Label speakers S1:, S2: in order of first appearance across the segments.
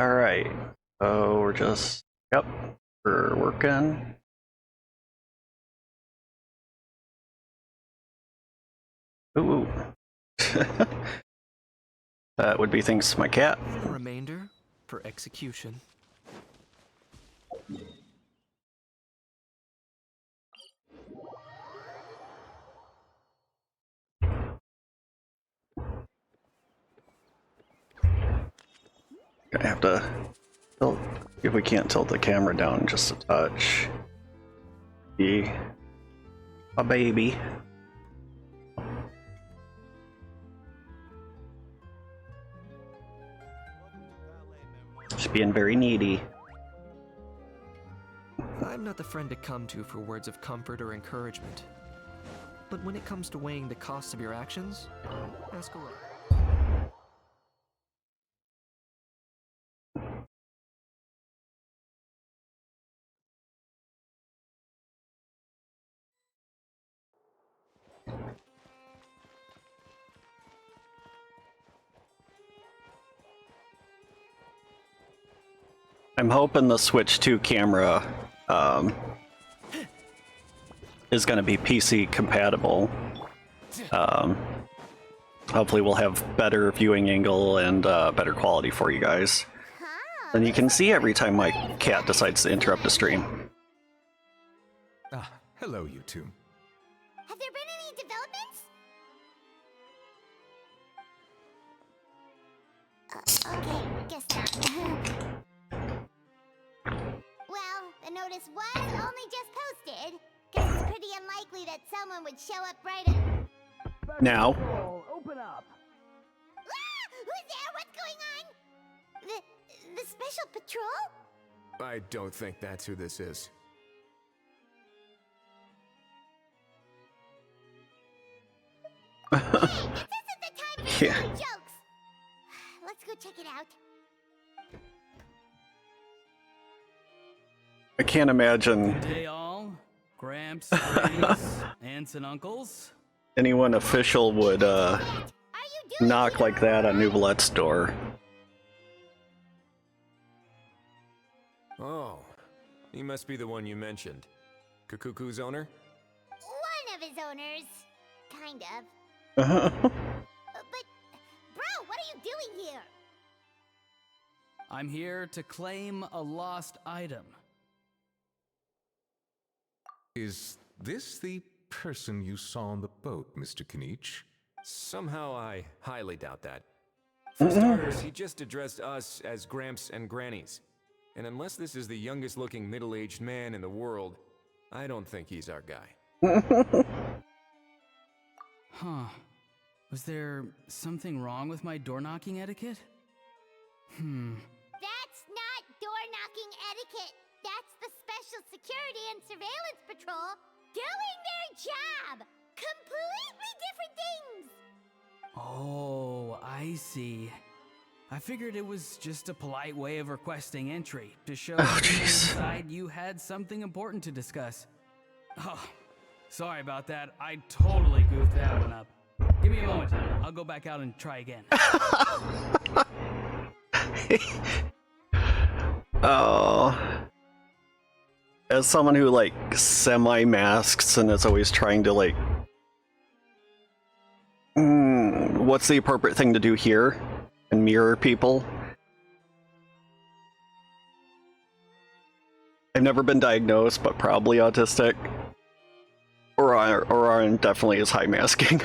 S1: Alright. So we're just, yep, we're working. Ooh. That would be thanks to my cat.
S2: The remainder for execution.
S1: Gonna have to tilt, if we can't tilt the camera down just a touch. Be a baby. Just being very needy.
S2: I'm not the friend to come to for words of comfort or encouragement. But when it comes to weighing the costs of your actions, ask Aurora.
S1: I'm hoping the Switch 2 camera is going to be PC compatible. Hopefully we'll have better viewing angle and better quality for you guys. And you can see every time my cat decides to interrupt the stream.
S3: Ah, hello, you two.
S4: Have there been any developments? Okay, guess not. Well, the notice was only just posted. Guess it's pretty unlikely that someone would show up right at...
S1: Now.
S5: Open up.
S4: Ah! Who's there? What's going on? The special patrol?
S3: I don't think that's who this is.
S4: Hey, this isn't the time for
S1: Yeah.
S4: silly jokes. Let's go check it out.
S1: I can't imagine
S5: Hey all, Gramps, grannies, aunts and uncles.
S1: anyone official would
S4: Are you doing
S1: knock like that on Nouvelette's door.
S3: Oh, he must be the one you mentioned. Kukuku's owner?
S4: one of his owners? Kind of.
S1: Uh-huh.
S4: But, bro, what are you doing here?
S5: I'm here to claim a lost item.
S6: Is this the person you saw on the boat, Mr. Kinich?
S3: Somehow I highly doubt that. For starters, he just addressed us as Gramps and Grannies. And unless this is the youngest looking middle-aged man in the world, I don't think he's our guy.
S5: Huh. Was there something wrong with my door knocking etiquette?
S4: That's not door-knocking etiquette. That's the Special Security and Surveillance Patrol doing their job. Completely different things.
S5: Oh, I see. I figured it was just a polite way of requesting entry to show inside you had something important to discuss. Oh, sorry about that. I totally goofed that one up. Give me a moment. I'll go back out and try again.
S1: Oh. As someone who like semi-masks and is always trying to like what's the appropriate thing to do here and mirror people. I've never been diagnosed, but probably autistic. Or I'm definitely is high masking.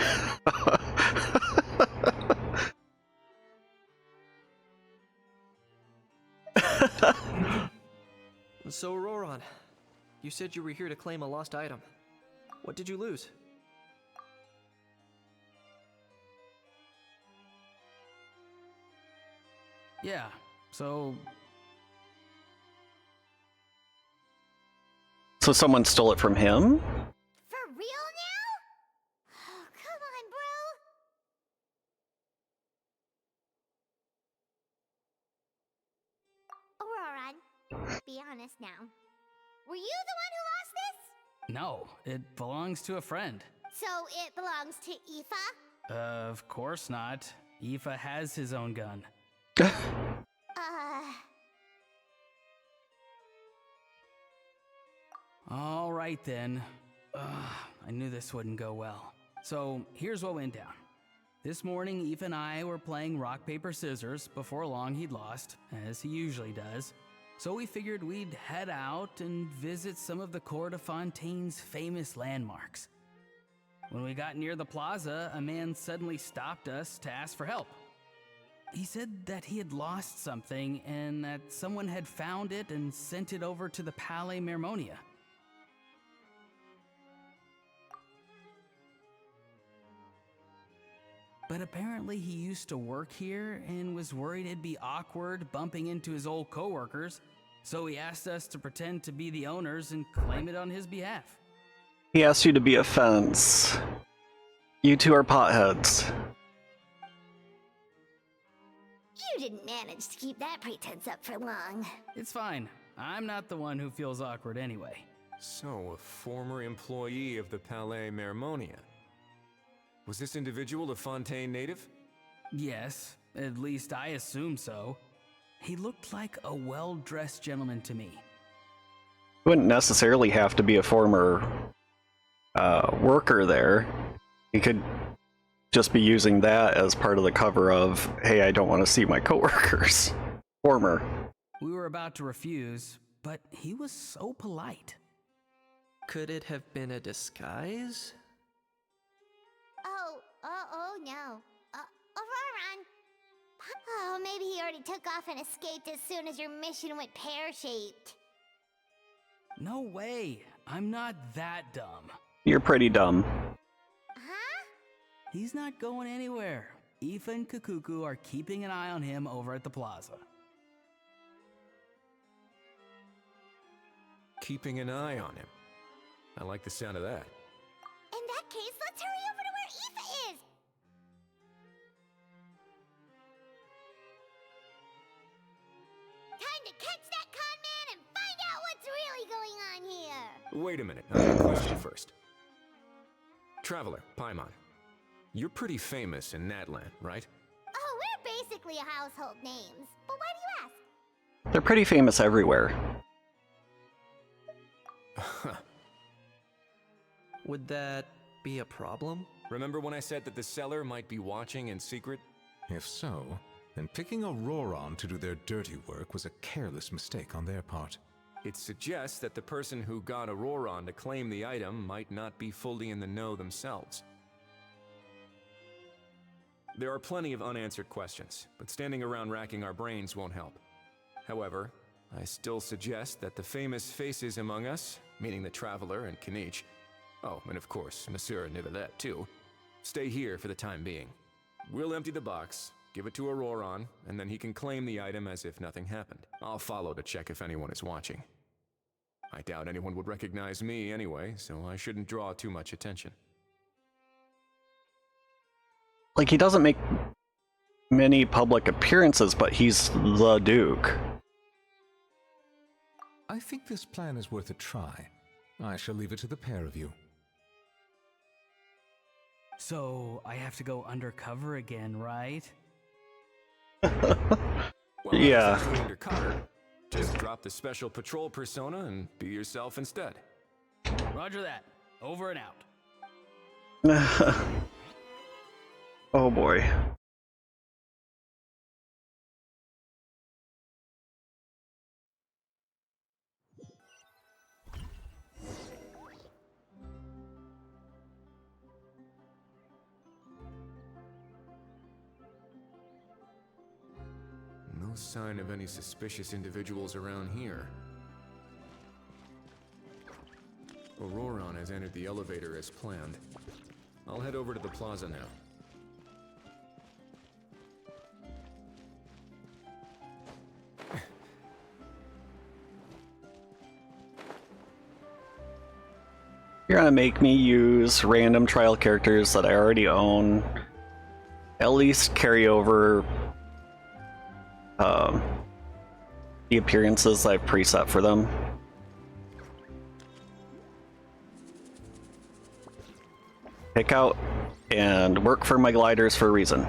S2: So, Auroron, you said you were here to claim a lost item. What did you lose?
S5: Yeah, so
S1: So someone stole it from him?
S4: For real now? Oh, come on, bro. Auroron, be honest now. Were you the one who lost this?
S5: no, it belongs to a friend.
S4: So it belongs to Aoife?
S5: Of course not. Aoife has his own gun. All right then. I knew this wouldn't go well. So here's what went down. This morning, Eve and I were playing rock, paper, scissors. Before long, he'd lost, as he usually does. So we figured we'd head out and visit some of the court of Fontaine's famous landmarks. When we got near the plaza, a man suddenly stopped us to ask for help. He said that he had lost something and that someone had found it and sent it over to the Palais Mermonia. But apparently he used to work here and was worried it'd be awkward bumping into his old coworkers, so he asked us to pretend to be the owners and claim it on his behalf.
S1: He asked you to be a fence. You two are potheads.
S4: You didn't manage to keep that pretense up for long.
S5: It's fine. I'm not the one who feels awkward anyway.
S3: So, a former employee of the Palais Mermonia. Was this individual a Fontaine native?
S5: Yes, at least I assume so. He looked like a well-dressed gentleman to me.
S1: Wouldn't necessarily have to be a former worker there. He could just be using that as part of the cover of, hey, I don't want to see my coworkers. Former.
S5: We were about to refuse, but he was so polite.
S2: Could it have been a disguise?
S4: Oh no. Auroran! Oh, maybe he already took off and escaped as soon as your mission went pear-shaped.
S5: No way. I'm not that dumb.
S1: You're pretty dumb.
S4: Huh?
S5: He's not going anywhere. Aoife and Kakuku are keeping an eye on him over at the plaza.
S3: Keeping an eye on him. I like the sound of that.
S4: In that case, let's hurry over to where Aoife is! Time to catch that con man and find out what's really going on here!
S3: Wait a minute, I have a question first. Traveler, Paimon, you're pretty famous in Natlan, right?
S4: Oh, we're basically household names. But why do you ask?
S1: They're pretty famous everywhere.
S2: Would that be a problem?
S3: Remember when I said that the seller might be watching in secret?
S6: If so, then picking Auroran to do their dirty work was a careless mistake on their part.
S3: It suggests that the person who got Auroran to claim the item might not be fully in the know themselves. There are plenty of unanswered questions, but standing around racking our brains won't help. However, I still suggest that the famous faces among us, meaning the Traveler and Kinich, oh, and of course, Monsieur Nivelet too, stay here for the time being. We'll empty the box, give it to Auroran, and then he can claim the item as if nothing happened. I'll follow to check if anyone is watching. I doubt anyone would recognize me anyway, so I shouldn't draw too much attention.
S1: Like, he doesn't make many public appearances, but he's the Duke.
S6: I think this plan is worth a try. I shall leave it to the pair of you.
S5: So, I have to go undercover again, right?
S3: Well,
S1: Yeah.
S3: that's actually undercover. Just drop the special patrol persona and be yourself instead.
S5: Roger that. Over and out.
S1: Oh boy.
S3: No sign of any suspicious individuals around here. Auroran has entered the elevator as planned. I'll head over to the plaza now.
S1: You're gonna make me use random trial characters that I already own. At least carry over the appearances I've preset for them. Pick out and work for my gliders for a reason.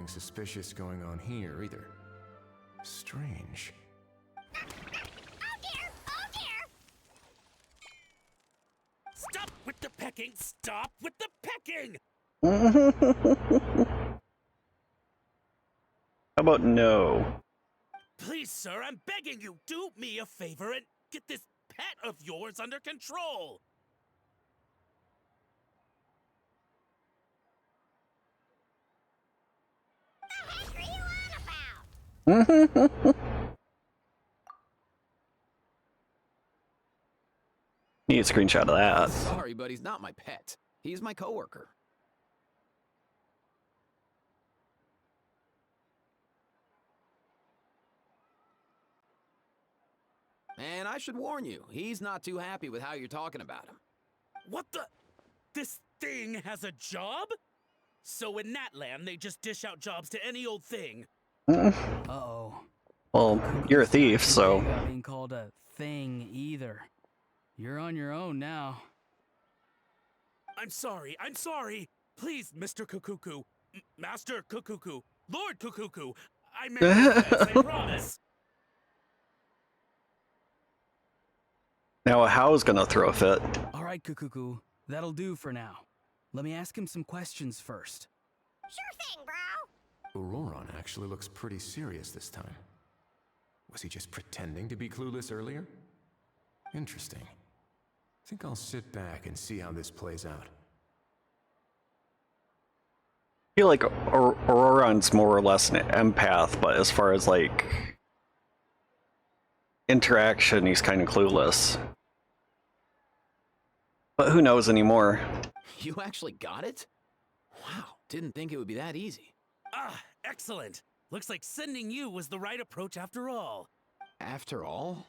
S3: nothing suspicious going on here either. Strange.
S4: Oh dear! Oh dear!
S7: Stop with the pecking! Stop with the pecking!
S1: How about no?
S7: Please, sir, I'm begging you, do me a favor and get this pet of yours under control.
S4: The heck are you on about?
S1: Need a screenshot of that.
S8: Sorry, but he's not my pet. He's my coworker. And I should warn you, he's not too happy with how you're talking about him.
S7: What the? This thing has a job? So in that land, they just dish out jobs to any old thing.
S5: Uh-oh.
S1: Well, you're a thief, so.
S5: Not being called a thing either. You're on your own now.
S7: I'm sorry, I'm sorry. Please, Mr. Kukuku, Master Kukuku, Lord Kukuku, I meant this, I promise.
S1: Now a how's gonna throw a fit.
S5: All right, Kukuku, that'll do for now. Let me ask him some questions first.
S4: Sure thing, bro.
S3: Auroron actually looks pretty serious this time. Was he just pretending to be clueless earlier? Interesting. I think I'll sit back and see how this plays out.
S1: I feel like Auroron's more or less an empath, but as far as like interaction, he's kind of clueless. But who knows anymore?
S8: You actually got it? Wow, didn't think it would be that easy.
S7: Ah, excellent. Looks like sending you was the right approach after all.
S8: After all?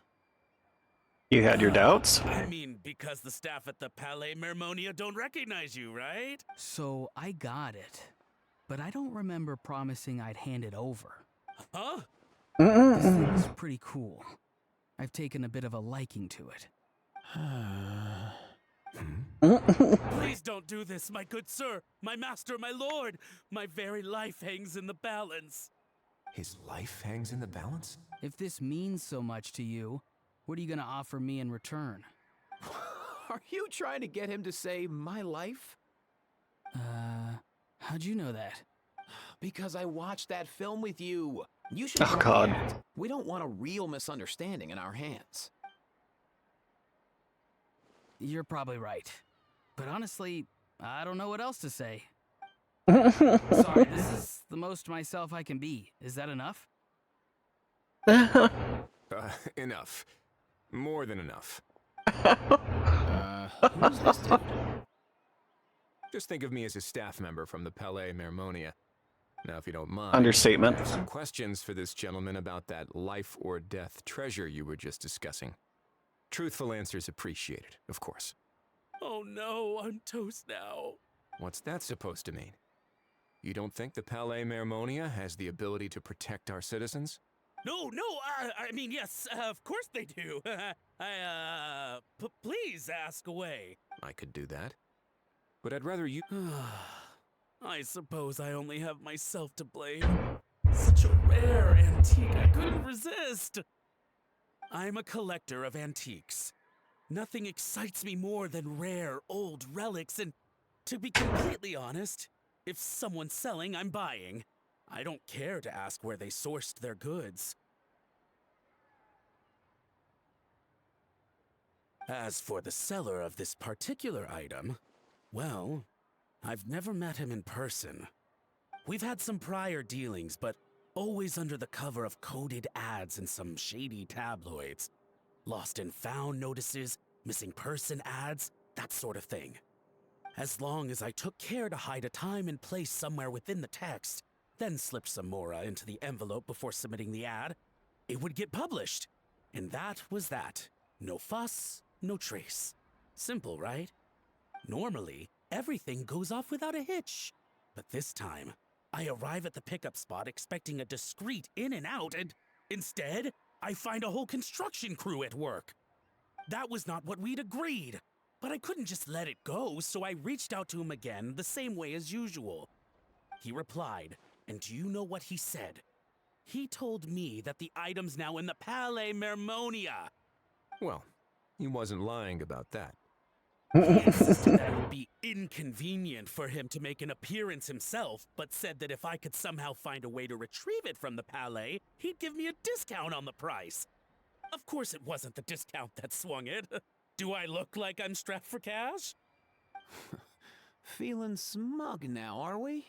S1: You had your doubts?
S7: I mean, because the staff at the Palais Mermonia don't recognize you, right?
S5: So I got it, but I don't remember promising I'd hand it over.
S7: Huh?
S5: This thing is pretty cool. I've taken a bit of a liking to it.
S7: Please don't do this, my good sir, my master, my lord. My very life hangs in the balance.
S3: His life hangs in the balance?
S5: If this means so much to you, what are you gonna offer me in return?
S8: Are you trying to get him to say my life?
S5: How'd you know that?
S8: Because I watched that film with you. You should
S1: Oh, God.
S8: react. We don't want a real misunderstanding in our hands.
S5: You're probably right. But honestly, I don't know what else to say. Sorry, this is the most myself I can be. Is that enough?
S3: Enough. More than enough.
S8: Who's this dude?
S3: Just think of me as a staff member from the Palais Mermonia. Now, if you don't mind,
S1: Understatement.
S3: I have some questions for this gentleman about that life or death treasure you were just discussing. Truthful answers appreciated, of course.
S7: Oh no, I'm toast now.
S3: What's that supposed to mean? You don't think the Palais Mermonia has the ability to protect our citizens?
S7: No, I mean, yes, of course they do. Please ask away.
S3: I could do that. But I'd rather you...
S7: I suppose I only have myself to blame. Such a rare antique, I couldn't resist. I'm a collector of antiques. Nothing excites me more than rare, old relics, and to be completely honest, if someone's selling, I'm buying. I don't care to ask where they sourced their goods. As for the seller of this particular item, well, I've never met him in person. We've had some prior dealings, but always under the cover of coded ads in some shady tabloids. Lost and found notices, missing person ads, that sort of thing. As long as I took care to hide a time and place somewhere within the text, then slipped some mora into the envelope before submitting the ad, it would get published. And that was that. No fuss, no trace. Simple, right? Normally, everything goes off without a hitch. But this time, I arrive at the pickup spot expecting a discreet in and out, and instead, I find a whole construction crew at work. That was not what we'd agreed. But I couldn't just let it go, so I reached out to him again the same way as usual. He replied, And do you know what he said? He told me that the item's now in the Palais Mermonia.
S3: Well, he wasn't lying about that.
S7: He insisted that it would be inconvenient for him to make an appearance himself, but said that if I could somehow find a way to retrieve it from the Palais, he'd give me a discount on the price. Of course, it wasn't the discount that swung it. Do I look like I'm strapped for cash?
S8: Feeling smug now, are we?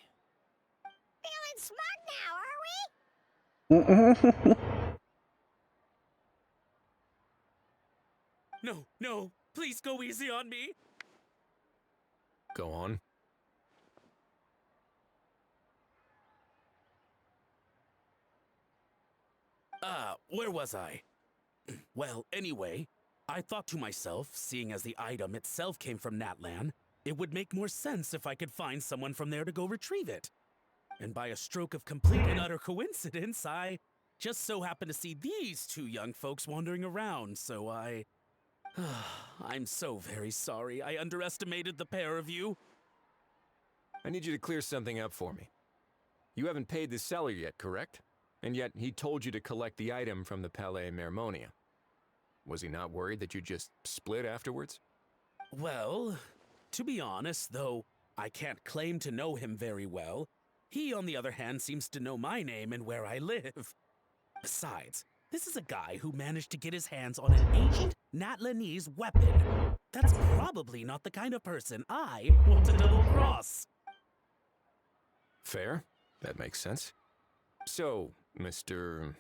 S4: Feeling smug now, are we?
S7: No, no, please go easy on me.
S3: Go on.
S7: Where was I? Well, anyway, I thought to myself, seeing as the item itself came from Natlan, it would make more sense if I could find someone from there to go retrieve it. And by a stroke of complete and utter coincidence, I just so happened to see these two young folks wandering around, so I'm so very sorry I underestimated the pair of you.
S3: I need you to clear something up for me. You haven't paid the seller yet, correct? And yet he told you to collect the item from the Palais Mermonia. Was he not worried that you just split afterwards?
S7: Well, to be honest, though I can't claim to know him very well, he, on the other hand, seems to know my name and where I live. Besides, this is a guy who managed to get his hands on an ancient Natlanese weapon. That's probably not the kind of person I want to double-cross.
S3: Fair. That makes sense. So, Mr.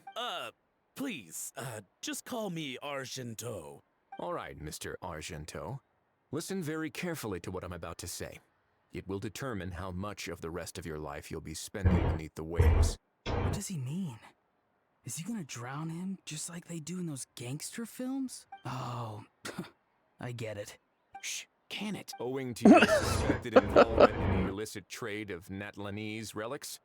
S7: Please, just call me Argento.
S3: All right, Mr. Argento. Listen very carefully to what I'm about to say. It will determine how much of the rest of your life you'll be spending beneath the waves.
S5: What does he mean? Is he gonna drown him just like they do in those gangster films? Oh, I get it.
S8: Shh, can it?
S3: Owing to your suspected involvement in the illicit trade of Natlanese relics,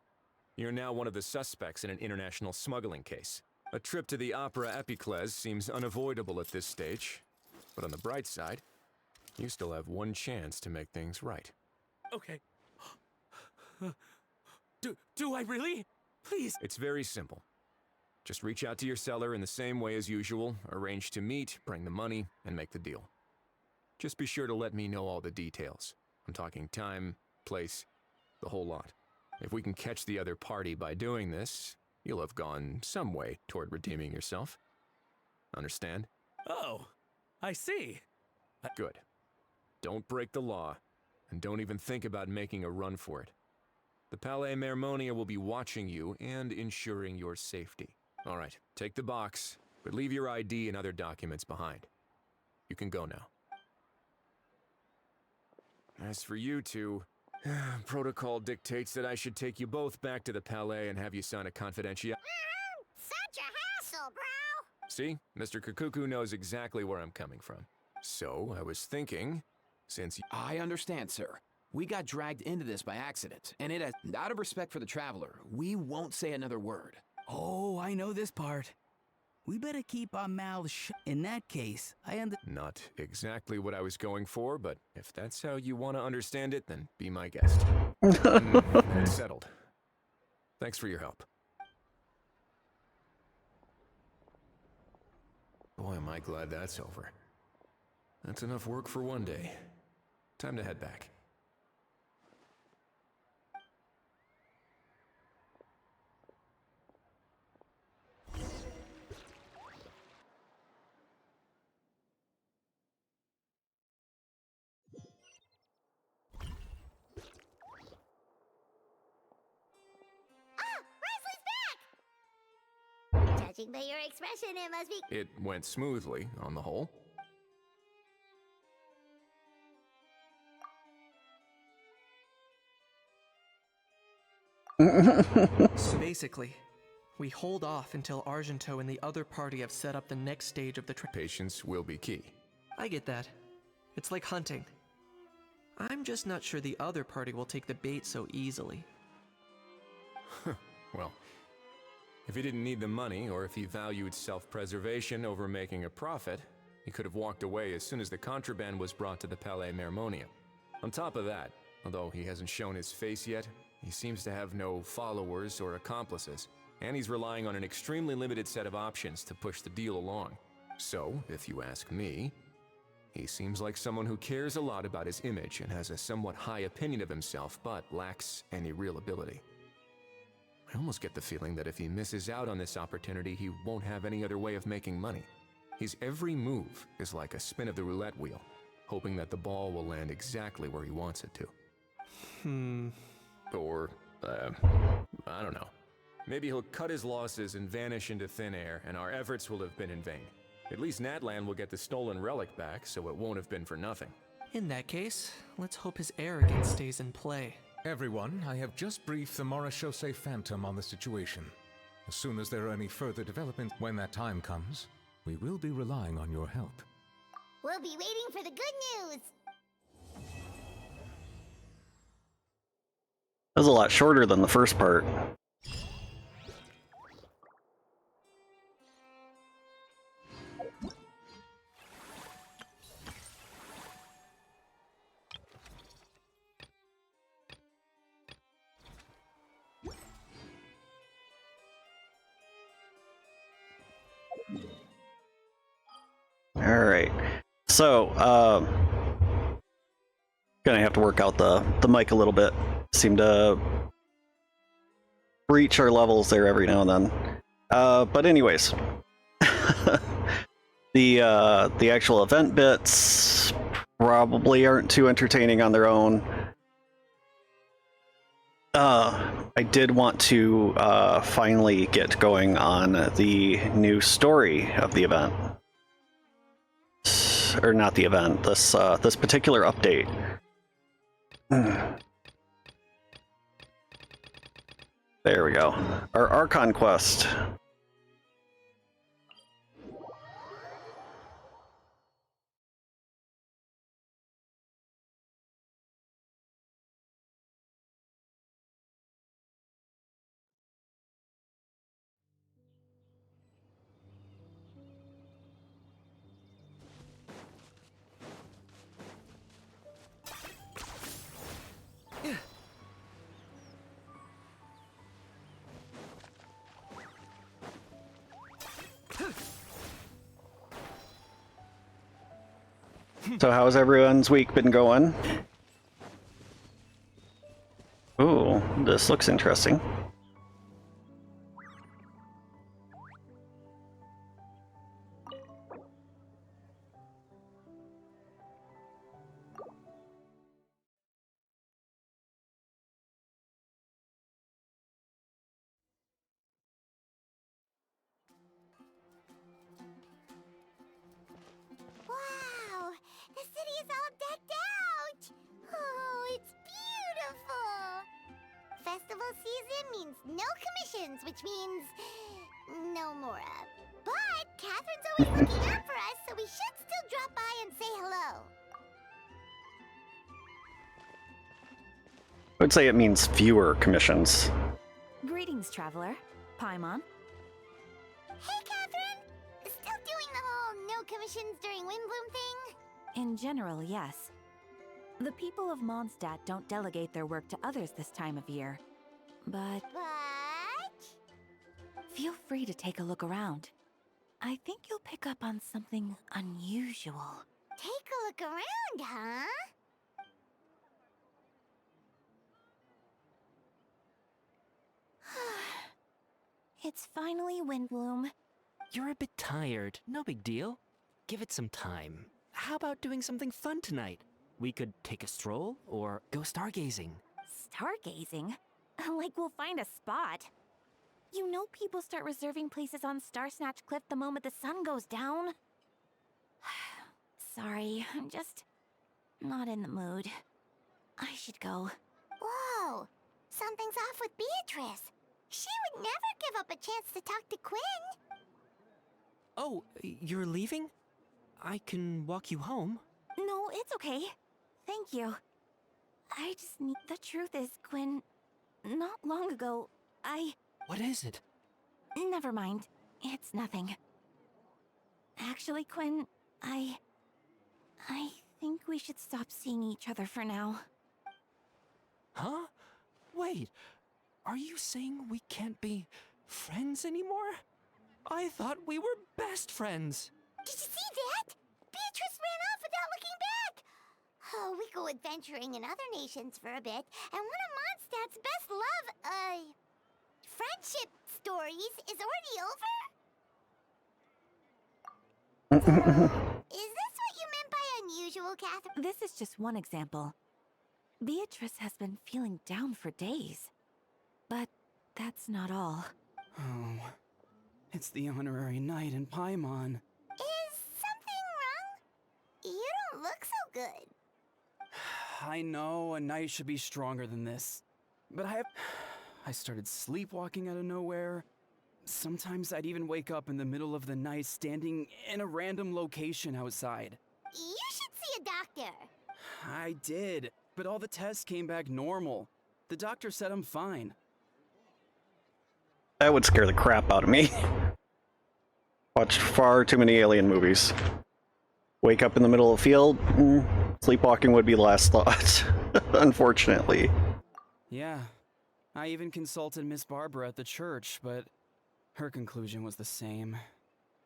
S3: you're now one of the suspects in an international smuggling case. A trip to the Opera Epiclese seems unavoidable at this stage, but on the bright side, you still have one chance to make things right.
S7: Okay. Do I really? Please.
S3: It's very simple. Just reach out to your seller in the same way as usual, arrange to meet, bring the money, and make the deal. Just be sure to let me know all the details. I'm talking time, place, the whole lot. If we can catch the other party by doing this, you'll have gone some way toward redeeming yourself. Understand?
S7: Oh, I see.
S3: Good. Don't break the law, and don't even think about making a run for it. The Palais Mermonia will be watching you and ensuring your safety. All right, take the box, but leave your ID and other documents behind. You can go now. As for you two, protocol dictates that I should take you both back to the Palais and have you sign a confidentiality.
S4: Such a hassle, bro!
S3: See, Mr. Kakuku knows exactly where I'm coming from. So, I was thinking, since
S8: I understand, sir. We got dragged into this by accident, and out of respect for the traveler, we won't say another word.
S5: Oh, I know this part. We better keep our mouths shut. In that case,
S3: Not exactly what I was going for, but if that's how you want to understand it, then be my guest. It's settled. Thanks for your help. Boy, am I glad that's over. That's enough work for one day. Time to head back.
S4: Judging by your expression, it must be.
S3: It went smoothly, on the whole.
S2: So basically, we hold off until Argento and the other party have set up the next stage of the
S3: Patience will be key.
S2: I get that. It's like hunting. I'm just not sure the other party will take the bait so easily.
S3: Well, if he didn't need the money, or if he valued self-preservation over making a profit, he could have walked away as soon as the contraband was brought to the Palais Mermonia. On top of that, although he hasn't shown his face yet, He seems to have no followers or accomplices, and he's relying on an extremely limited set of options to push the deal along. So, if you ask me, he seems like someone who cares a lot about his image and has a somewhat high opinion of himself, but lacks any real ability. I almost get the feeling that if he misses out on this opportunity, he won't have any other way of making money. His every move is like a spin of the roulette wheel, hoping that the ball will land exactly where he wants it to. Or, I don't know. Maybe he'll cut his losses and vanish into thin air, and our efforts will have been in vain. At least Natlan will get the stolen relic back, so it won't have been for nothing.
S2: In that case, let's hope his arrogance stays in play.
S6: Everyone, I have just briefed the Marechaussee Phantom on the situation. As soon as there are any further developments, when that time comes, we will be relying on your help.
S4: We'll be waiting for the good news.
S1: That was a lot shorter than the first part. Alright. So, gonna have to work out the mic a little bit. Seem to breach our levels there every now and then. But anyways. The actual event bits probably aren't too entertaining on their own. I did want to finally get going on the new story of the event. Or not the event, this particular update. There we go. Our Archon quest. So how's everyone's week been going? Ooh, this looks interesting.
S4: Wow, the city is all decked out. Oh, it's beautiful. Festival season means no commissions, which means no Mora. But Catherine's always looking out for us, so we should still drop by and say hello.
S1: I would say it means fewer commissions.
S9: Greetings, traveler. Paimon.
S4: Hey, Catherine! Still doing the whole no commissions during Windbloom thing?
S9: In general, yes. The people of Mondstadt don't delegate their work to others this time of year. But
S4: But...
S9: feel free to take a look around. I think you'll pick up on something unusual.
S4: Take a look around, huh?
S9: It's finally Windbloom.
S10: You're a bit tired. No big deal. Give it some time. How about doing something fun tonight? We could take a stroll or go stargazing.
S9: Stargazing? Like we'll find a spot. You know people start reserving places on Starsnatch Cliff the moment the sun goes down. Sorry, I'm just not in the mood. I should go.
S4: Whoa! Something's off with Beatrice. She would never give up a chance to talk to Quinn.
S10: Oh, you're leaving? I can walk you home.
S9: No, it's okay. Thank you. I just need... The truth is, Quinn, not long ago,
S10: What is it?
S9: Never mind. It's nothing. Actually, Quinn, I think we should stop seeing each other for now.
S10: Huh? Wait, are you saying we can't be friends anymore? I thought we were best friends.
S4: Did you see that? Beatrice ran off without looking back. Oh, we go adventuring in other nations for a bit, and one of Mondstadt's best friendship stories is already over? Is this what you meant by unusual, Catherine?
S9: This is just one example. Beatrice has been feeling down for days. But that's not all.
S5: Oh, it's the honorary knight in Paimon.
S4: Is something wrong? You don't look so good.
S5: I know a knight should be stronger than this. But I started sleepwalking out of nowhere. Sometimes I'd even wake up in the middle of the night standing in a random location outside.
S4: You should see a doctor.
S5: I did, but all the tests came back normal. The doctor said I'm fine.
S1: That would scare the crap out of me. Watched far too many alien movies. Wake up in the middle of the field, sleepwalking would be last thought, unfortunately.
S5: Yeah, I even consulted Miss Barbara at the church, but her conclusion was the same.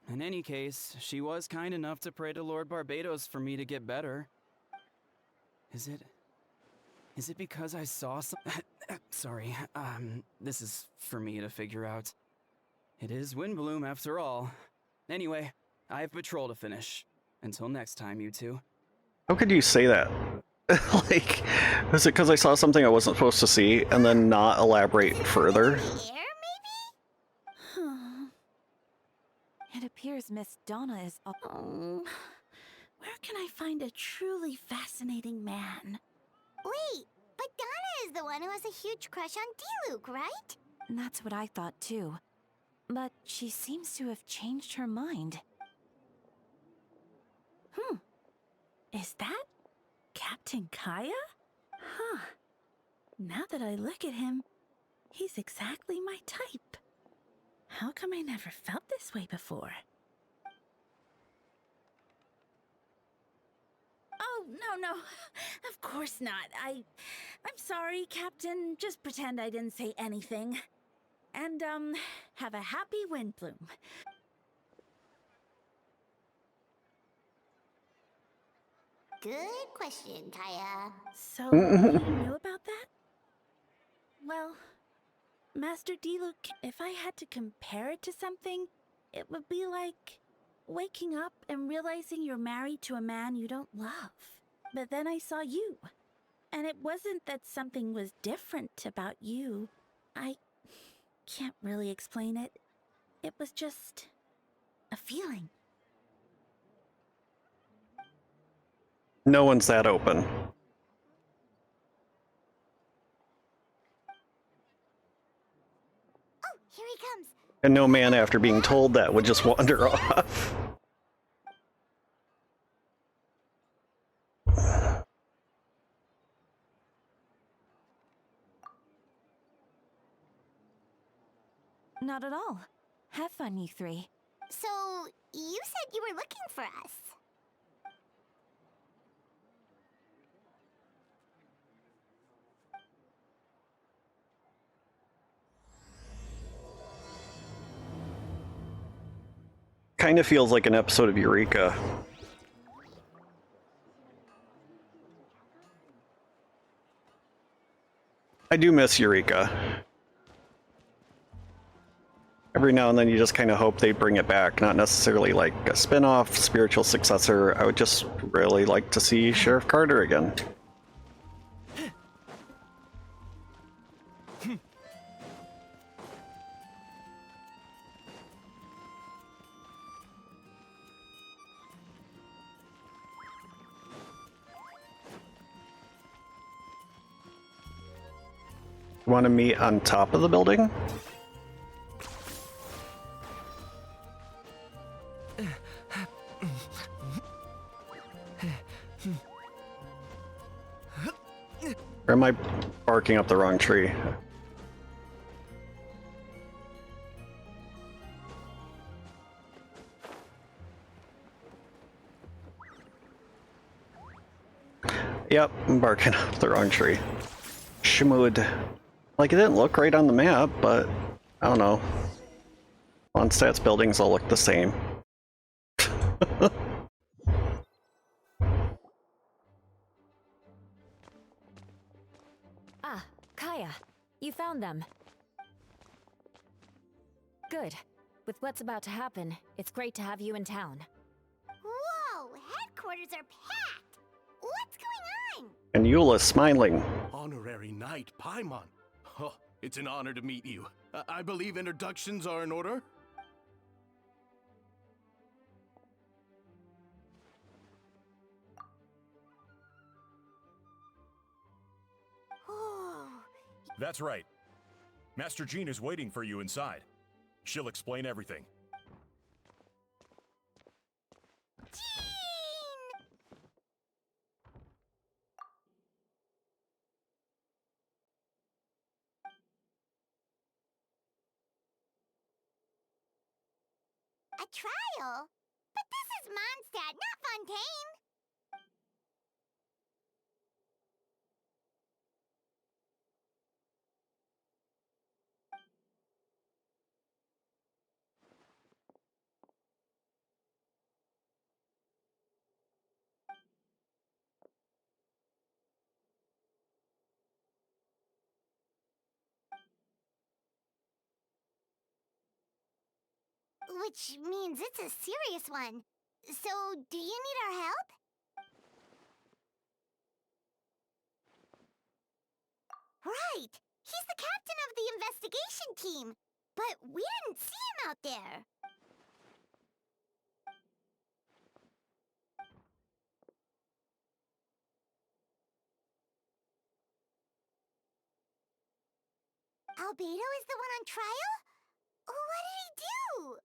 S5: In any case, she was kind enough to pray to Lord Barbados for me to get better. Is it because I saw some... Sorry, this is for me to figure out. It is Windbloom after all. Anyway, I have patrol to finish. Until next time, you two.
S1: How could you say that? Like, is it because I saw something I wasn't supposed to see and then not elaborate further?
S4: Air, maybe?
S9: It appears Miss Donna is...
S11: Oh, where can I find a truly fascinating man?
S4: Wait, but Donna is the one who has a huge crush on Diluc, right?
S9: That's what I thought too. But she seems to have changed her mind.
S11: Is that Captain Kaya? Huh. Now that I look at him, he's exactly my type. How come I never felt this way before? Oh, no. Of course not. I'm sorry, Captain. Just pretend I didn't say anything. And, have a happy Windbloom.
S4: Good question, Kaya.
S11: So, you know about that? Well, Master Diluc, if I had to compare it to something, it would be like waking up and realizing you're married to a man you don't love. But then I saw you, and it wasn't that something was different about you. I can't really explain it. It was just a feeling.
S1: No one's that open.
S4: Oh, here he comes.
S1: And no man, after being told that, would just wander off.
S9: Not at all. Have fun, you three.
S4: So, you said you were looking for us.
S1: Kind of feels like an episode of Eureka. I do miss Eureka. Every now and then you just kind of hope they bring it back, not necessarily like a spin-off, spiritual successor. I would just really like to see Sheriff Carter again. Want to meet on top of the building? Or am I barking up the wrong tree? Yep, I'm barking up the wrong tree. Shmood. Like, it didn't look right on the map, but I don't know. Mondstadt's buildings all look the same.
S9: Ah, Kaya, you found them. Good. With what's about to happen, it's great to have you in town.
S4: Whoa! Headquarters are packed! What's going on?
S1: And Eula's smiling.
S12: Honorary Knight Paimon. Oh, it's an honor to meet you. I believe introductions are in order?
S4: Oh,
S13: That's right. Master Jean is waiting for you inside. She'll explain everything.
S4: Jean! A trial? But this is Mondstadt, not Fontaine! Which means it's a serious one. So, do you need our help? Right! He's the captain of the investigation team! But we didn't see him out there! Albedo is the one on trial? What did he do?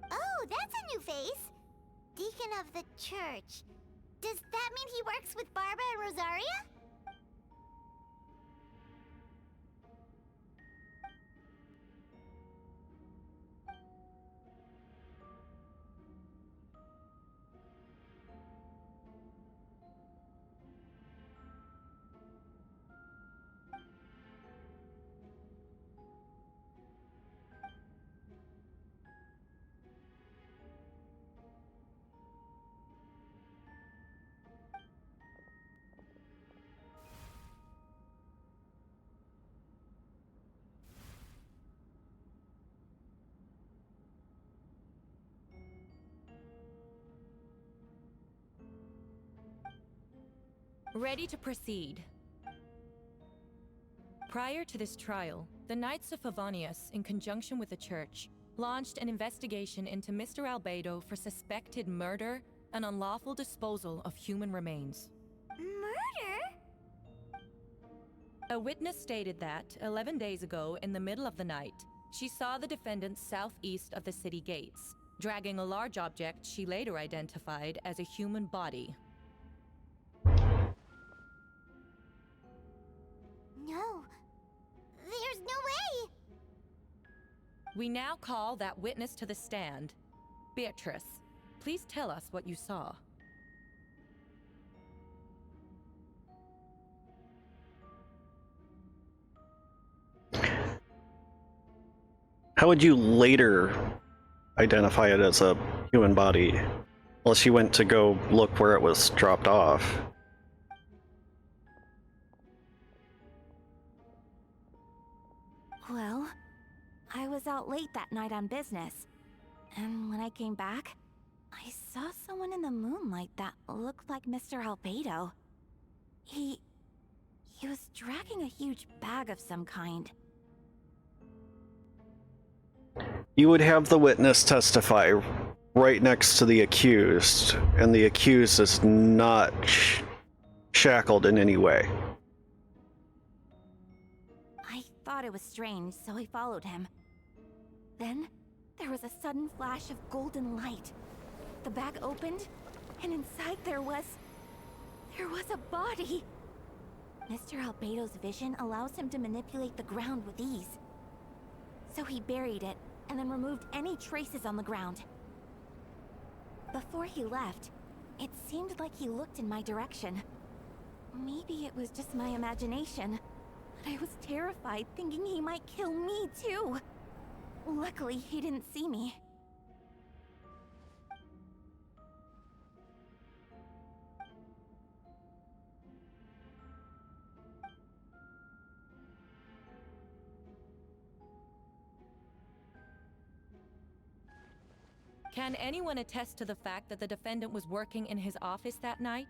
S4: Oh, that's a new face! Deacon of the church. Does that mean he works with Barbara and Rosaria?
S14: Ready to proceed. Prior to this trial, the Knights of Favonius, in conjunction with the Church, launched an investigation into Mr. Albedo for suspected murder and unlawful disposal of human remains.
S4: Murder?
S14: A witness stated that, 11 days ago, in the middle of the night, she saw the defendant southeast of the city gates, dragging a large object she later identified as a human body.
S4: No. There's no way!
S14: We now call that witness to the stand. Beatrice, please tell us what you saw.
S1: How would you later identify it as a human body? Unless you went to go look where it was dropped off.
S9: Well, I was out late that night on business. And when I came back, I saw someone in the moonlight that looked like Mr. Albedo. He was dragging a huge bag of some kind.
S1: You would have the witness testify right next to the accused, and the accused is not shackled in any way.
S9: I thought it was strange, so I followed him. Then, there was a sudden flash of golden light. The bag opened, and inside there was a body! Mr. Albedo's vision allows him to manipulate the ground with ease. So he buried it, and then removed any traces on the ground. Before he left, it seemed like he looked in my direction. Maybe it was just my imagination, but I was terrified thinking he might kill me too. Luckily, he didn't see me.
S14: Can anyone attest to the fact that the defendant was working in his office that night?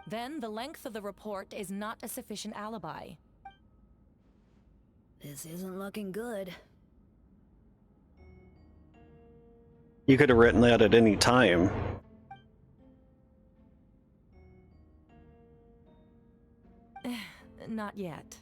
S14: Then the length of the report is not a sufficient alibi.
S15: This isn't looking good.
S1: You could have written that at any time.
S14: Not yet.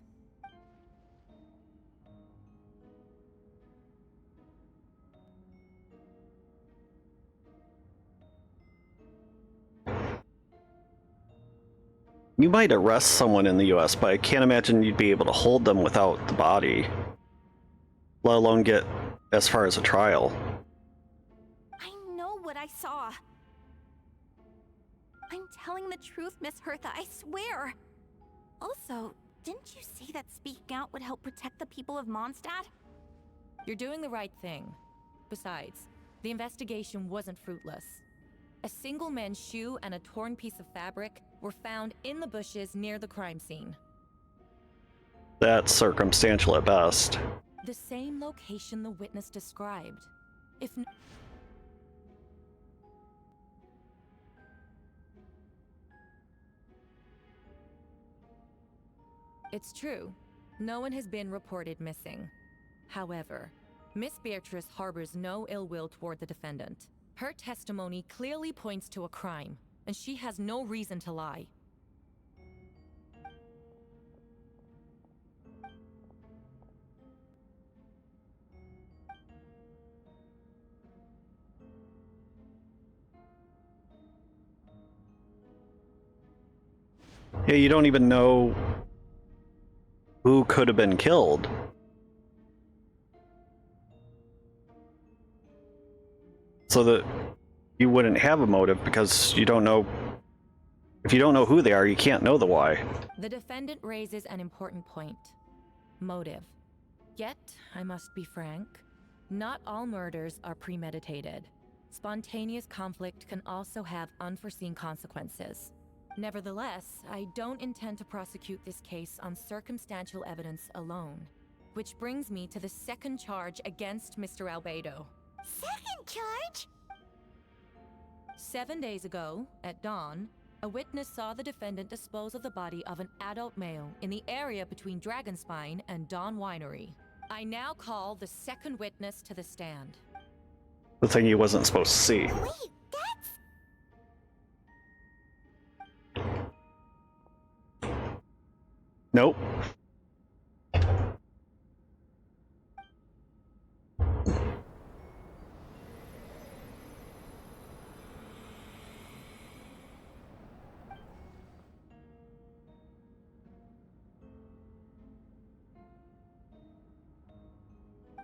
S1: You might arrest someone in the US, but I can't imagine you'd be able to hold them without the body, let alone get as far as a trial.
S9: I know what I saw. I'm telling the truth, Miss Hertha, I swear. Also, didn't you say that speaking out would help protect the people of Mondstadt?
S14: You're doing the right thing. Besides, the investigation wasn't fruitless. A single man's shoe and a torn piece of fabric were found in the bushes near the crime scene.
S1: That's circumstantial at best.
S14: The same location the witness described. It's true. No one has been reported missing. However, Miss Beatrice harbors no ill will toward the defendant. Her testimony clearly points to a crime, and she has no reason to lie.
S1: Yeah, you don't even know who could have been killed. So that you wouldn't have a motive because you don't know. If you don't know who they are, you can't know the why.
S14: The defendant raises an important point. Motive. Yet, I must be frank, not all murders are premeditated. Spontaneous conflict can also have unforeseen consequences. Nevertheless, I don't intend to prosecute this case on circumstantial evidence alone. Which brings me to the second charge against Mr. Albedo.
S4: Second charge?
S14: 7 days ago, at dawn, a witness saw the defendant dispose of the body of an adult male in the area between Dragonspine and Dawn Winery. I now call the second witness to the stand.
S1: The thing he wasn't supposed to see.
S4: Wait,
S1: Nope.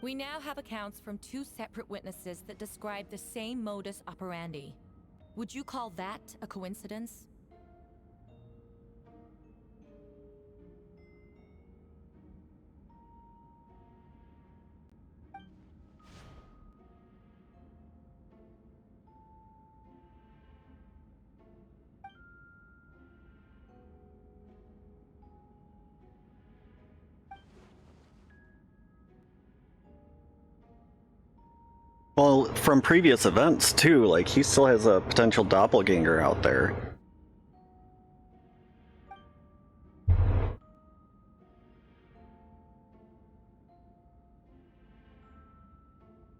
S14: We now have accounts from two separate witnesses that describe the same modus operandi. Would you call that a coincidence?
S1: Well, from previous events too, like he still has a potential doppelganger out there.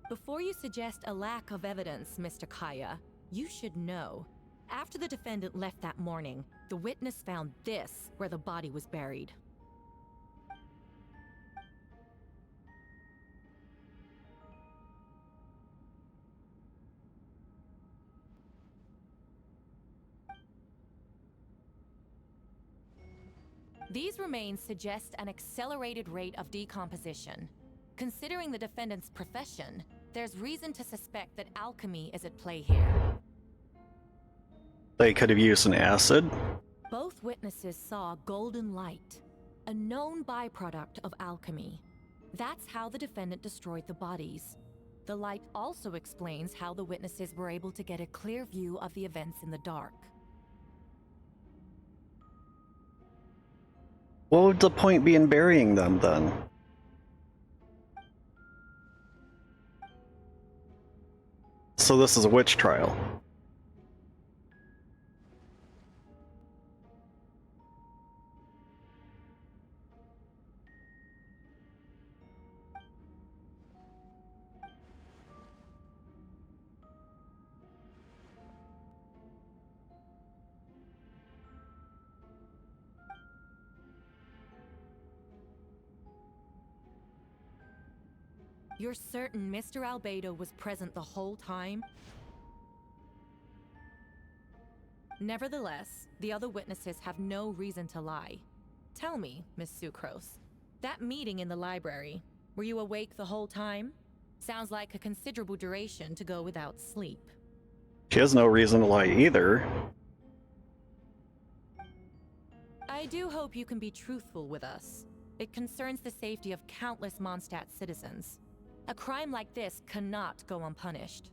S14: Before you suggest a lack of evidence, Mr. Kaya, you should know. After the defendant left that morning, the witness found this where the body was buried. These remains suggest an accelerated rate of decomposition. Considering the defendant's profession, there's reason to suspect that alchemy is at play here.
S1: They could have used an acid.
S14: Both witnesses saw golden light, a known byproduct of alchemy. That's how the defendant destroyed the bodies. The light also explains how the witnesses were able to get a clear view of the events in the dark.
S1: What would the point be in burying them then? So this is a witch trial.
S14: You're certain Mr. Albedo was present the whole time? Nevertheless, the other witnesses have no reason to lie. Tell me, Miss Sucrose, that meeting in the library, were you awake the whole time? Sounds like a considerable duration to go without sleep.
S1: She has no reason to lie either.
S14: I do hope you can be truthful with us. It concerns the safety of countless Mondstadt citizens. A crime like this cannot go unpunished.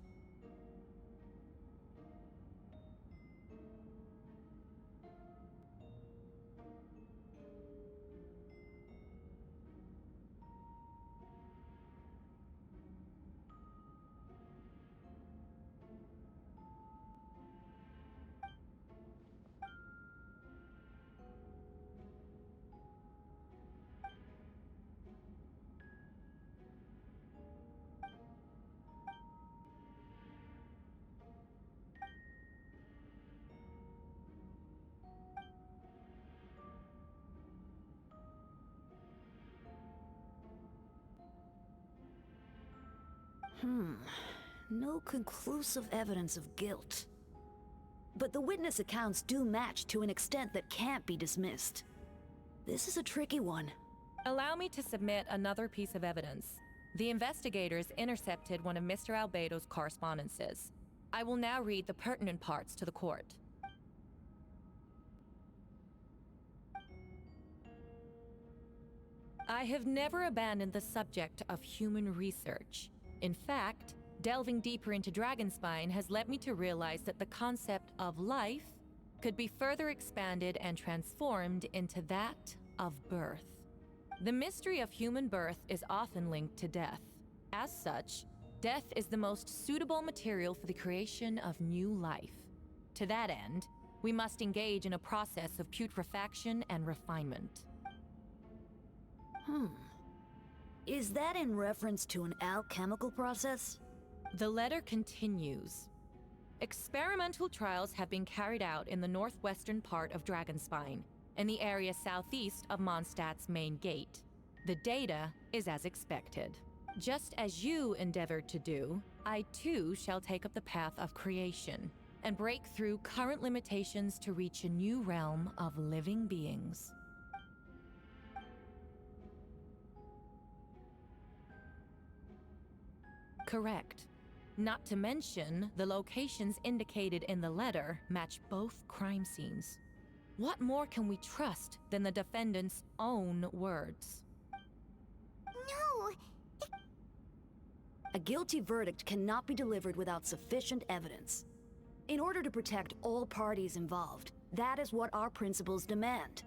S15: No conclusive evidence of guilt. But the witness accounts do match to an extent that can't be dismissed. This is a tricky one.
S14: Allow me to submit another piece of evidence. The investigators intercepted one of Mr. Albedo's correspondences. I will now read the pertinent parts to the court. I have never abandoned the subject of human research. In fact, delving deeper into Dragonspine has led me to realize that the concept of life could be further expanded and transformed into that of birth. The mystery of human birth is often linked to death. As such, death is the most suitable material for the creation of new life. To that end, we must engage in a process of putrefaction and refinement.
S15: Is that in reference to an alchemical process?
S14: The letter continues. Experimental trials have been carried out in the northwestern part of Dragonspine, in the area southeast of Mondstadt's main gate. The data is as expected. Just as you endeavored to do, I too shall take up the path of creation, and break through current limitations to reach a new realm of living beings. Correct. Not to mention, the locations indicated in the letter match both crime scenes. What more can we trust than the defendant's own words?
S4: No!
S15: A guilty verdict cannot be delivered without sufficient evidence. In order to protect all parties involved, that is what our principles demand.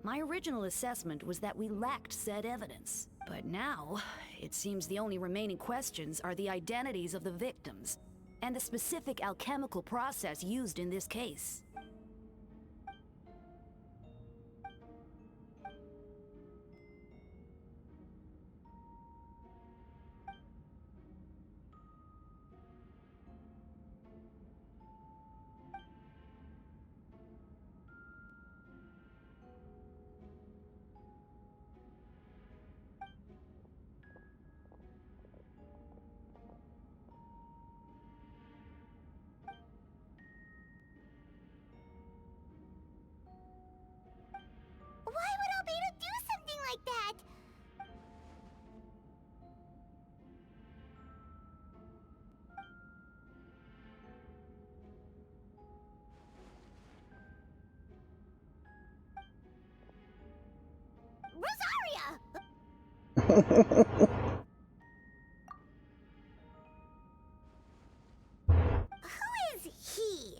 S15: My original assessment was that we lacked said evidence, But now, it seems the only remaining questions are the identities of the victims and the specific alchemical process used in this case.
S4: Why would Albedo do something like that? Rosaria! Who is he?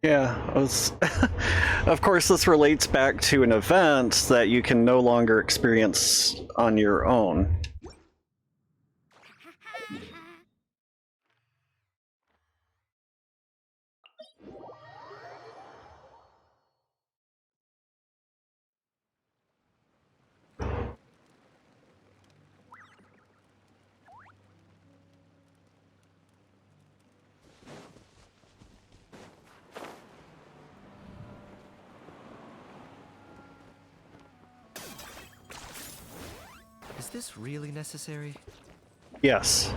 S1: Yeah, of course, this relates back to an event that you can no longer experience on your own.
S2: Is this really necessary?
S1: Yes.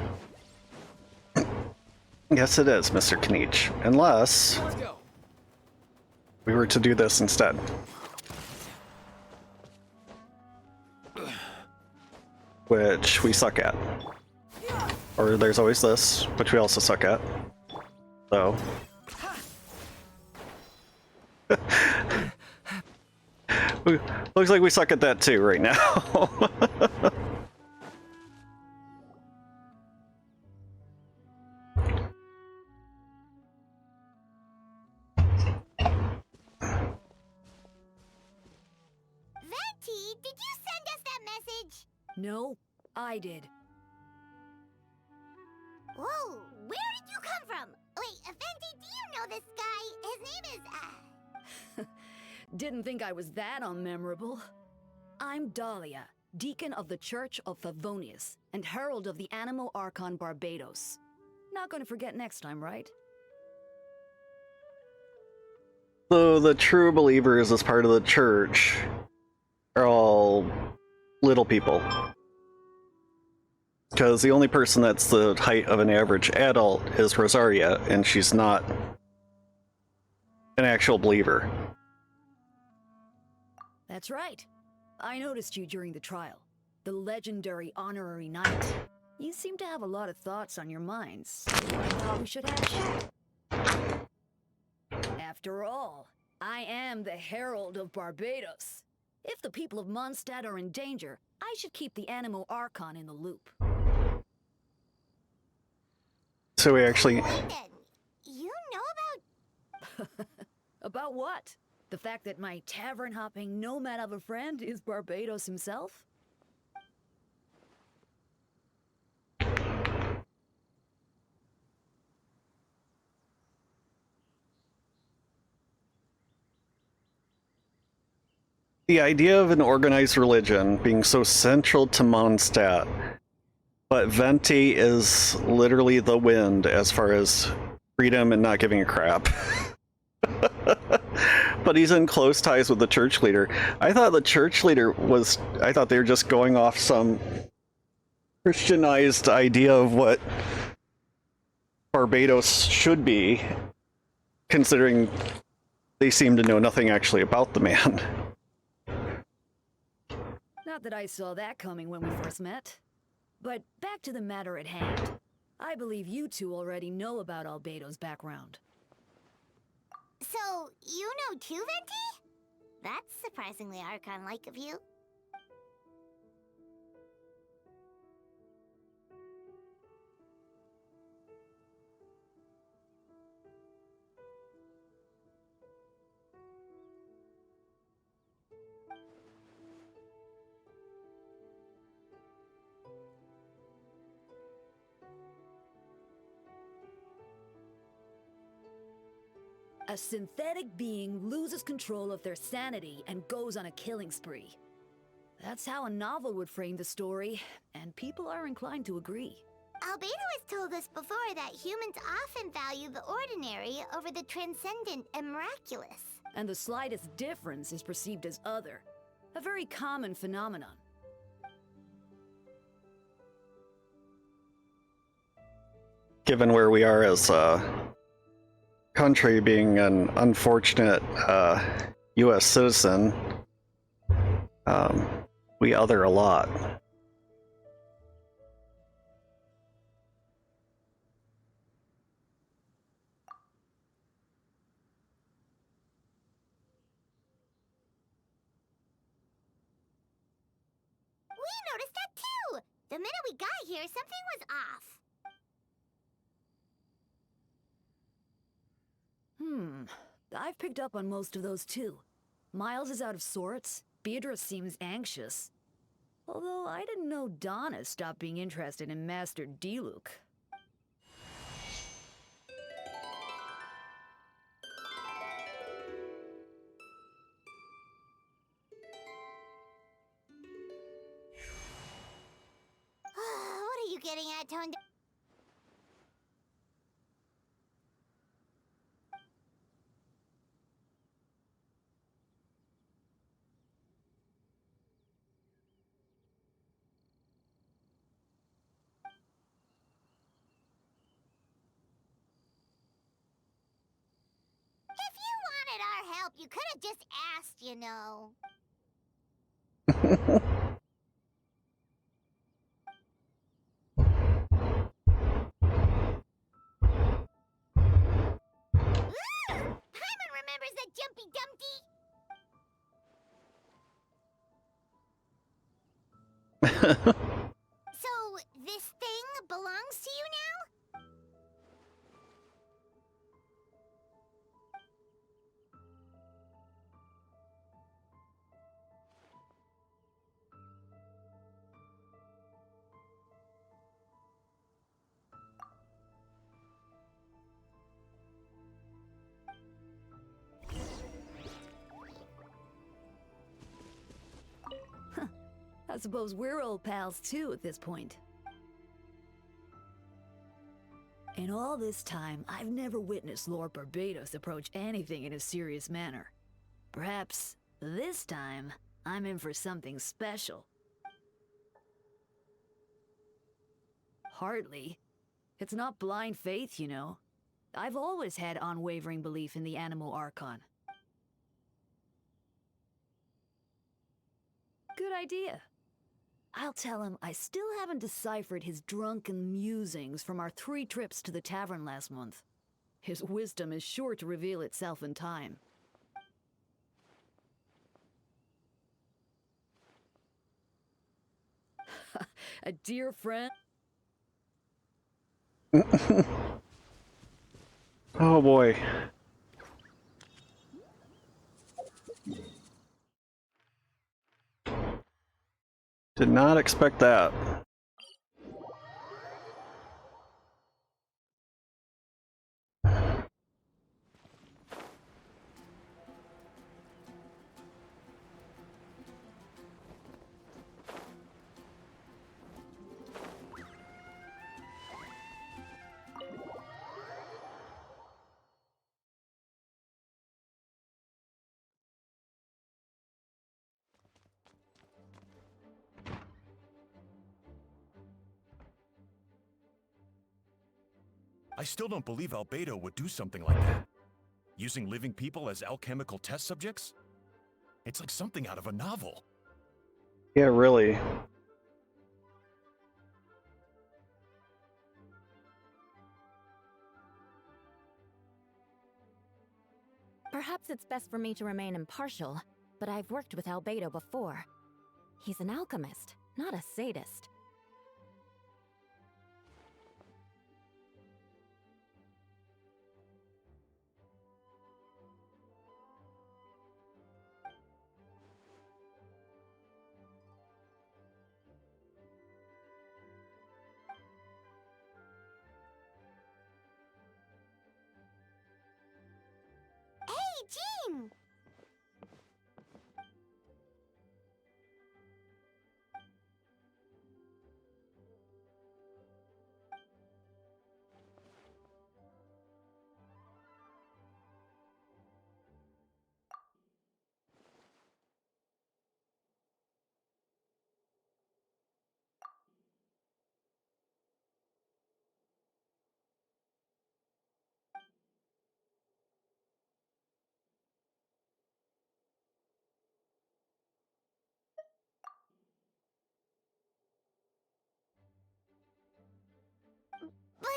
S1: Yes, it is, Mr. Kniech. Unless we were to do this instead. Which we suck at. Or there's always this, which we also suck at. So. Looks like we suck at that too right now.
S4: Venti, did you send us that message?
S15: No, I did.
S4: Whoa, where did you come from? Wait, Venti, do you know this guy? His name is,
S15: Didn't think I was that unmemorable. I'm Dahlia, Deacon of the Church of Favonius, and Herald of the Animo Archon Barbados. Not gonna forget next time, right?
S1: So the true believers as part of the church are all little people. Because the only person that's the height of an average adult is Rosaria, and she's not an actual believer.
S15: That's right. I noticed you during the trial. The legendary honorary knight. You seem to have a lot of thoughts on your minds. I thought we should have chat. After all, I am the Herald of Barbados. If the people of Mondstadt are in danger, I should keep the Animo Archon in the loop.
S1: So we actually...
S4: you know about...
S15: About what? The fact that my tavern-hopping nomad of a friend is Barbados himself?
S1: The idea of an organized religion being so central to Mondstadt, but Venti is literally the wind as far as freedom and not giving a crap. But he's in close ties with the church leader. I thought the church leader was... I thought they were just going off some Christianized idea of what Barbados should be, considering they seem to know nothing actually about the man.
S15: Not that I saw that coming when we first met. But back to the matter at hand. I believe you two already know about Albedo's background.
S4: So, you know too, Venti? That's surprisingly Archon-like of you.
S15: A synthetic being loses control of their sanity and goes on a killing spree. That's how a novel would frame the story, and people are inclined to agree.
S4: Albedo has told us before that humans often value the ordinary over the transcendent and miraculous.
S15: And the slightest difference is perceived as other. A very common phenomenon.
S1: Given where we are as a country, being an unfortunate US citizen, we other a lot.
S4: We noticed that too! The minute we got here, something was off.
S15: I've picked up on most of those too. Miles is out of sorts. Beatrice seems anxious. Although I didn't know Donna stopped being interested in Master Diluc.
S4: What are you getting at, Tone? If you wanted our help, you could have just asked, you know. Paimon remembers that Jumpy Dumpty! So, this thing belongs to you now?
S15: I suppose we're old pals too at this point. In all this time, I've never witnessed Lord Barbados approach anything in a serious manner. Perhaps this time, I'm in for something special. Hardly. It's not blind faith, you know. I've always had unwavering belief in the Animal Archon. Good idea. I'll tell him I still haven't deciphered his drunken musings from our 3 trips to the tavern last month. His wisdom is sure to reveal itself in time. A dear friend?
S1: Oh boy. Did not expect that.
S13: I still don't believe Albedo would do something like that. Using living people as alchemical test subjects? It's like something out of a novel.
S1: Yeah, really.
S9: Perhaps it's best for me to remain impartial, but I've worked with Albedo before. He's an alchemist, not a sadist.
S4: Hey, Jean! But...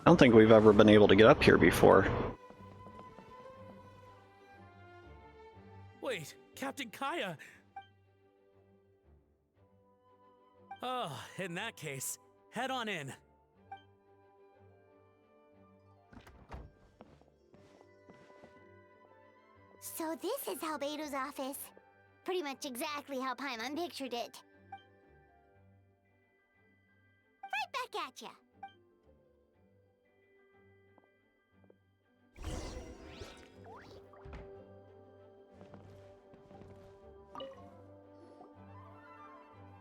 S1: I don't think we've ever been able to get up here before.
S7: Wait, Captain Kaya! Oh, in that case, head on in.
S4: So this is Albedo's office. Pretty much exactly how Paimon pictured it. Right back at ya.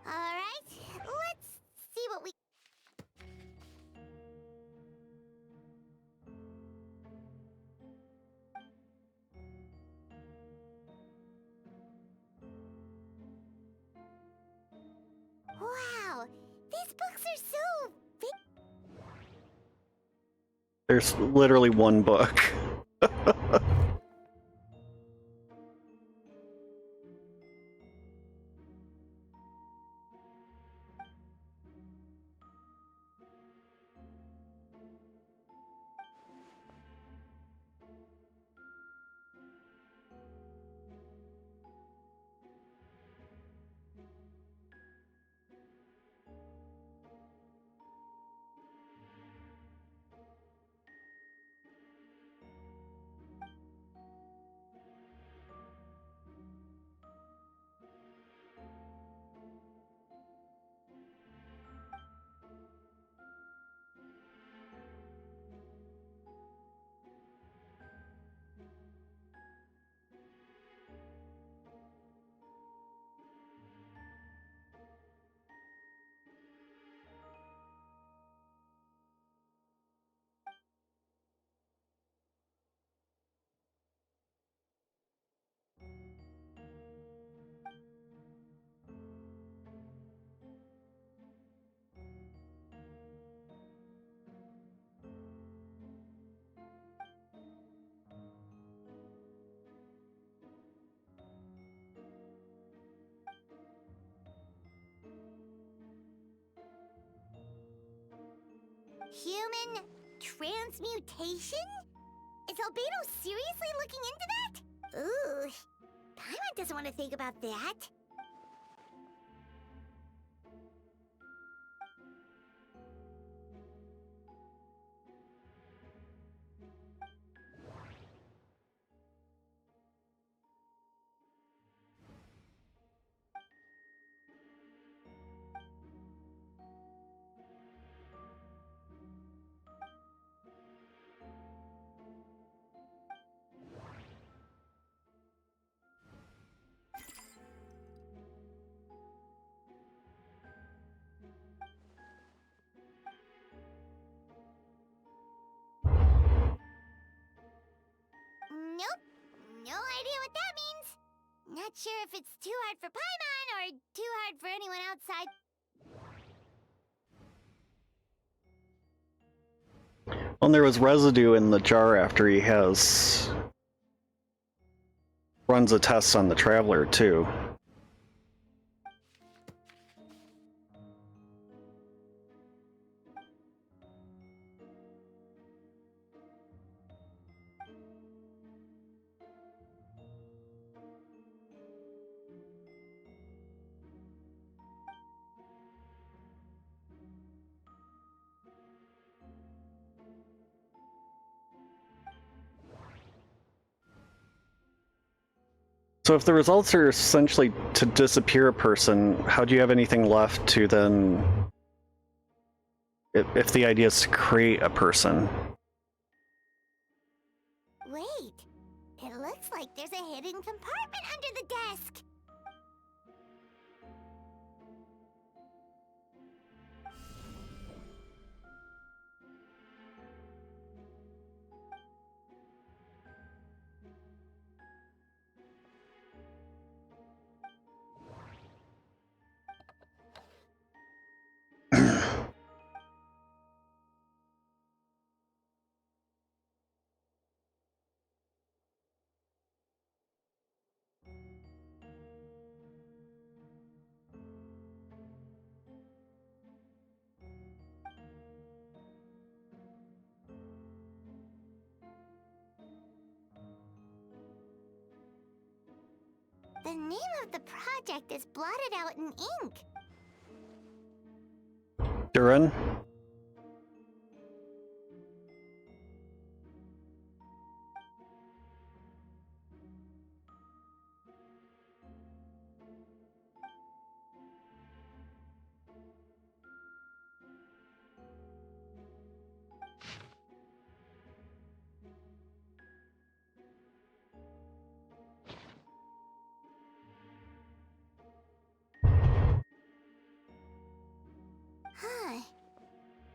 S4: Alright, let's see what we... Wow, these books are so big.
S1: There's literally one book.
S4: Human transmutation? Is Albedo seriously looking into that? Ooh, Paimon doesn't want to think about that. not sure if it's too hard for Paimon or too hard for anyone outside.
S1: Well, there was residue in the jar after he runs a test on the Traveler, too. So if the results are essentially to disappear a person, how do you have anything left to then... If the idea is to create a person?
S4: Wait, it looks like there's a hidden compartment under the desk. The name of the project is blotted out in ink.
S1: Duran?
S4: Huh.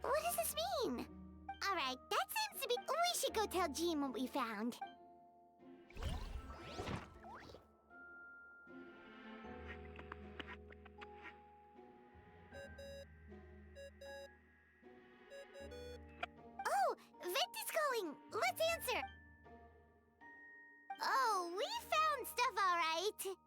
S4: What does this mean? Alright, that seems to be... We should go tell Jean what we found. Oh, Vent is calling! Let's answer! Oh, we found stuff alright.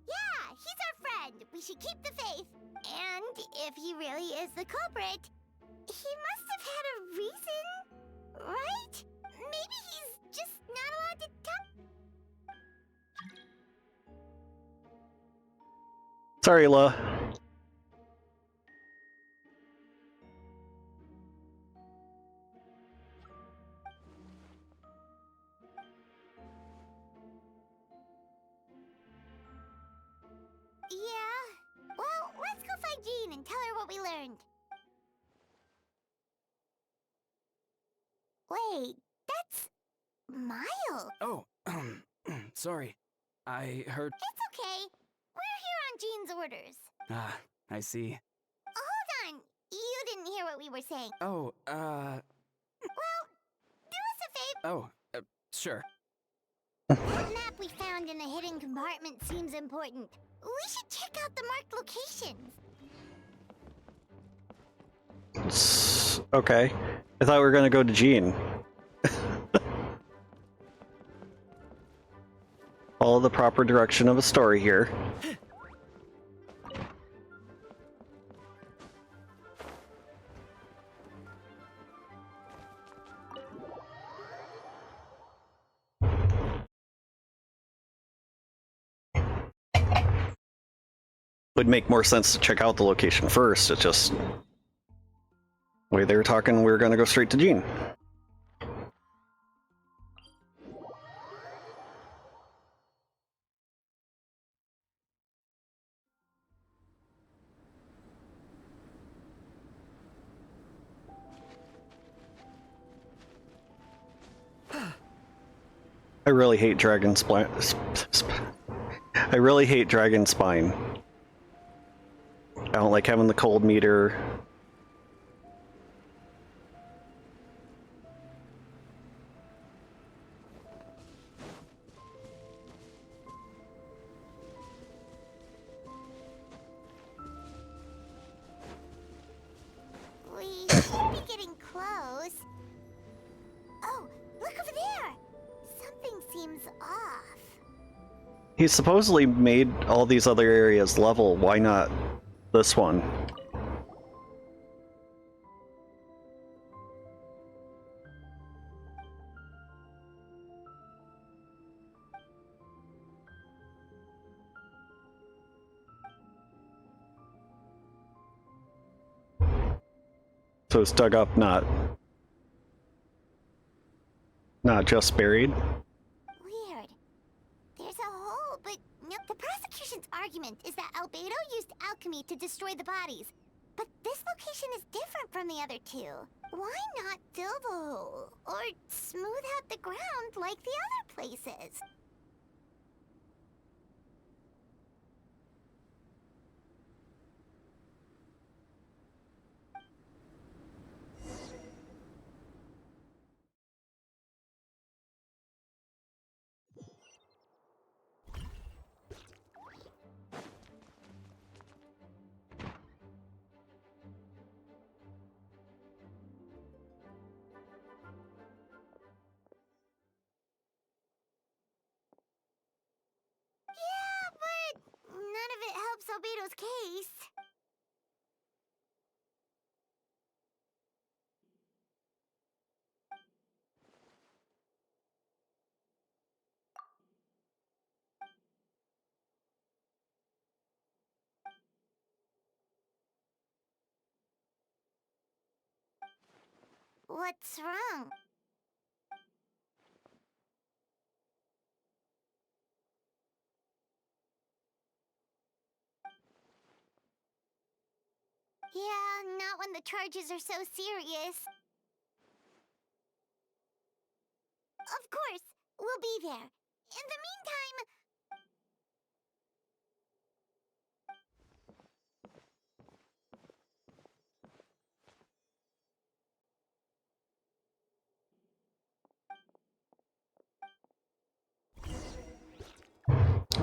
S4: Yeah, he's our friend. We should keep the faith. And if he really is the culprit, he must have had a reason, right? Maybe he's just not allowed to talk.
S1: Sorry, La.
S4: Yeah. Well, let's go find Jean and tell her what we learned. Wait, that's Miles.
S5: Oh, sorry. I heard.
S4: It's okay. We're here on Jean's orders.
S5: Ah, I see.
S4: Hold on. You didn't hear what we were saying.
S5: Oh,
S4: Well, do us a favor.
S5: Oh, sure.
S4: The map we found in the hidden compartment seems important. We should check out the marked locations.
S1: Okay. I thought we were gonna go to Jean. Follow the proper direction of a story here. Would make more sense to check out the location first. It's just the way they were talking, we were gonna go straight to Jean. I really hate dragon spine. I really hate dragon spine. I don't like having the cold meter.
S4: We should be getting close. Oh, look over there! Something seems off.
S1: He supposedly made all these other areas level. Why not this one? So it's dug up, not just buried.
S4: Weird. There's a hole, but no. The prosecution's argument is that Albedo used alchemy to destroy the bodies. But this location is different from the other two. Why not fill the hole? Or smooth out the ground like the other places? Yeah, but none of it helps Albedo's case. What's wrong? Yeah, not when the charges are so serious. Of course, we'll be there. In the meantime...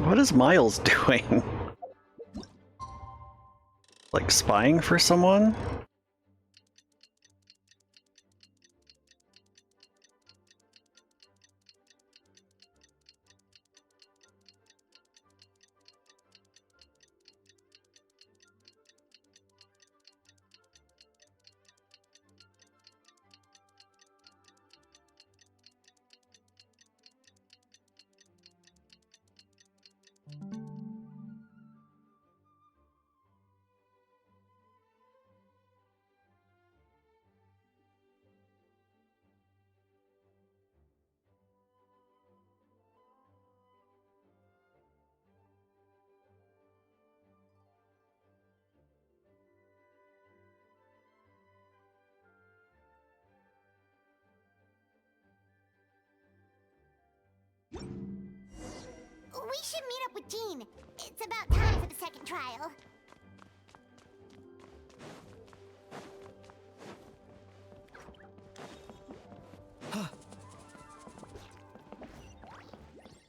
S1: What is Miles doing? Like spying for someone?
S4: We should meet up with Jean. It's about time for the second trial.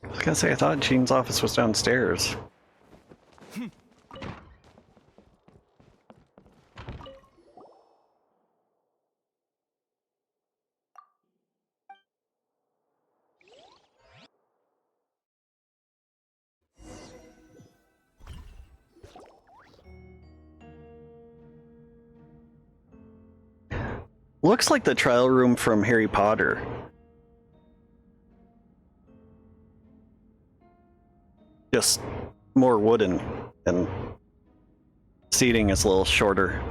S1: I was gonna say, I thought Jean's office was downstairs. Looks like the trial room from Harry Potter. Just more wooden, and seating is a little shorter.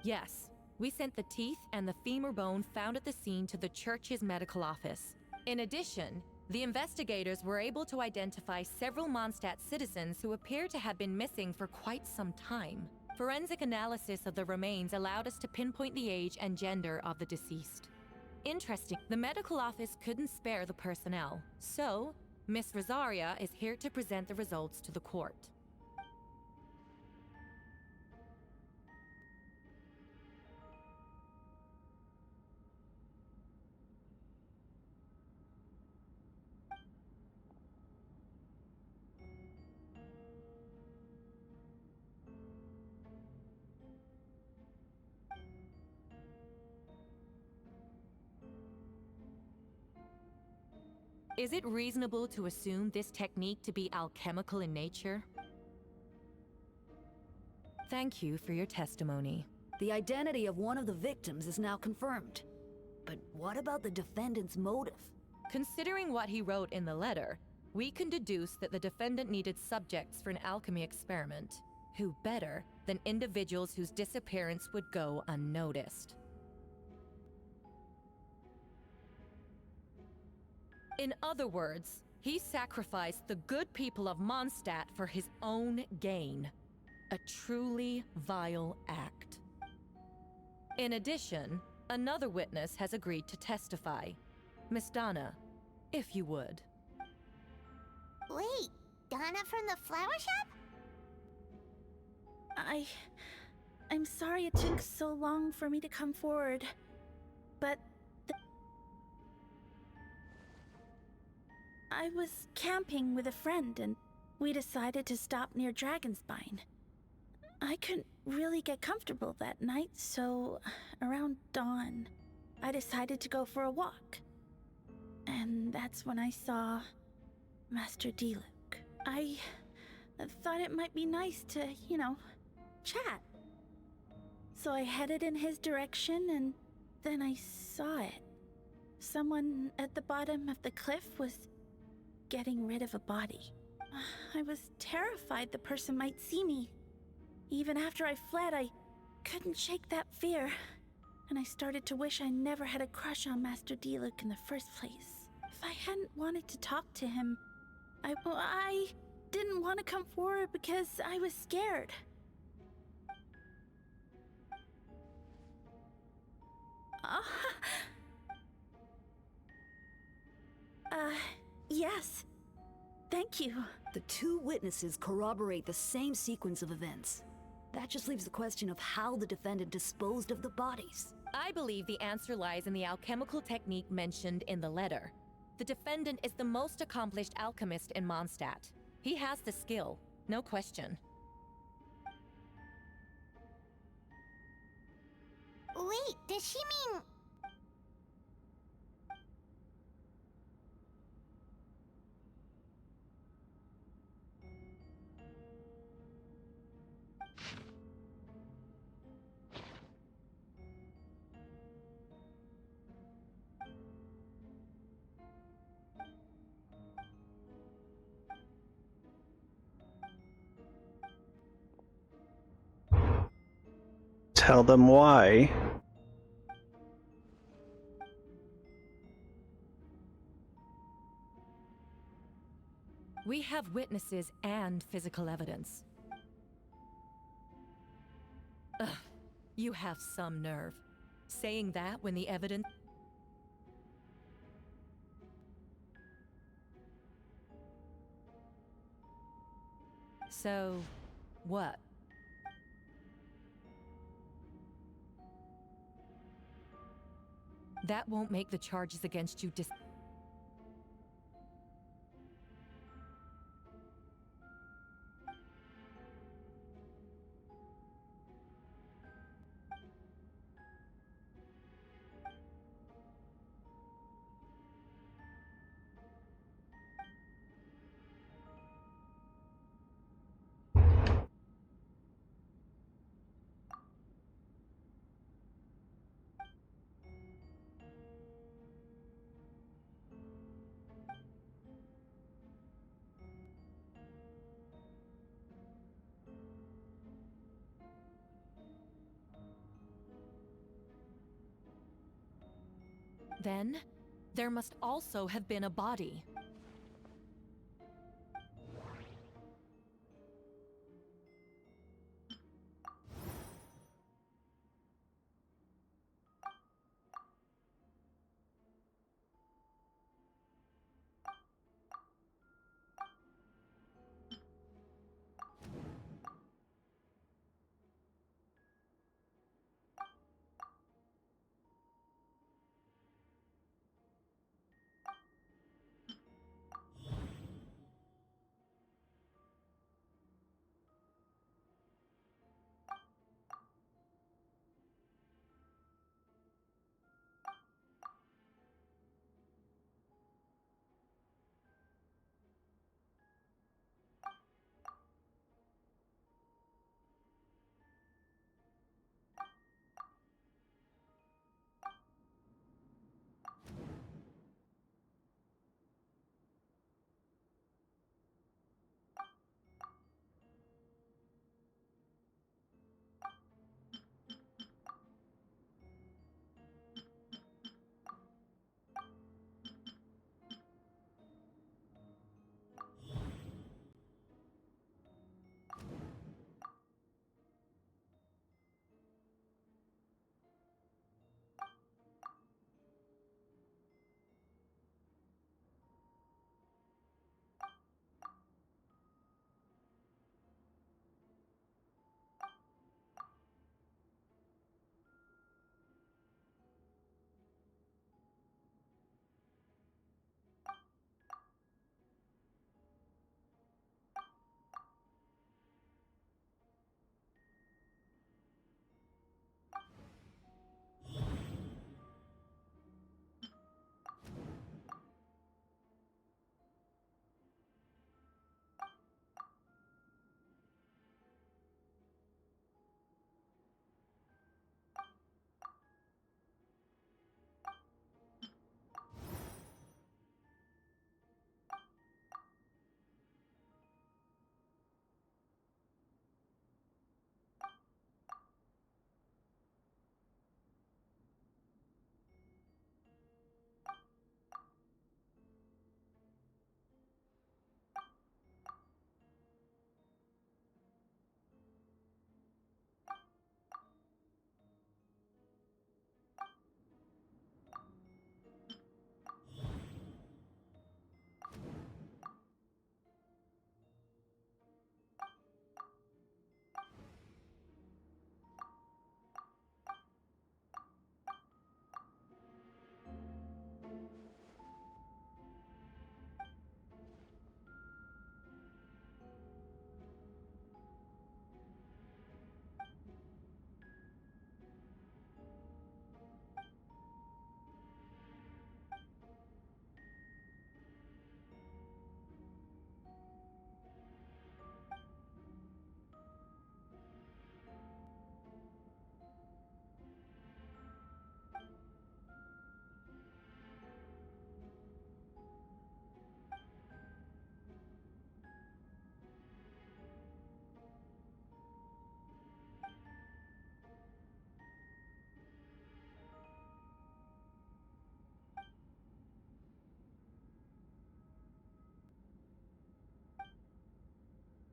S14: Yes, we sent the teeth and the femur bone found at the scene to the church's medical office. In addition, the investigators were able to identify several Mondstadt citizens who appear to have been missing for quite some time. Forensic analysis of the remains allowed us to pinpoint the age and gender of the deceased. Interesting, the medical office couldn't spare the personnel, so Miss Rosaria is here to present the results to the court. Is it reasonable to assume this technique to be alchemical in nature? Thank you for your testimony.
S15: The identity of one of the victims is now confirmed. But what about the defendant's motive?
S14: Considering what he wrote in the letter, we can deduce that the defendant needed subjects for an alchemy experiment. Who better than individuals whose disappearance would go unnoticed? In other words, he sacrificed the good people of Mondstadt for his own gain. A truly vile act. In addition, another witness has agreed to testify. Miss Donna, if you would.
S4: Wait, Donna from the flower shop?
S11: I'm sorry it took so long for me to come forward, but I was camping with a friend and we decided to stop near Dragonspine. I couldn't really get comfortable that night, so around dawn, I decided to go for a walk. And that's when I saw Master Diluc. I thought it might be nice to, chat. So I headed in his direction and then I saw it. Someone at the bottom of the cliff was getting rid of a body. I was terrified the person might see me. Even after I fled, I couldn't shake that fear. And I started to wish I never had a crush on Master Diluc in the first place. If I hadn't wanted to talk to him, I didn't want to come forward because I was scared. Yes. Thank you.
S15: The two witnesses corroborate the same sequence of events. That just leaves the question of how the defendant disposed of the bodies.
S14: I believe the answer lies in the alchemical technique mentioned in the letter. The defendant is the most accomplished alchemist in Mondstadt. He has the skill, no question.
S4: Wait, does she mean...
S1: Tell them why.
S14: We have witnesses and physical evidence. Ugh, you have some nerve. Saying that when the evidence... So, what? That won't make the charges against you Then, there must also have been a body.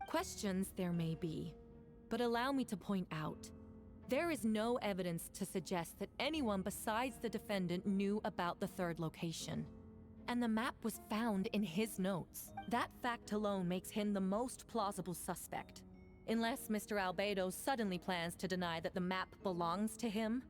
S14: Questions there may be, but allow me to point out, there is no evidence to suggest that anyone besides the defendant knew about the third location. And the map was found in his notes. That fact alone makes him the most plausible suspect. Unless Mr. Albedo suddenly plans to deny that the map belongs to him.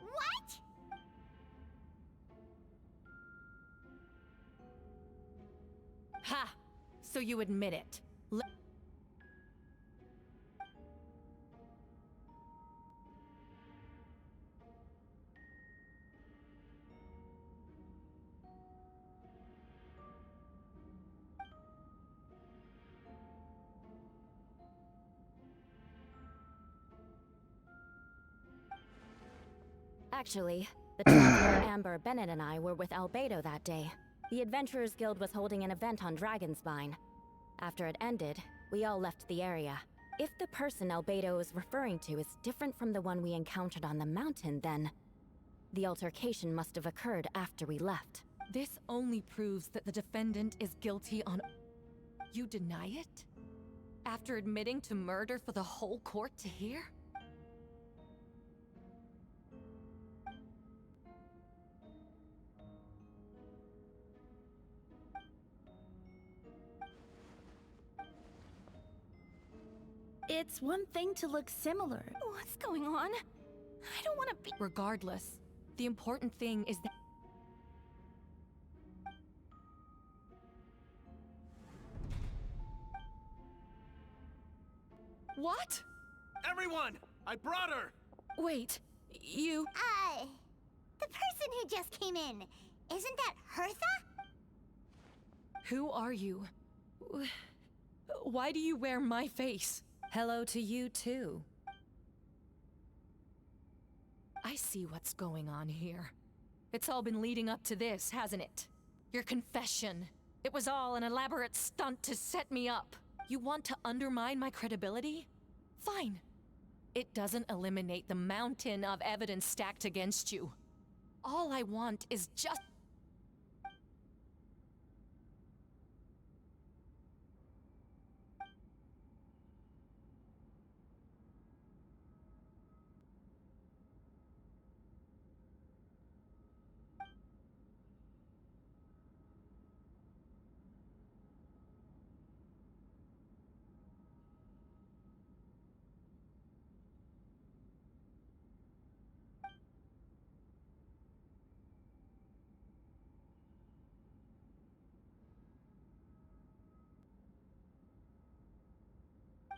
S4: What?
S14: Ha! So you admit it.
S9: Actually, the traveler Amber Bennett and I were with Albedo that day. The Adventurers Guild was holding an event on Dragonspine. After it ended, we all left the area. If the person Albedo is referring to is different from the one we encountered on the mountain, then the altercation must have occurred after we left.
S14: This only proves that the defendant is guilty on... You deny it? After admitting to murder for the whole court to hear?
S11: It's one thing to look similar.
S9: What's going on? I don't want to be...
S14: Regardless, the important thing is that... What?
S12: Everyone! I brought her!
S14: Wait, you...
S4: The person who just came in, isn't that Hertha?
S14: Who are you? Why do you wear my face?
S16: Hello to you, too.
S14: I see what's going on here. It's all been leading up to this, hasn't it? Your confession. It was all an elaborate stunt to set me up. You want to undermine my credibility? Fine. It doesn't eliminate the mountain of evidence stacked against you. All I want is just...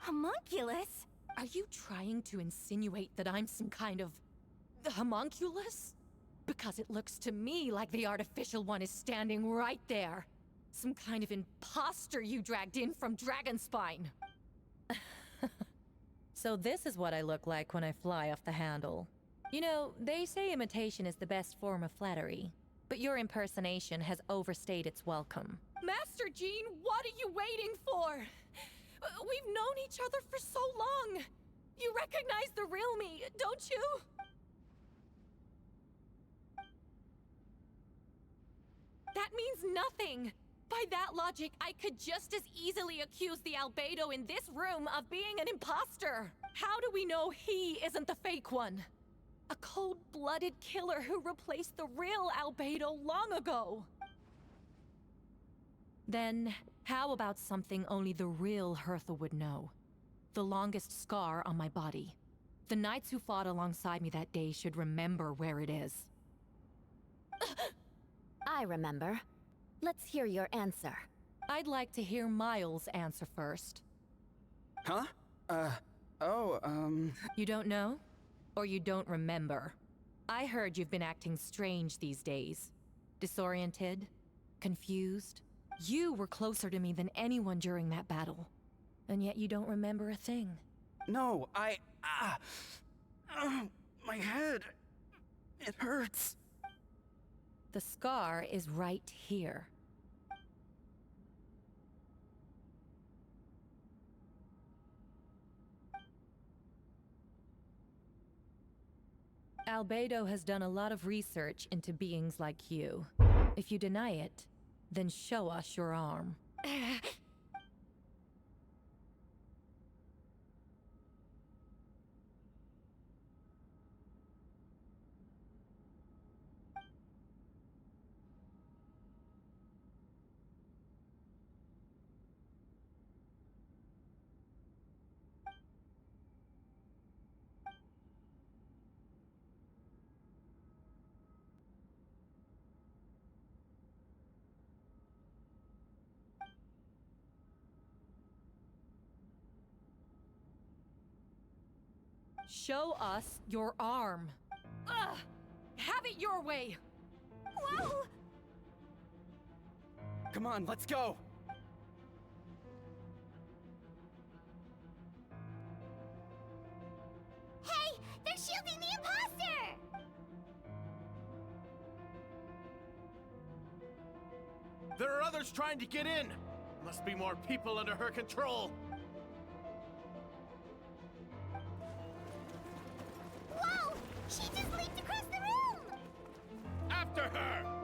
S9: Homunculus?
S14: Are you trying to insinuate that I'm some kind of... homunculus? Because it looks to me like the artificial one is standing right there. Some kind of imposter you dragged in from Dragonspine.
S16: So this is what I look like when I fly off the handle. You know, they say imitation is the best form of flattery, but your impersonation has overstayed its welcome.
S14: Master Jean, what are you waiting for? We've known each other for so long. You recognize the real me, don't you? That means nothing. By that logic, I could just as easily accuse the Albedo in this room of being an imposter. How do we know he isn't the fake one? A cold-blooded killer who replaced the real Albedo long ago. Then, how about something only the real Hertha would know? The longest scar on my body. The knights who fought alongside me that day should remember where it is.
S9: I remember. Let's hear your answer.
S14: I'd like to hear Miles' answer first.
S17: Huh?
S14: You don't know? Or you don't remember? I heard you've been acting strange these days. Disoriented? Confused? You were closer to me than anyone during that battle. And yet you don't remember a thing.
S17: No, my head. It hurts.
S14: The scar is right here. Albedo has done a lot of research into beings like you. If you deny it, then show us your arm. Show us your arm. Ugh! Have it your way!
S9: Whoa!
S17: Come on, let's go!
S4: Hey! They're shielding the imposter!
S12: There are others trying to get in! Must be more people under her control!
S4: Whoa! She just leaped across the room!
S12: After her!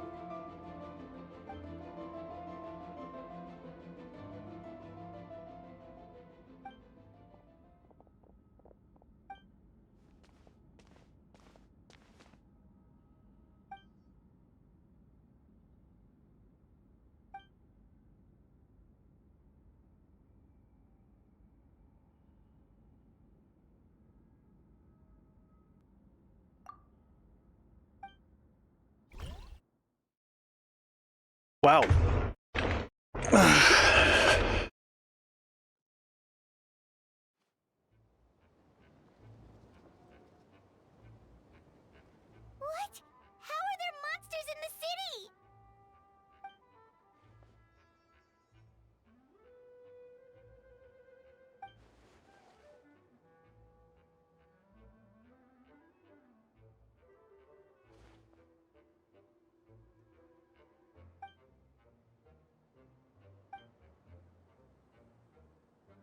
S1: Wow.
S4: What? How are there monsters in the city?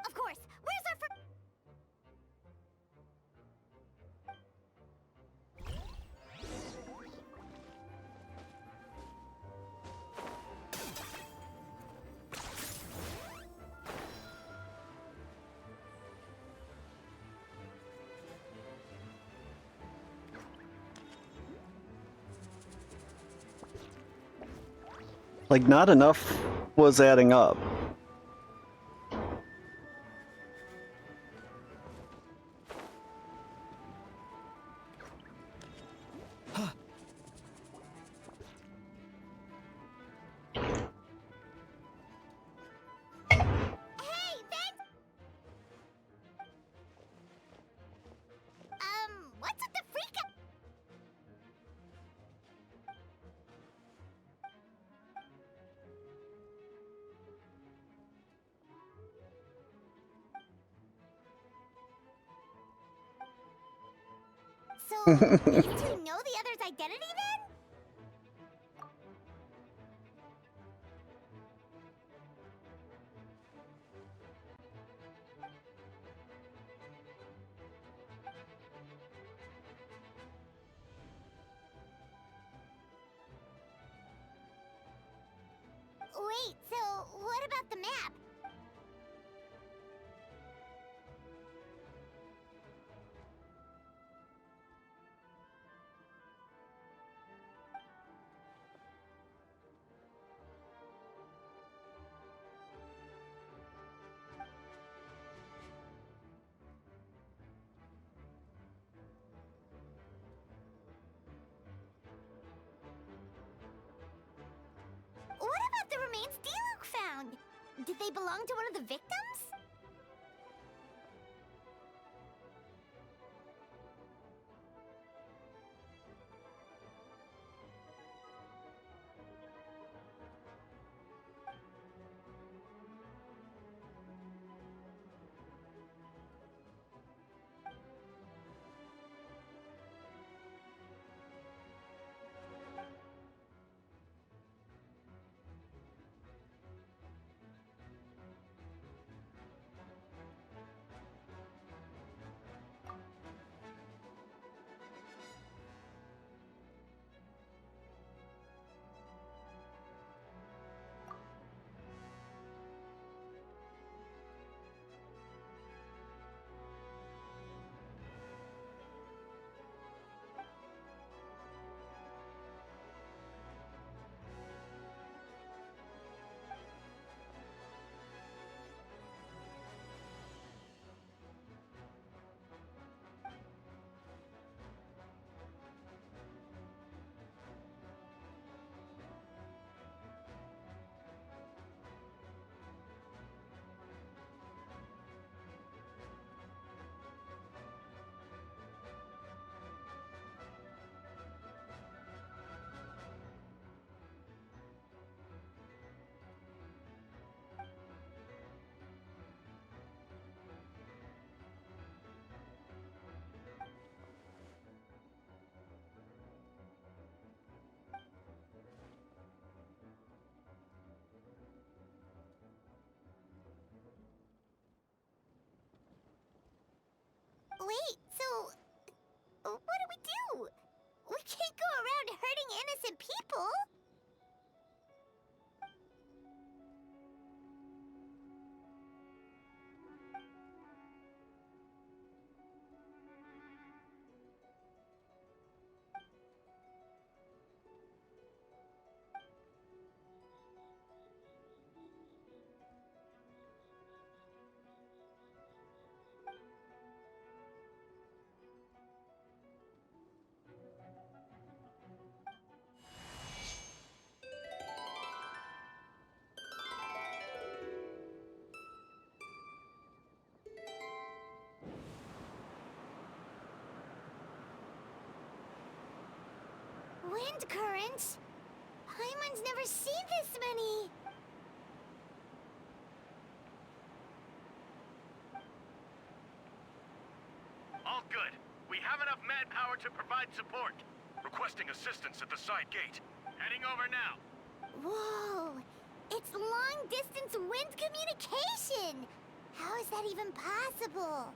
S4: Of course. Where's our
S1: Like, not enough was adding up.
S4: what's with the freak out? So, these two know the other's identity then? Wait, so what about the map? What about the remains Diluc found? Did they belong to one of the victims? Wait, so what do? We can't go around hurting innocent people. Wind currents? Paimon's never seen this many.
S13: All good. We have enough manpower to provide support. Requesting assistance at the side gate. Heading over now.
S4: Whoa! It's long-distance wind communication! How is that even possible?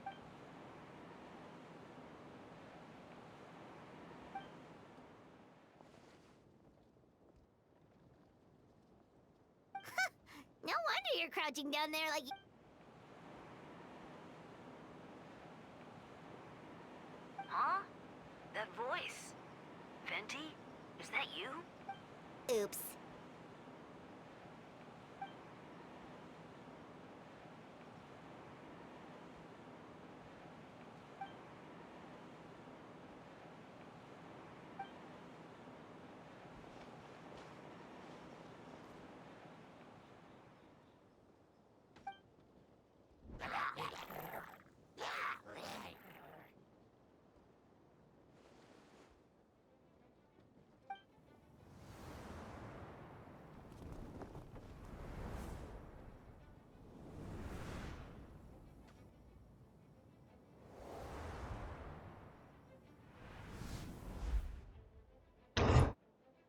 S4: No wonder you're crouching down there like...
S15: Huh? That voice. Venti? Is that you?
S4: Oops.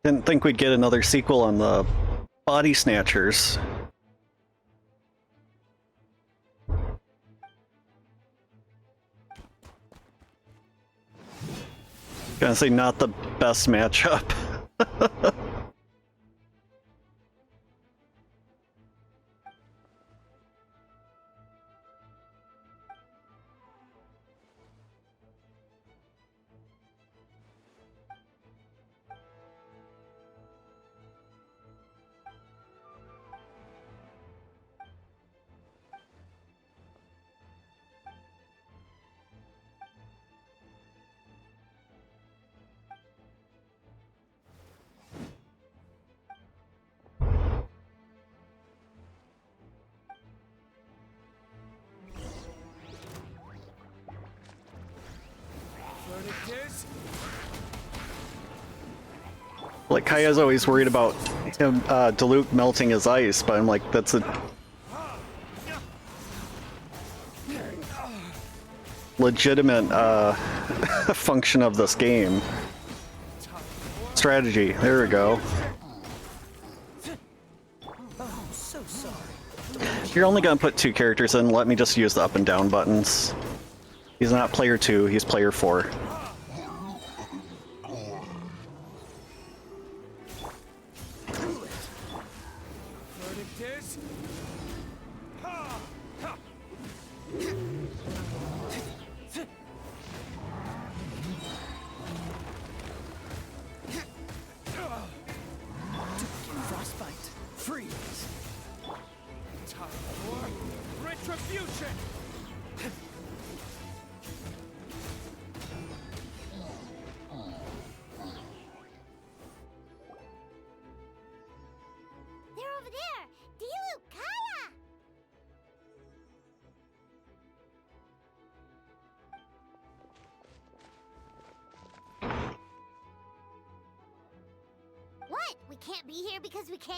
S1: Didn't think we'd get another sequel on the Body Snatchers. Gonna say not the best matchup. Like, Kaya's always worried about him, Diluc melting his ice, but I'm like, that's a legitimate, function of this game. Strategy, there we go.
S2: Oh, so sorry.
S1: If you're only gonna put 2 characters in, let me just use the up and down buttons. He's not player 2, he's player 4.
S2: Frostbite. Freeze. Time for retribution.
S4: They're over there! Diluc, Kaya! What? We can't be here because we care?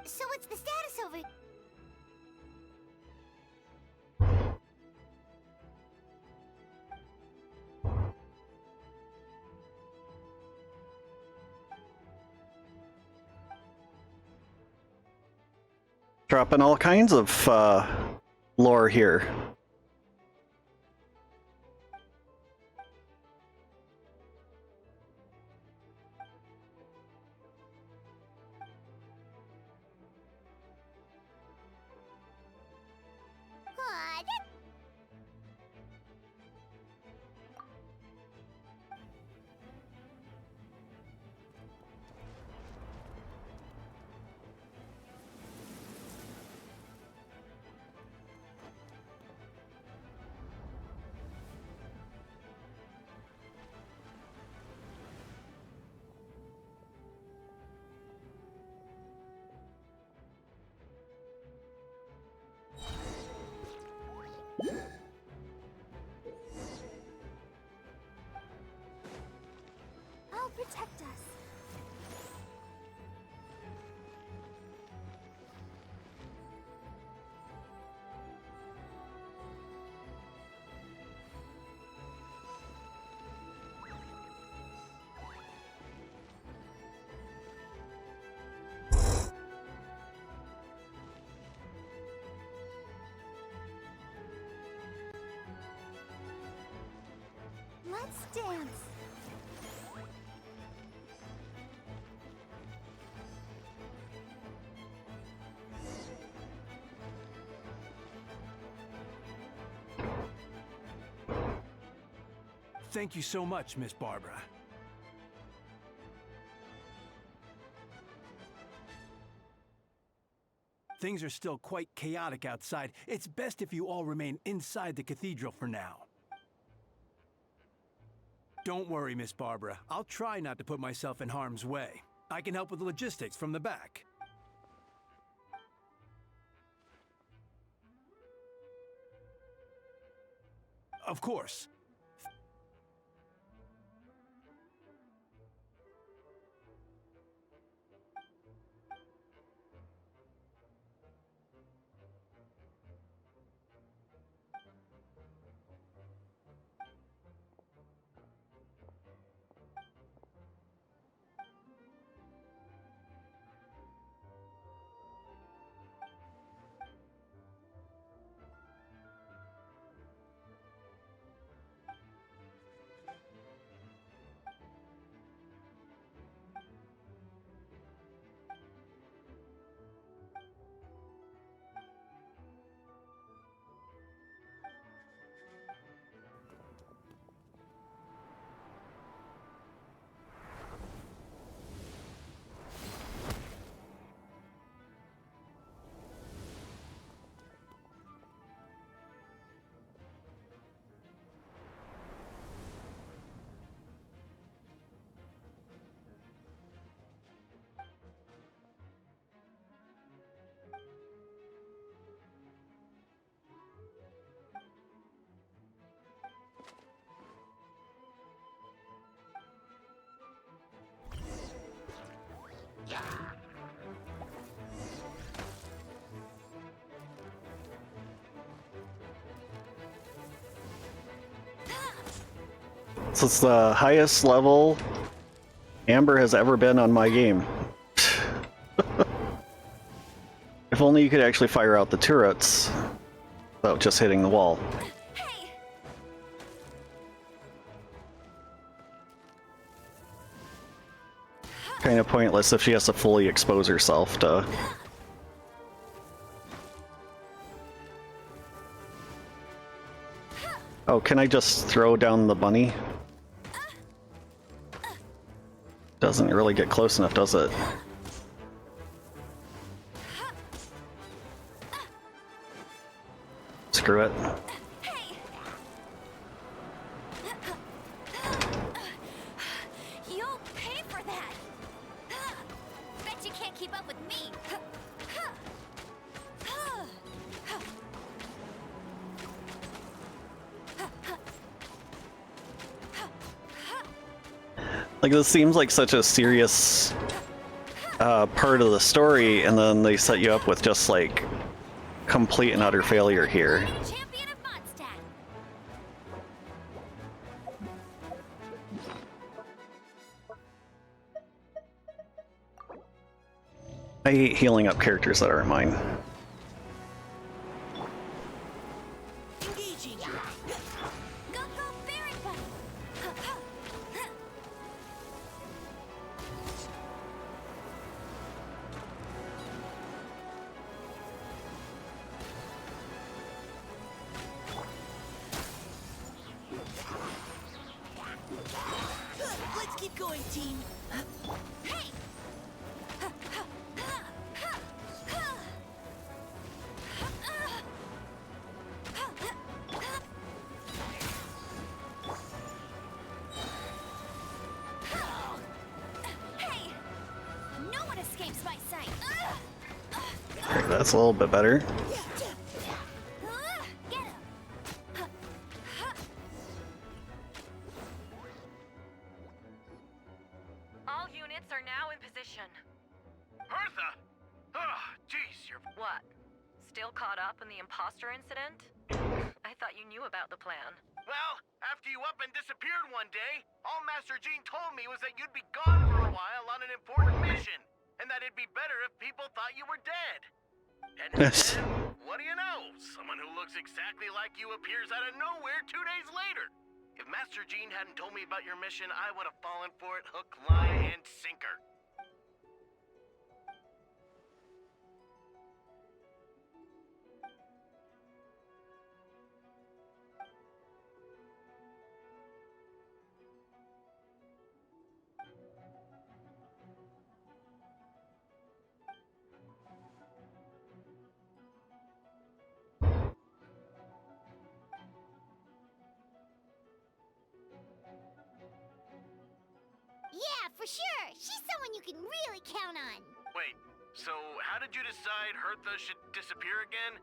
S4: So what's the status over...
S1: Dropping all kinds of lore here.
S4: Aw, I'll protect us. Let's dance.
S17: Thank you so much, Miss Barbara. Things are still quite chaotic outside. It's best if you all remain inside the cathedral for now. Don't worry, Miss Barbara. I'll try not to put myself in harm's way. I can help with the logistics from the back. Of course.
S1: This is the highest level Amber has ever been on my game. If only you could actually fire out the turrets without just hitting the wall. Kind of pointless if she has to fully expose herself to... Oh, can I just throw down the bunny? Doesn't really get close enough, does it? Screw it.
S4: You'll pay for that. Bet you can't keep up with me.
S1: Like, this seems like such a serious part of the story, and then they set you up with just, like, complete and utter failure here. I hate healing up characters that aren't mine.
S15: Let's keep going, team.
S9: Hey! Hey! No one escapes my sight!
S1: Okay, that's a little bit better.
S9: Get him!
S16: All units are now in position.
S12: Hertha! Oh, jeez, you're...
S16: What? Still caught up in the imposter incident? I thought you knew about the plan.
S12: Well, after you up and disappeared one day, all Master Jean told me was that you'd be gone for a while on an important mission, and that it'd be better if people thought you were dead. And then, what do you know? Someone who looks exactly like you appears out of nowhere 2 days later. If Master Jean hadn't told me about your mission, I would have fallen for it hook, line, and sinker.
S4: Yeah, for sure. She's someone you can really count on.
S12: Wait, so how did you decide Hertha should disappear again?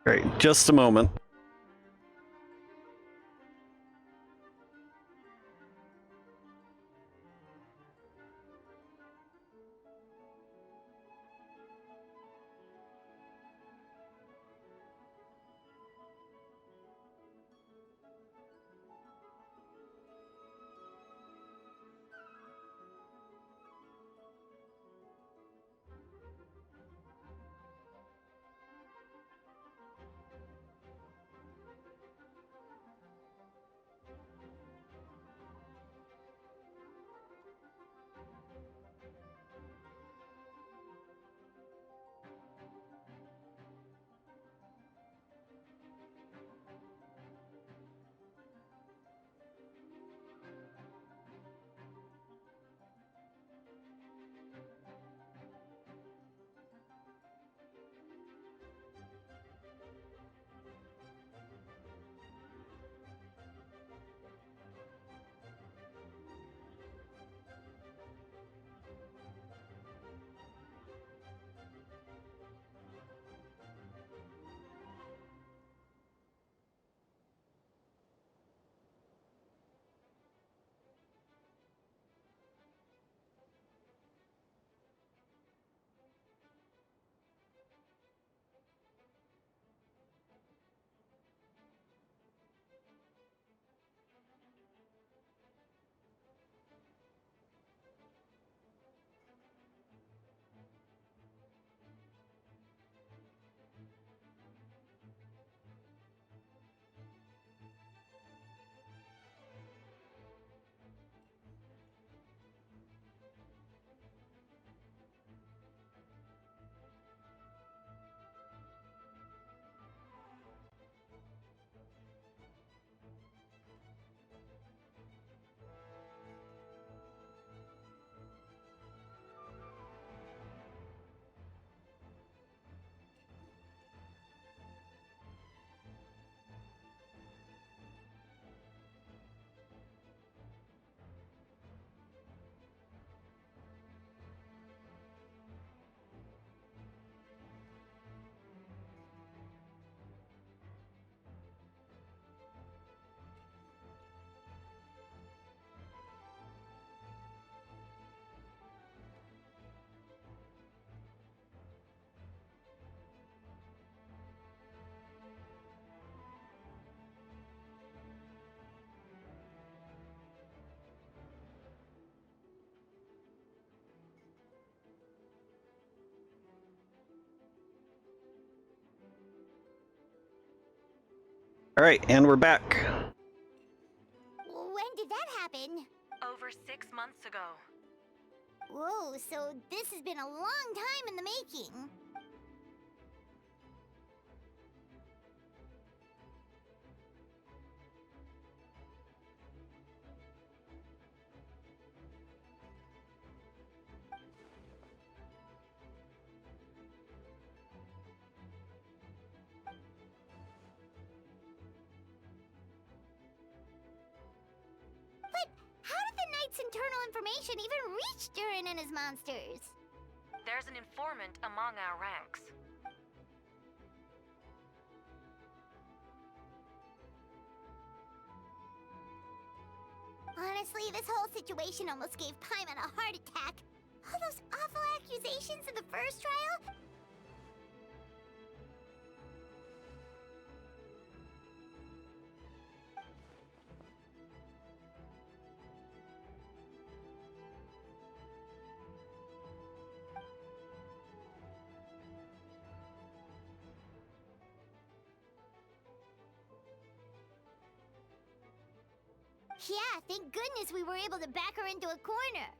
S1: Great, just a moment. Alright, and we're back.
S4: When did that happen?
S16: Over 6 months ago.
S4: Whoa, so this has been a long time in the making. But how did the Knight's internal information even reach Durin and his monsters?
S16: There's an informant among our ranks.
S4: Honestly, this whole situation almost gave Paimon a heart attack. All those awful accusations in the first trial? Yeah, thank goodness we were able to back her into a corner.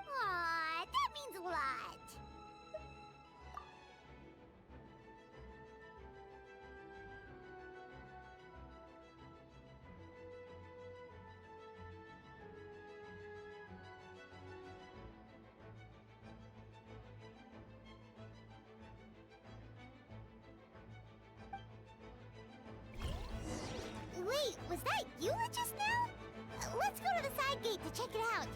S4: Aw, that means a lot. Wait, was that Eula just now? Let's go to the side gate to check it out.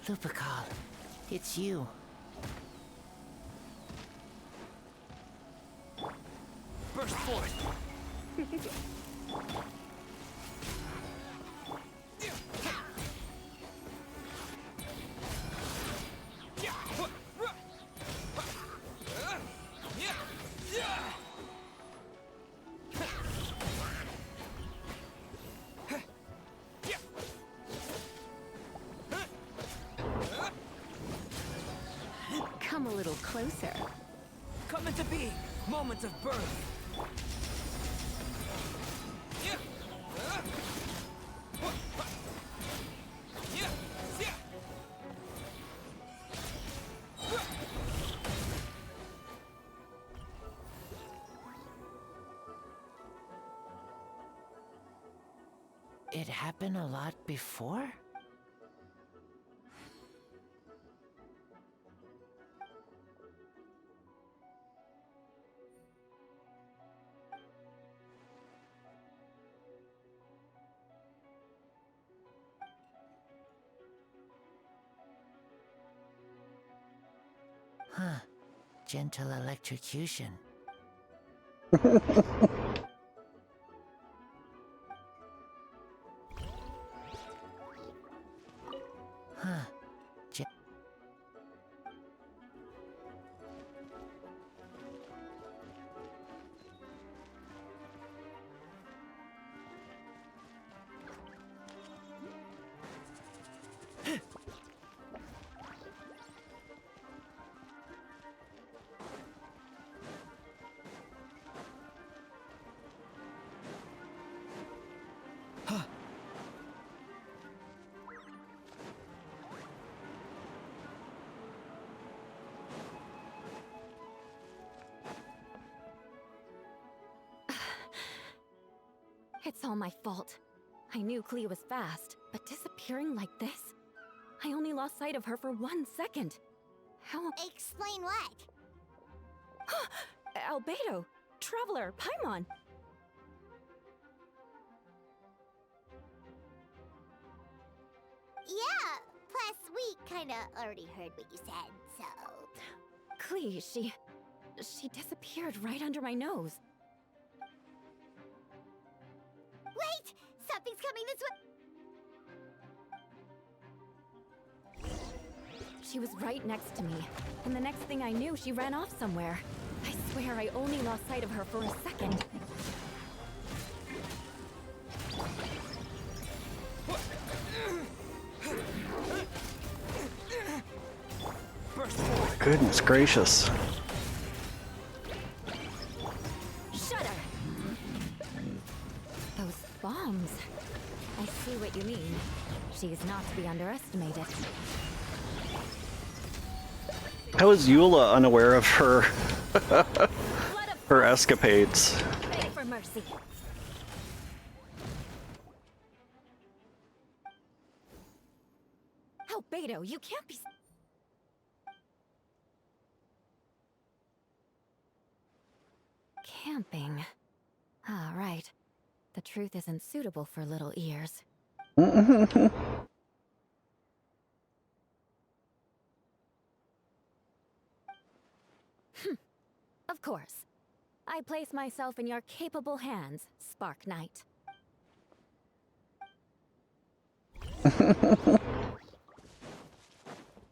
S18: Lupical, it's you.
S8: Burst forth!
S9: Come a little closer.
S8: Coming to be! Moments of birth!
S18: It happened a lot before? Huh. Gentle electrocution. Huh.
S9: It's all my fault. I knew Clea was fast, but disappearing like this? I only lost sight of her for 1 second. How?
S4: Explain what?
S9: Albedo! Traveler! Paimon!
S4: Yeah, plus we kinda already heard what you said, so...
S9: Clea, she disappeared right under my nose.
S4: Wait! Something's coming this way!
S9: She was right next to me, and the next thing I knew, she ran off somewhere. I swear I only lost sight of her for a second.
S1: Goodness gracious.
S9: Shudder! Those bombs. I see what you mean. She is not to be underestimated.
S1: How is Eula unaware of her her escapades?
S9: Beg for mercy. Albedo, you can't be... Camping. Ah, right. The truth isn't suitable for little ears. Of course. I place myself in your capable hands, Spark Knight.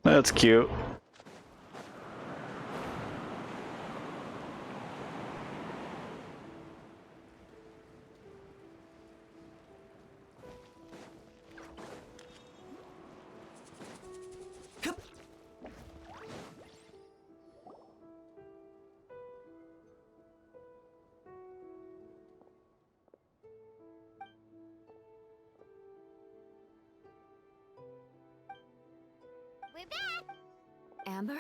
S1: That's cute.
S4: We're back!
S9: Amber?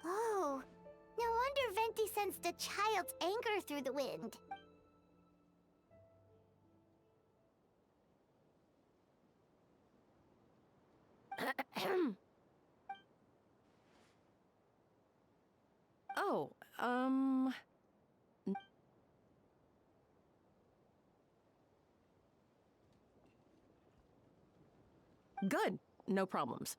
S4: Oh, no wonder Venti sensed a child's anger through the wind.
S19: Oh, good. No problems.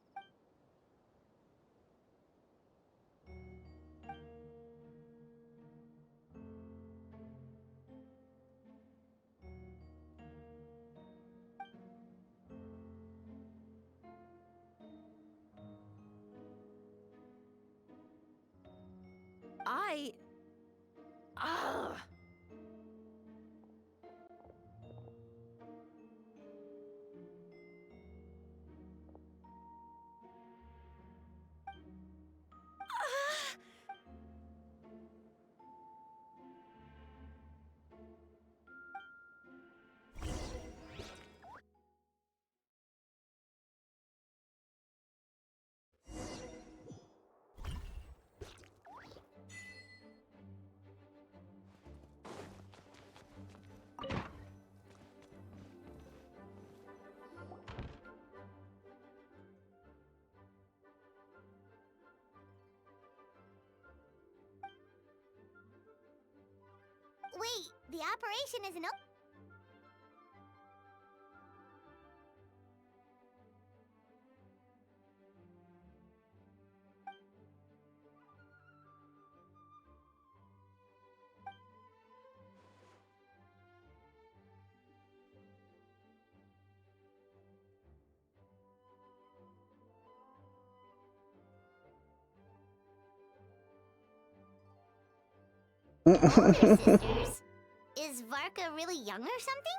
S4: operation isn't open. Older sisters? Is Varka really young or something?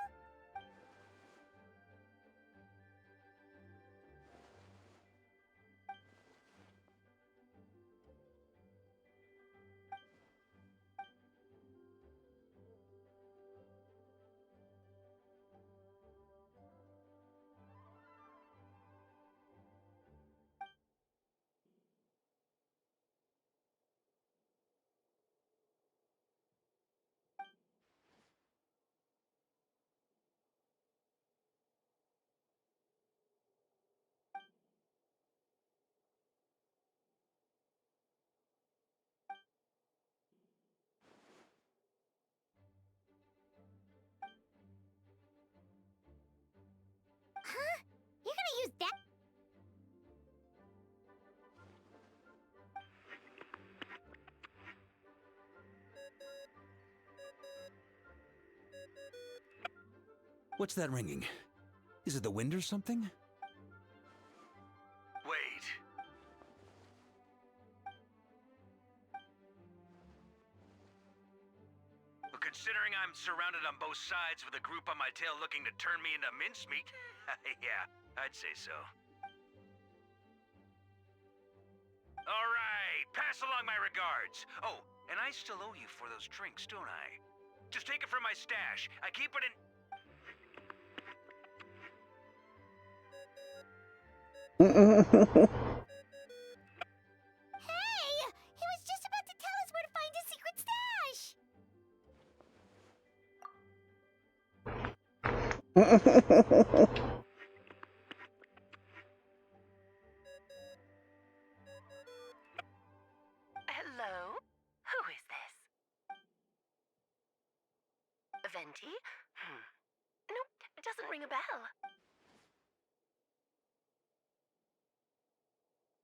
S4: Huh? You're gonna use that?
S20: What's that ringing? Is it the wind or something?
S12: Wait. But considering I'm surrounded on both sides with a group on my tail looking to turn me into mincemeat, yeah, I'd say so. Alright, pass along my regards. Oh, and I still owe you for those drinks, don't I? Just take it from my stash. I keep it in...
S4: Hey! He was just about to tell us where to find his secret stash!
S21: Hello? Who is this? Venti? Nope, it doesn't ring a bell.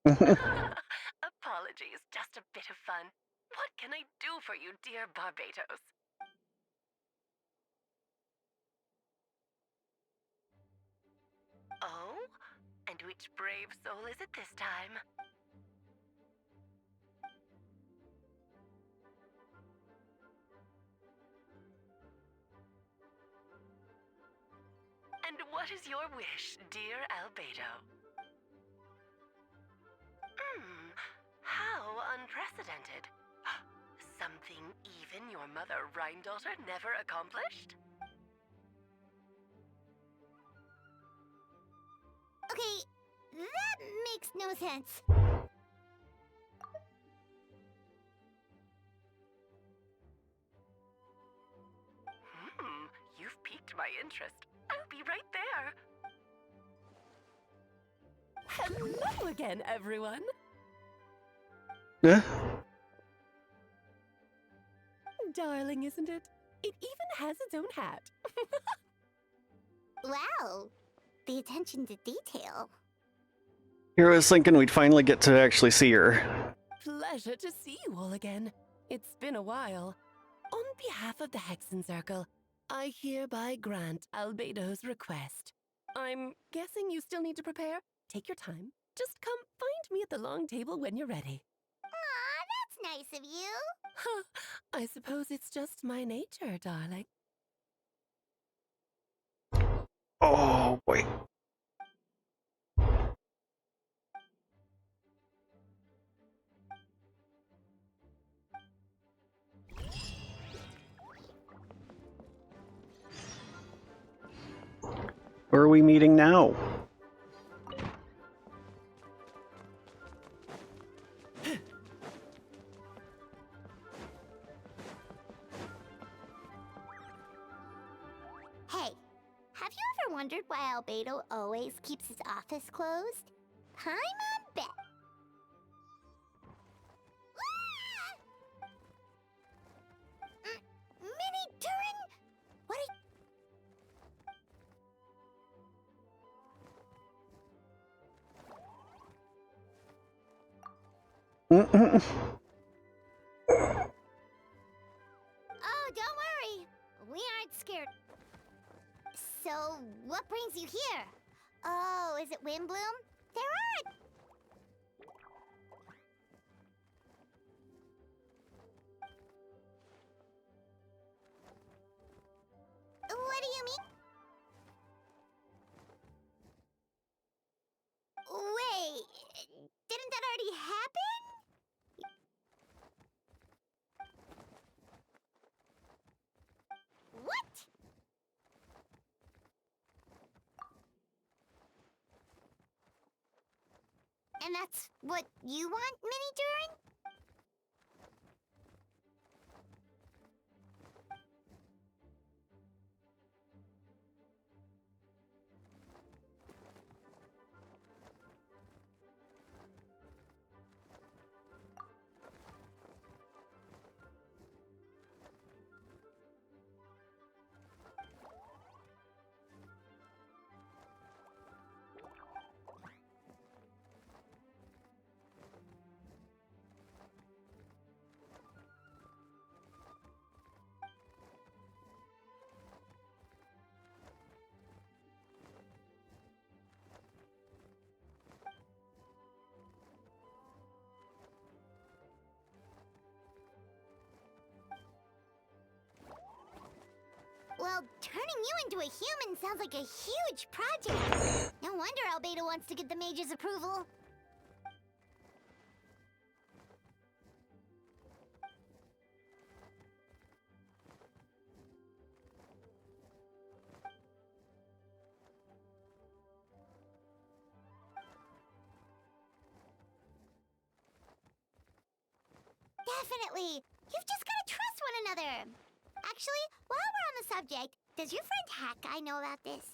S21: Apologies, just a bit of fun. What can I do for you, dear Barbados? Oh? And which brave soul is it this time? And what is your wish, dear Albedo? How unprecedented. Something even your mother Rhine-daughter never accomplished?
S4: Okay, that makes no sense.
S21: You've piqued my interest. I'll be right there. Hello again, everyone.
S1: Yeah.
S21: Darling, isn't it? It even has its own hat.
S4: Wow, the attention to detail.
S1: Here I was thinking we'd finally get to actually see her.
S21: Pleasure to see you all again. It's been a while. On behalf of the Hexen Circle, I hereby grant Albedo's request. I'm guessing you still need to prepare? Take your time. Just come find me at the long table when you're ready.
S4: Aw, that's nice of you.
S21: Huh, I suppose it's just my nature, darling.
S1: Oh, boy. Where are we meeting now?
S4: Hey, have you ever wondered why Albedo always keeps his office closed? Paimon bet. Mini Turin, Oh, don't worry. We aren't scared. So, what brings you here? Oh, is it Windbloom? There aren't. What do you mean? Wait, didn't that already happen? What? And that's what you want, Mini Durin? Well, turning you into a human sounds like a huge project. No wonder Albedo wants to get the mage's approval. Definitely. You've just gotta trust one another. Actually, while we're on the subject, does your friend Hakai know about this?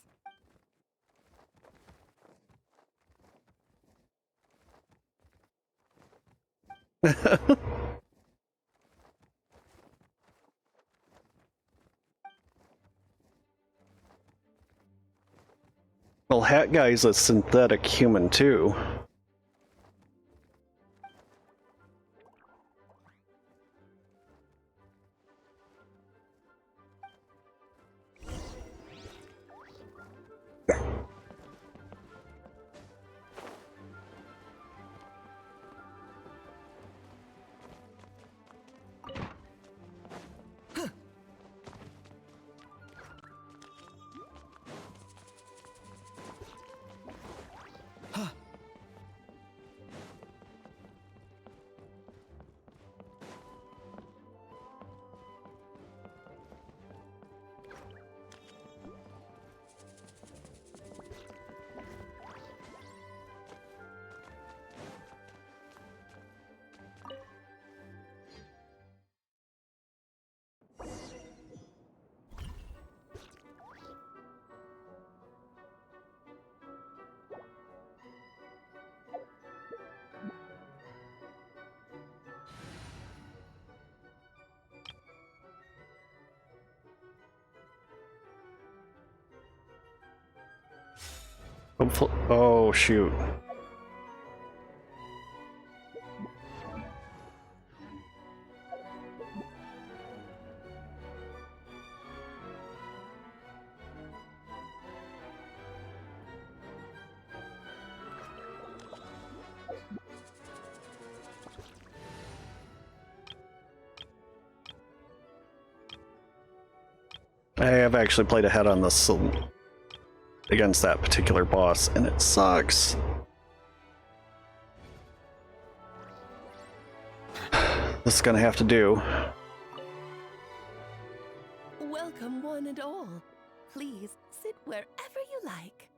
S1: Well, Hat Guy's a synthetic human too. Hopefully, oh shoot. I have actually played ahead on this against that particular boss, and it sucks. This is gonna have to do.
S21: Welcome, one and all. Please sit wherever you like.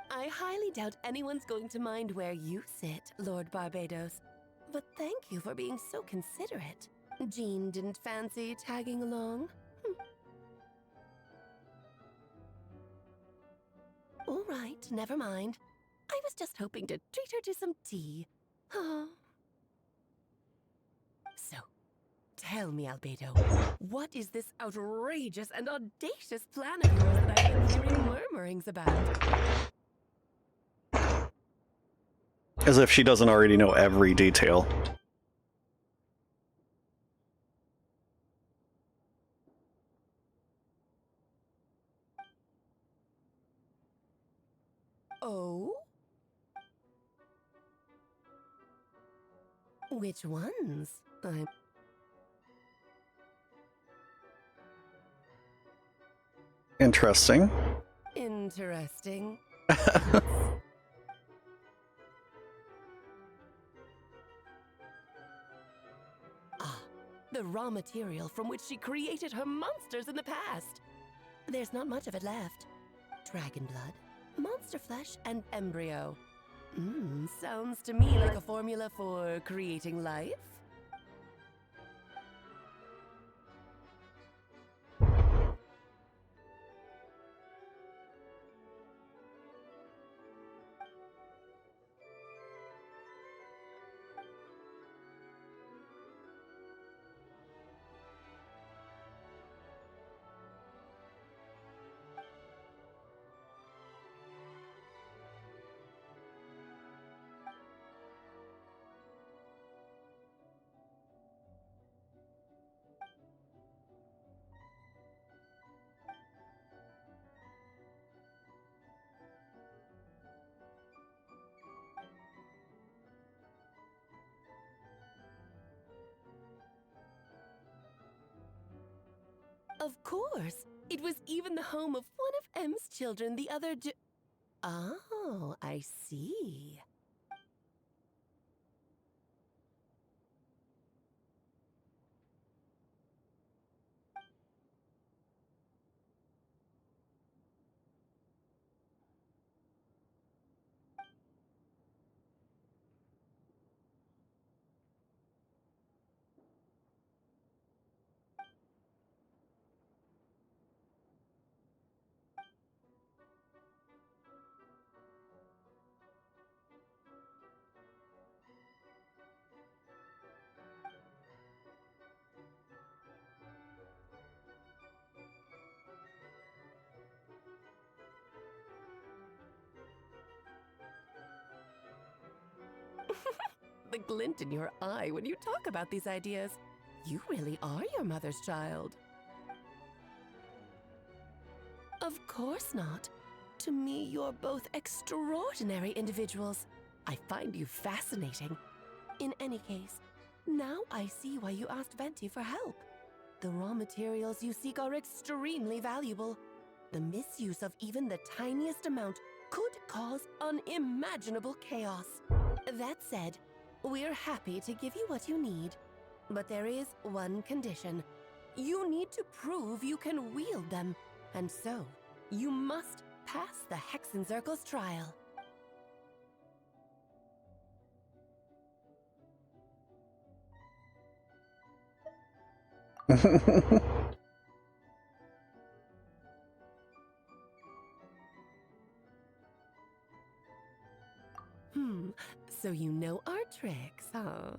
S21: I highly doubt anyone's going to mind where you sit, Lord Barbados. But thank you for being so considerate. Jean didn't fancy tagging along. All right, never mind. I was just hoping to treat her to some tea. So, tell me, Albedo, what is this outrageous and audacious plan of yours that I've been hearing murmurings about?
S1: As if she doesn't already know every detail.
S21: Oh? Which ones? I'm...
S1: Interesting.
S21: Interesting. The raw material from which she created her monsters in the past. There's not much of it left. Dragon blood, monster flesh, and embryo. Sounds to me like a formula for creating life. Of course. It was even the home of one of M's children the other day. Oh, I see. The glint in your eye when you talk about these ideas. You really are your mother's child. Of course not. To me, you're both extraordinary individuals. I find you fascinating. In any case, now I see why you asked Venti for help. The raw materials you seek are extremely valuable. The misuse of even the tiniest amount could cause unimaginable chaos. That said, we're happy to give you what you need. But there is one condition. You need to prove you can wield them. And so, you must pass the Hexencircle's trial. So you know our tricks, huh?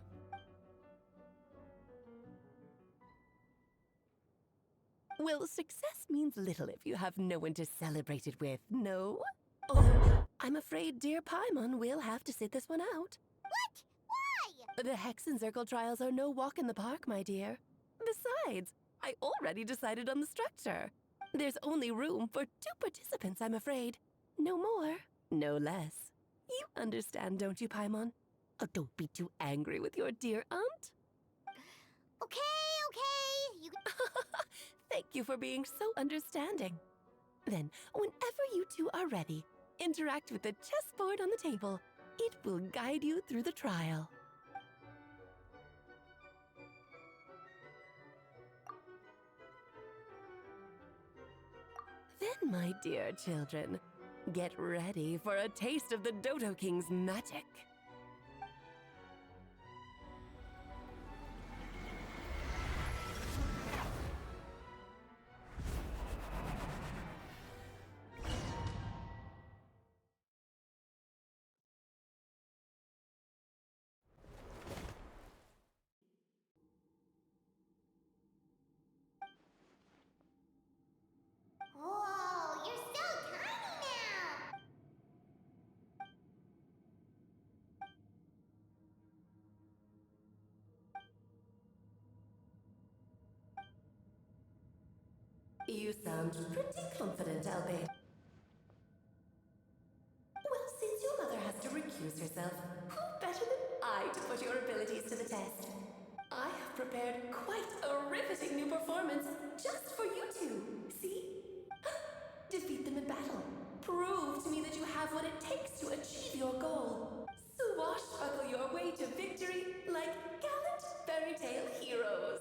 S21: Well, success means little if you have no one to celebrate it with, no? Although, I'm afraid dear Paimon will have to sit this one out.
S4: What? Why?
S21: The Hexencircle trials are no walk in the park, my dear. Besides, I already decided on the structure. There's only room for 2 participants, I'm afraid. No more, no less. You understand, don't you, Paimon? Oh, don't be too angry with your dear aunt.
S4: Okay. You...
S21: Thank you for being so understanding. Then, whenever you two are ready, interact with the chessboard on the table. It will guide you through the trial. Then, my dear children, get ready for a taste of the Dodo King's magic.
S4: Whoa, you're so tiny now!
S21: You sound pretty confident, Albade. Well, since your mother has to recuse herself, who better than I to put your abilities to the test? I have prepared quite a riveting new performance just for you two. See? Defeat them in battle. Prove to me that you have what it takes to achieve your goal. Swashbuckle your way to victory like gallant fairy tale heroes.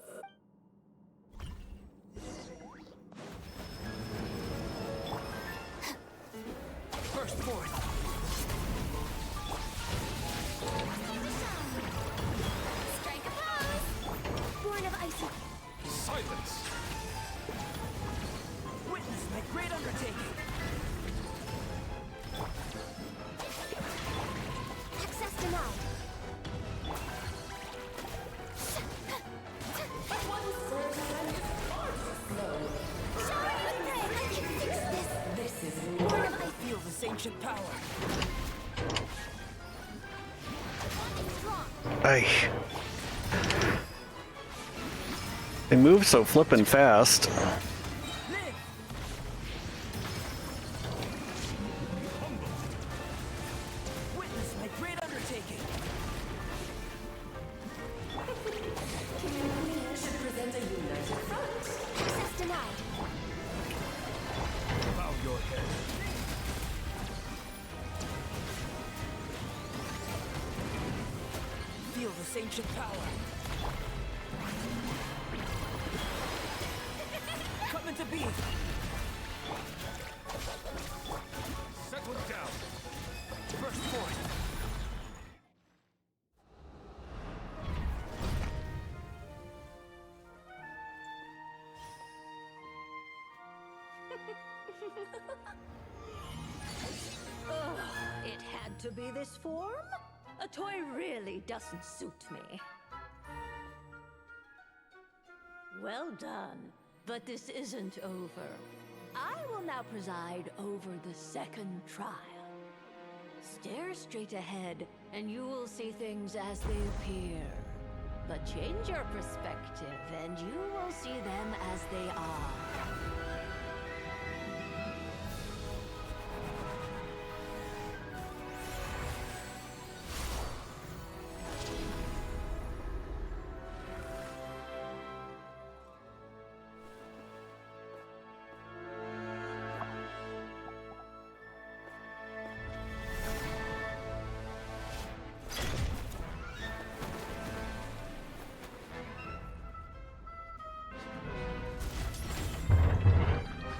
S5: First forth.
S4: Strike a pose! Born of icy.
S13: Silence!
S5: Witness my great undertaking.
S4: Access denied.
S21: One surge and is far too slow.
S4: Sorry, I can fix this.
S21: This is
S5: Born of I feel this ancient power.
S1: Ay. They move so flippin' fast.
S5: Witness my great undertaking.
S21: We should present a united front.
S4: Access denied.
S17: Bow your head.
S5: Feel this ancient power. Coming to be.
S13: Settle down.
S5: First forth.
S15: Ugh, it had to be this form? A toy really doesn't suit me. Well done, but this isn't over. I will now preside over the second trial. Stare straight ahead, and you will see things as they appear. But change your perspective, and you will see them as they are.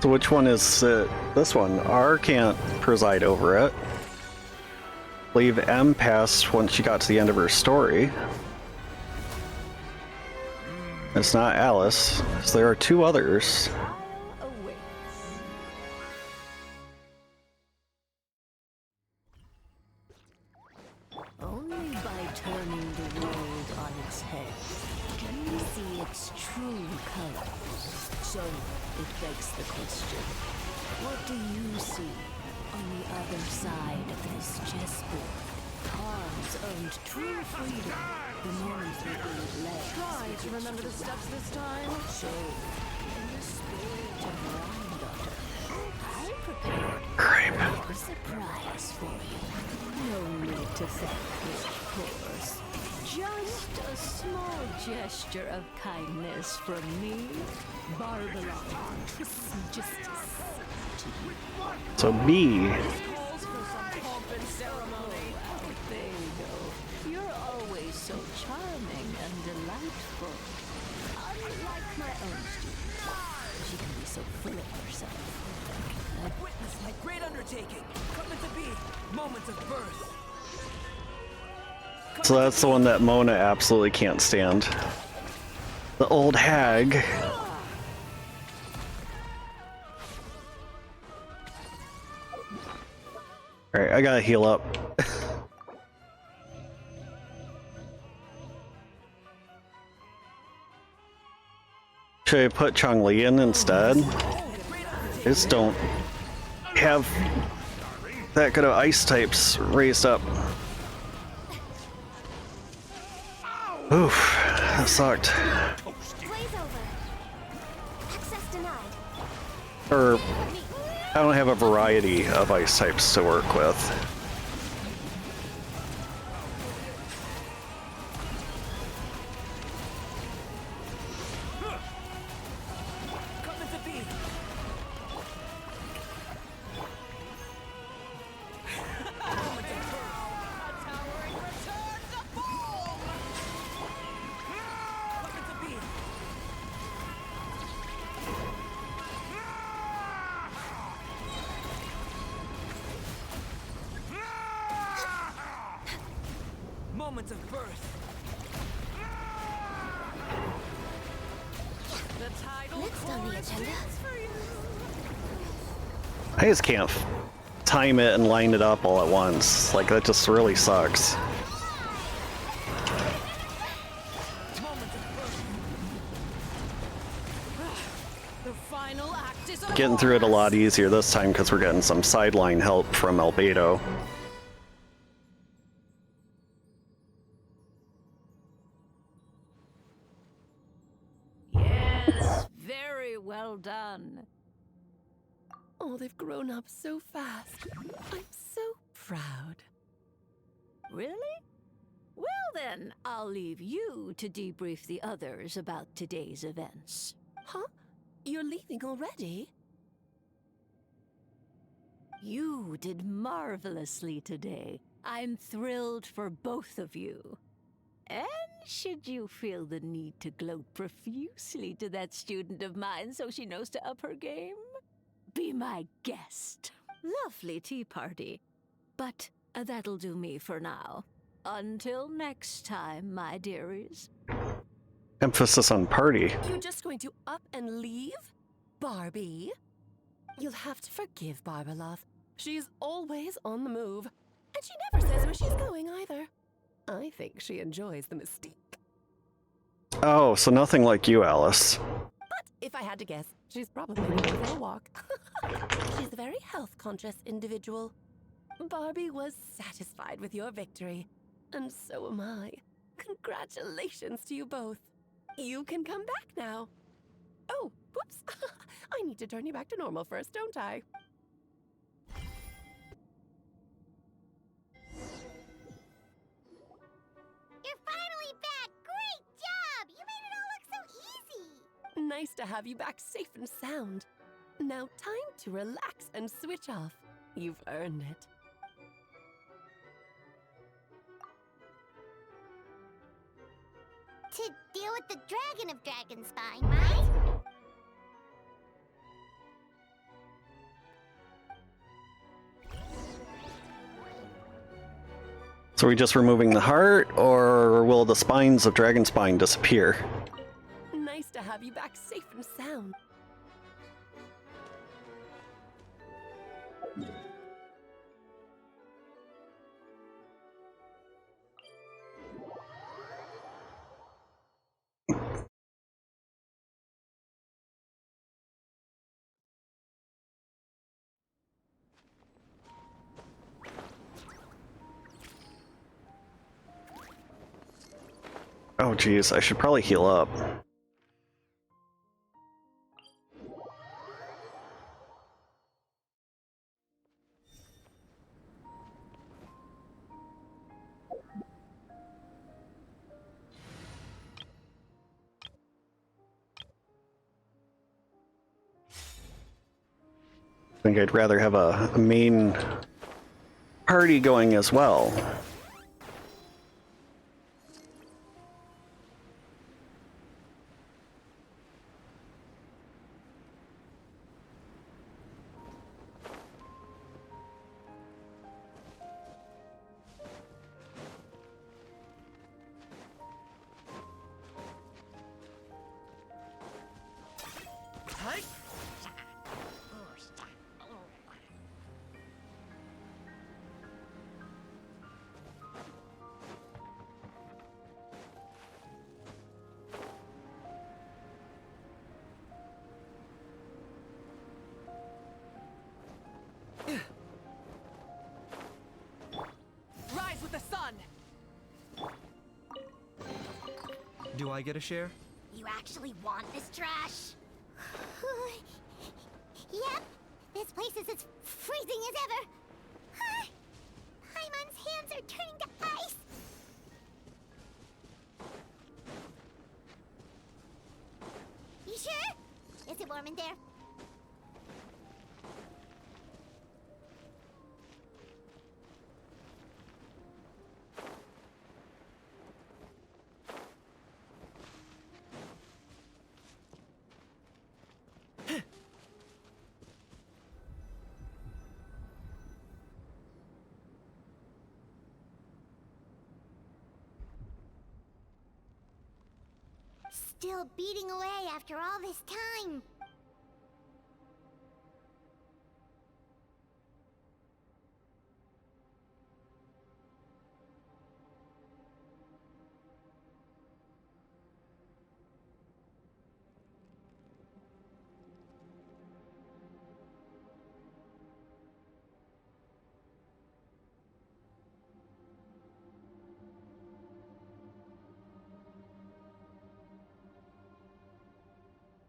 S1: So which one is this one? R can't preside over it. Leave M pass once she got to the end of her story. It's not Alice, so there are two others.
S15: Only by turning the world on its head can we see its true colors. So it begs the question, what do you see on the other side of this chessboard? Pawns earned true freedom the moment they gave legs.
S21: Try to remember the steps this time.
S15: So, in the spirit of granddaughter, I prepared a surprise for you. No need to thank me, of course. Just a small gesture of kindness from me, Barbalon.
S1: So B.
S15: Calls for some pomp and ceremony. Albedo, you're always so charming and delightful. Unlike my own student, she can be so full of herself.
S5: Witness my great undertaking. Coming to be. Moment of birth.
S1: So that's the one that Mona absolutely can't stand. The old hag. Alright, I gotta heal up. Should I put Chongli in instead? I just don't have that good of ice types raised up. Oof, that sucked.
S4: Blaze over. Access denied.
S1: Or I don't have a variety of ice types to work with.
S5: Moments of birth.
S4: Next on the agenda.
S1: I just can't time it and line it up all at once. Like, that just really sucks.
S21: The final act is a
S1: Getting through it a lot easier this time because we're getting some sideline help from Albedo.
S21: Yes, very well done. Oh, they've grown up so fast. I'm so proud.
S3: Really? Well then, I'll leave you to debrief the others about today's events.
S21: Huh? You're leaving already?
S3: You did marvelously today. I'm thrilled for both of you. And should you feel the need to gloat profusely to that student of mine so she knows to up her game, be my guest. Lovely tea party. But that'll do me for now. Until next time, my dearies.
S1: Emphasis on party.
S21: You're just going to up and leave? Barbie? You'll have to forgive Barbalov. She's always on the move. And she never says where she's going either. I think she enjoys the mystique.
S1: Oh, so nothing like you, Alice.
S21: But if I had to guess, she's probably going for a walk. She's a very health-conscious individual. Barbie was satisfied with your victory. And so am I. Congratulations to you both. You can come back now. Oh, whoops. I need to turn you back to normal first, don't I?
S4: You're finally back! Great job! You made it all look so easy!
S21: Nice to have you back safe and sound. Now time to relax and switch off. You've earned it.
S4: To deal with the Dragon of Dragonspine, right?
S1: So are we just removing the heart, or will the spines of Dragonspine disappear?
S21: Nice to have you back safe and sound.
S1: Oh geez, I should probably heal up. I think I'd rather have a main party going as well.
S21: Rise with the sun!
S2: Do I get a share?
S4: You actually want this trash? Yeah, This place is as freezing as ever. Huh? Paimon's hands are turning to ice. You sure? Is it warm in there? Still beating away after all this time.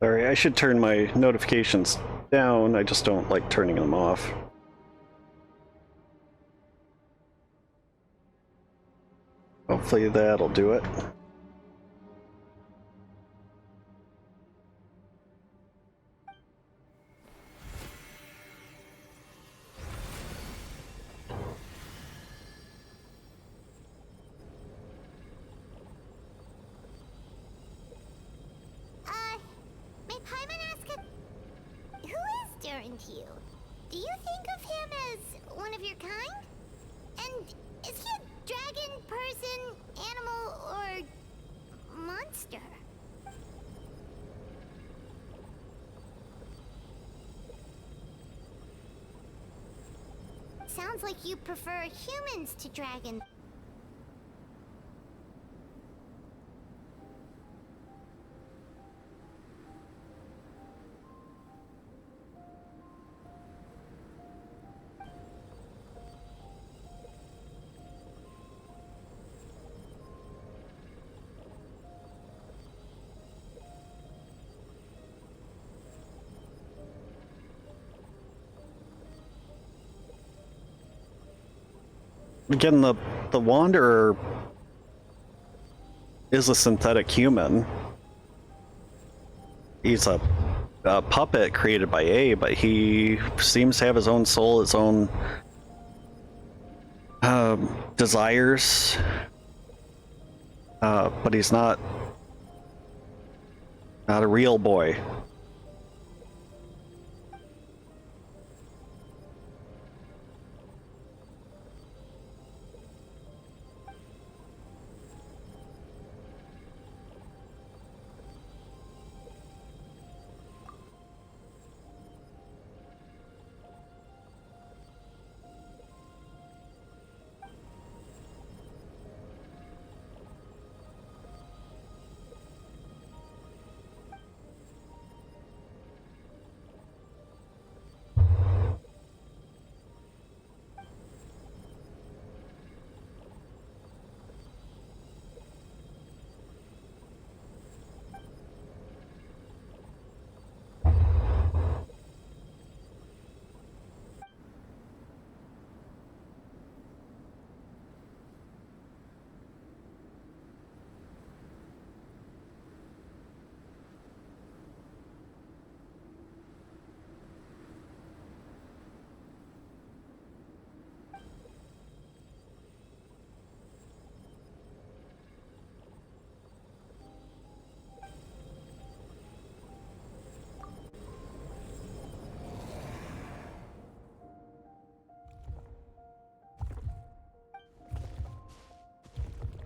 S1: Sorry, I should turn my notifications down. I just don't like turning them off. Hopefully that'll do it.
S4: May Paimon ask who is Durin to you? Do you think of him as one of your kind? And is he a dragon, person, animal, or monster? Sounds like you prefer humans to dragons.
S1: Again, the Wanderer is a synthetic human. He's a puppet created by A, but he seems to have his own soul, his own desires. But he's not a real boy.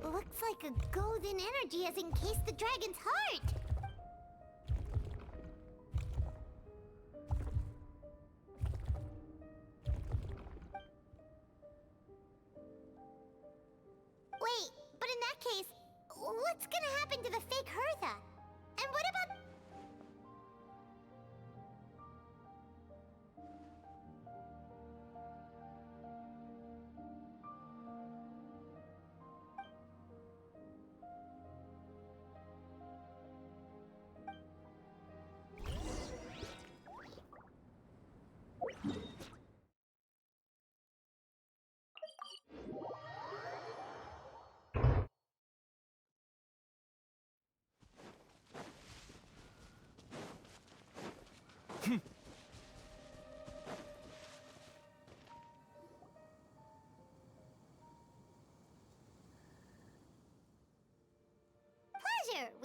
S4: Looks like a golden energy has encased the dragon's heart. Wait, but in that case, what's gonna happen to the fake Hertha? And what about...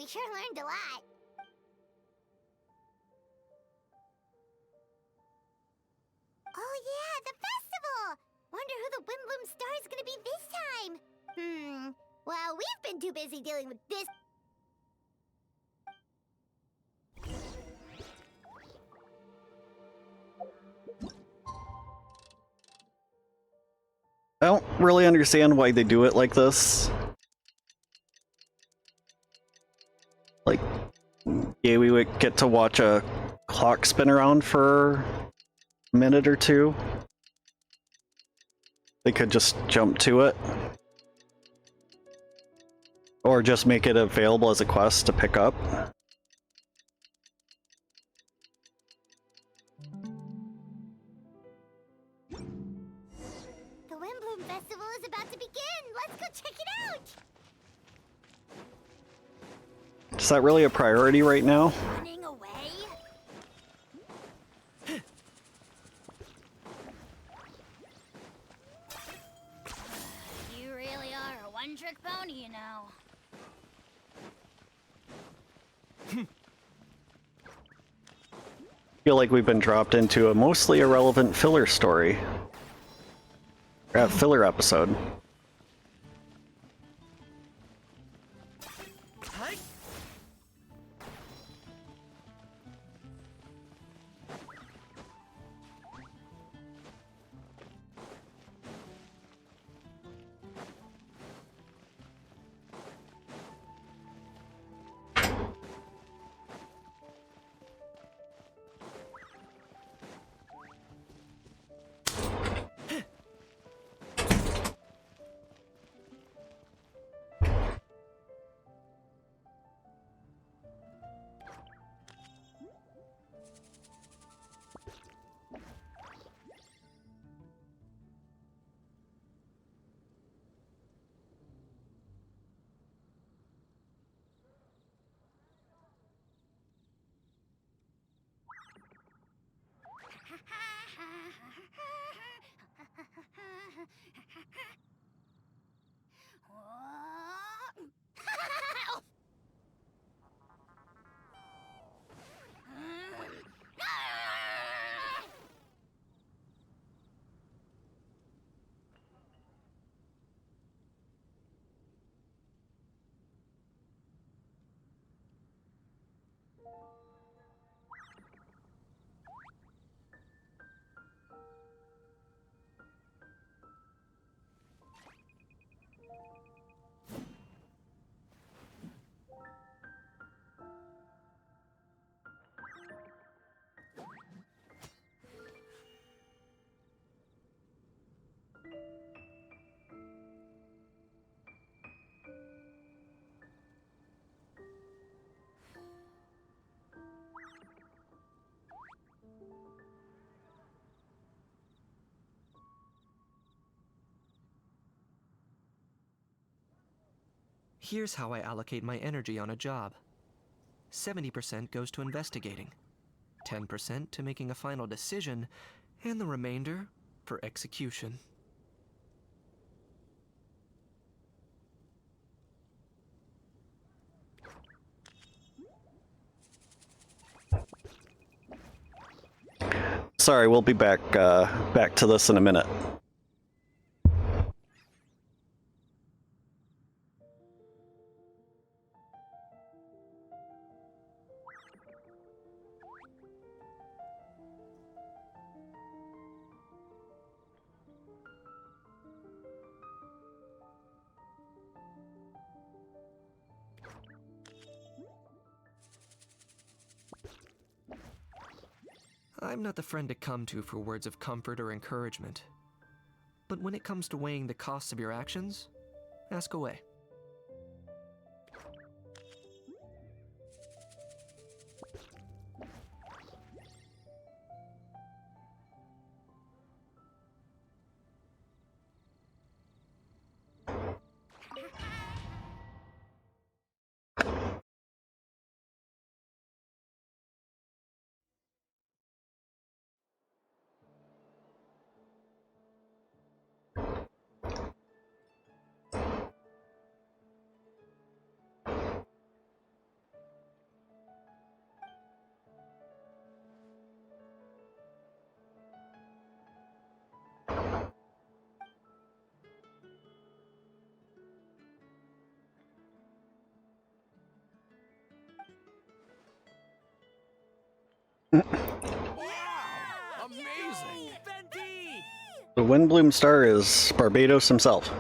S4: We sure learned a lot. Oh yeah, the festival! Wonder who the Windbloom star is gonna be this time. Well, we've been too busy dealing with this.
S1: I don't really understand why they do it like this. Like, yeah, we would get to watch a clock spin around for a minute or two. They could just jump to it. Or just make it available as a quest to pick up.
S4: The Windbloom Festival is about to begin! Let's go check it out!
S1: Is that really a priority right now?
S4: Running away?
S6: You really are a one-trick pony, you know.
S1: Feel like we've been dropped into a mostly irrelevant filler story. Filler episode.
S2: Here's how I allocate my energy on a job. 70% goes to investigating, 10% to making a final decision, and the remainder for execution.
S1: Sorry, we'll be back to this in a minute.
S2: I'm not the friend to come to for words of comfort or encouragement. But when it comes to weighing the costs of your actions, ask away.
S1: The Windbloom Star is Barbados himself.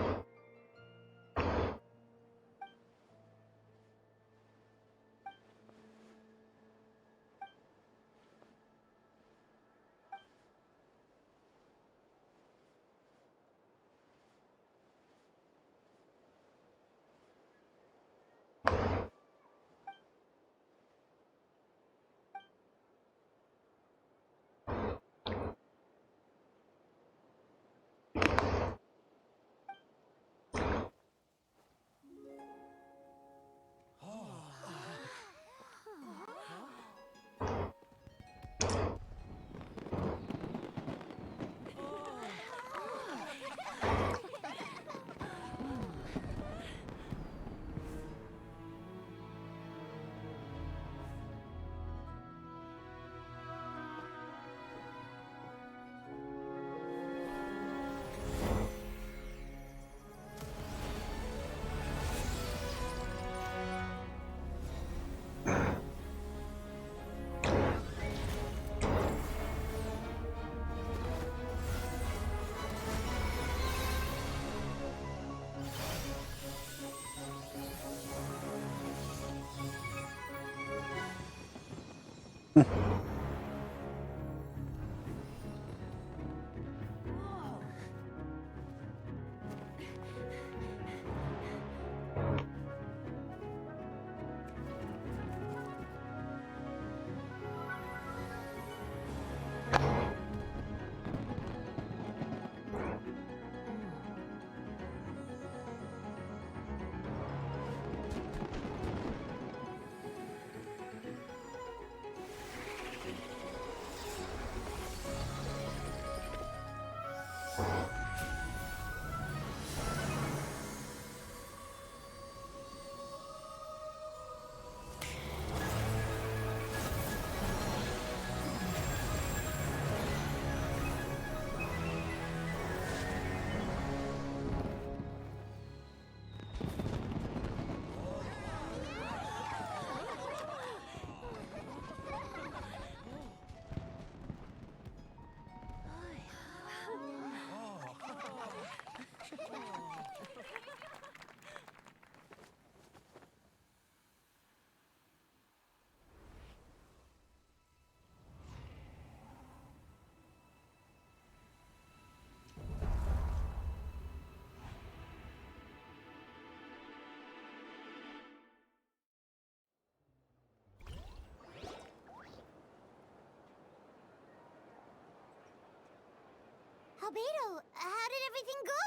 S4: Albedo, how did everything go?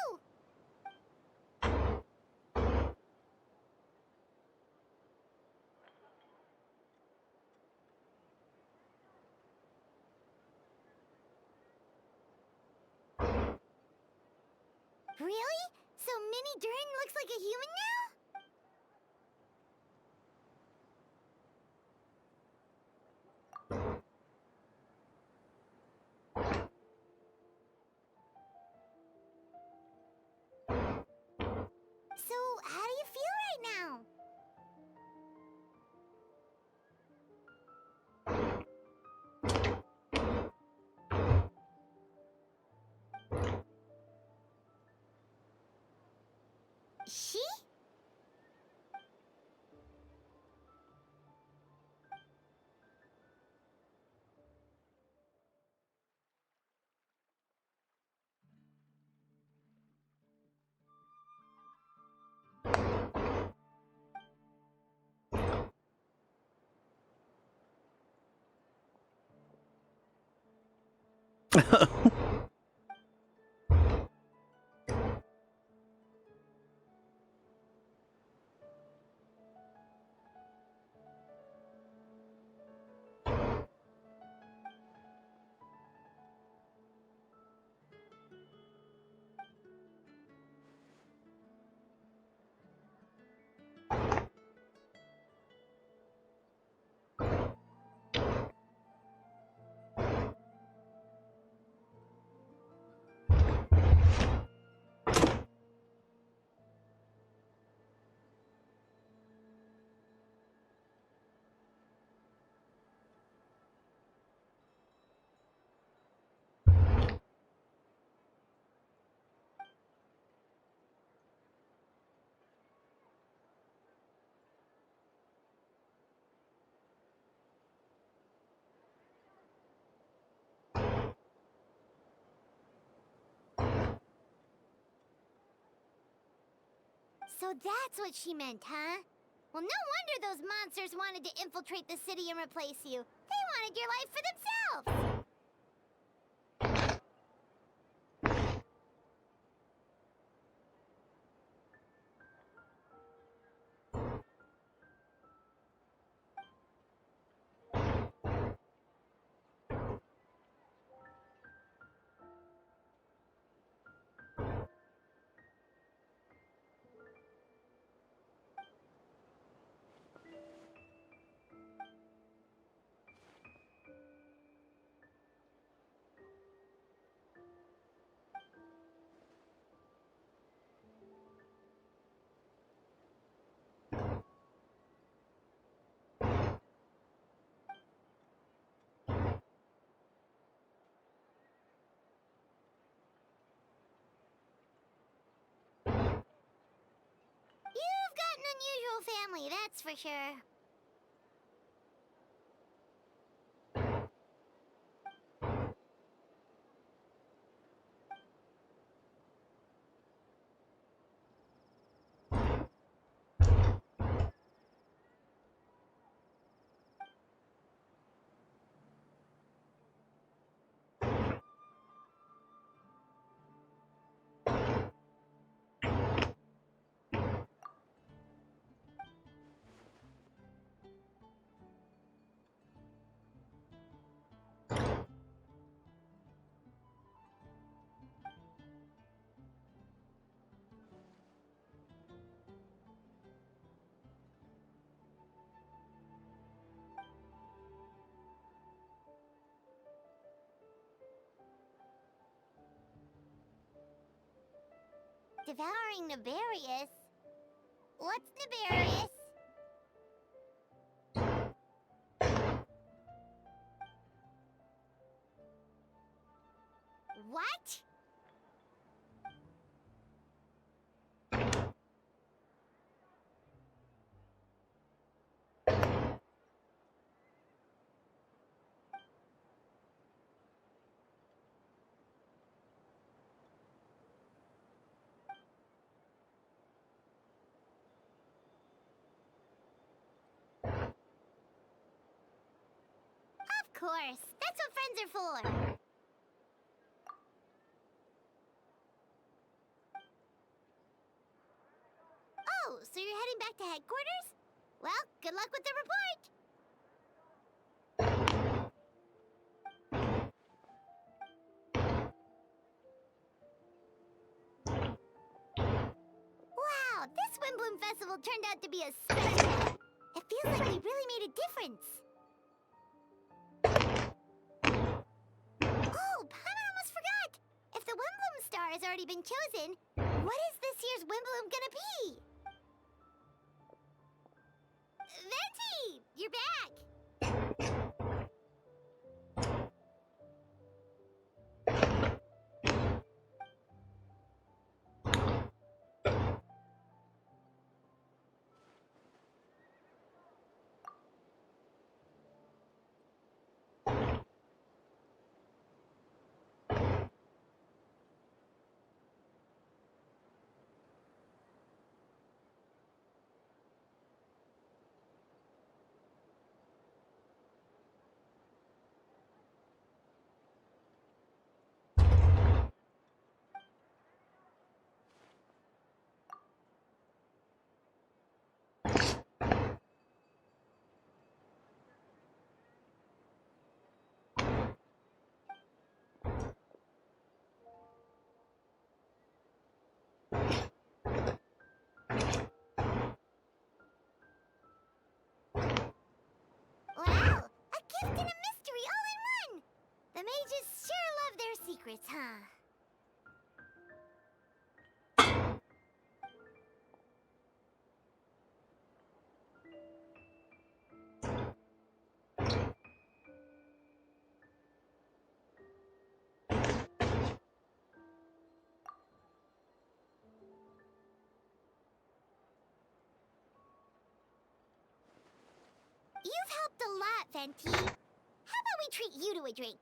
S4: Really? So Mini Durin looks like a human now? So, how do you feel right now? She? So that's what she meant, huh? Well, no wonder those monsters wanted to infiltrate the city and replace you. They wanted your life for themselves! You've got an unusual family, that's for sure. Devouring Nefarious? What's Nefarious? What? Of course, that's what friends are for. Oh, so you're heading back to headquarters? Well, good luck with the report. Wow, this Windbloom Festival turned out to be a special one. It feels like we really made a difference. Oh, Paimon almost forgot! If the Windbloom star has already been chosen, what is this year's Windbloom gonna be? Venti! You're back! Wow! A gift and a mystery all in one! The mages sure love their secrets, huh? You've helped a lot, Venti. How about we treat you to a drink?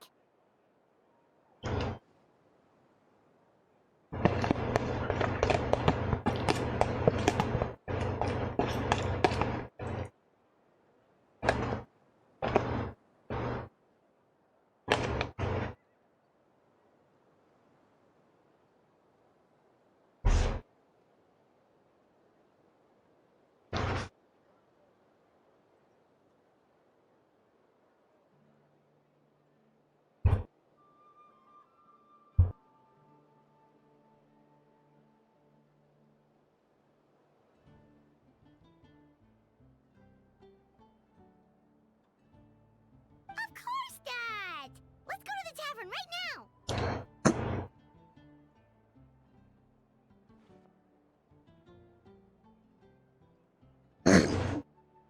S4: tavern right now!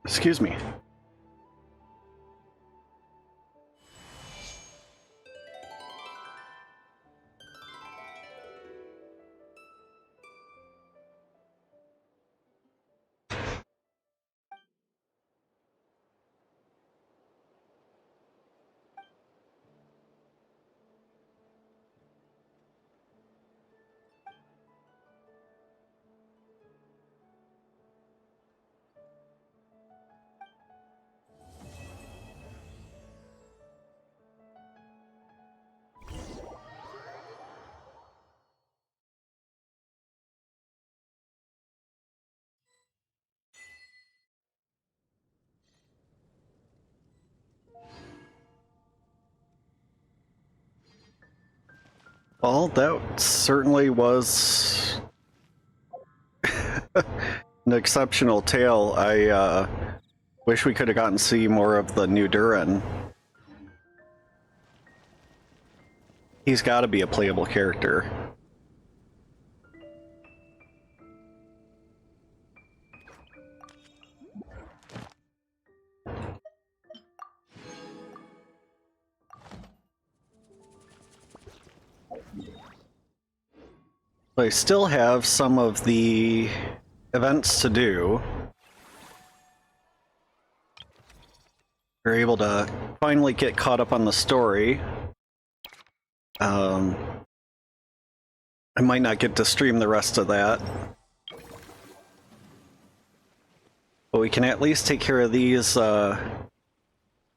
S1: Excuse me. Well, that certainly was an exceptional tale. I wish we could have gotten to see more of the new Durin. He's got to be a playable character. I still have some of the events to do. We're able to finally get caught up on the story. I might not get to stream the rest of that. But we can at least take care of these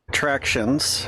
S1: attractions.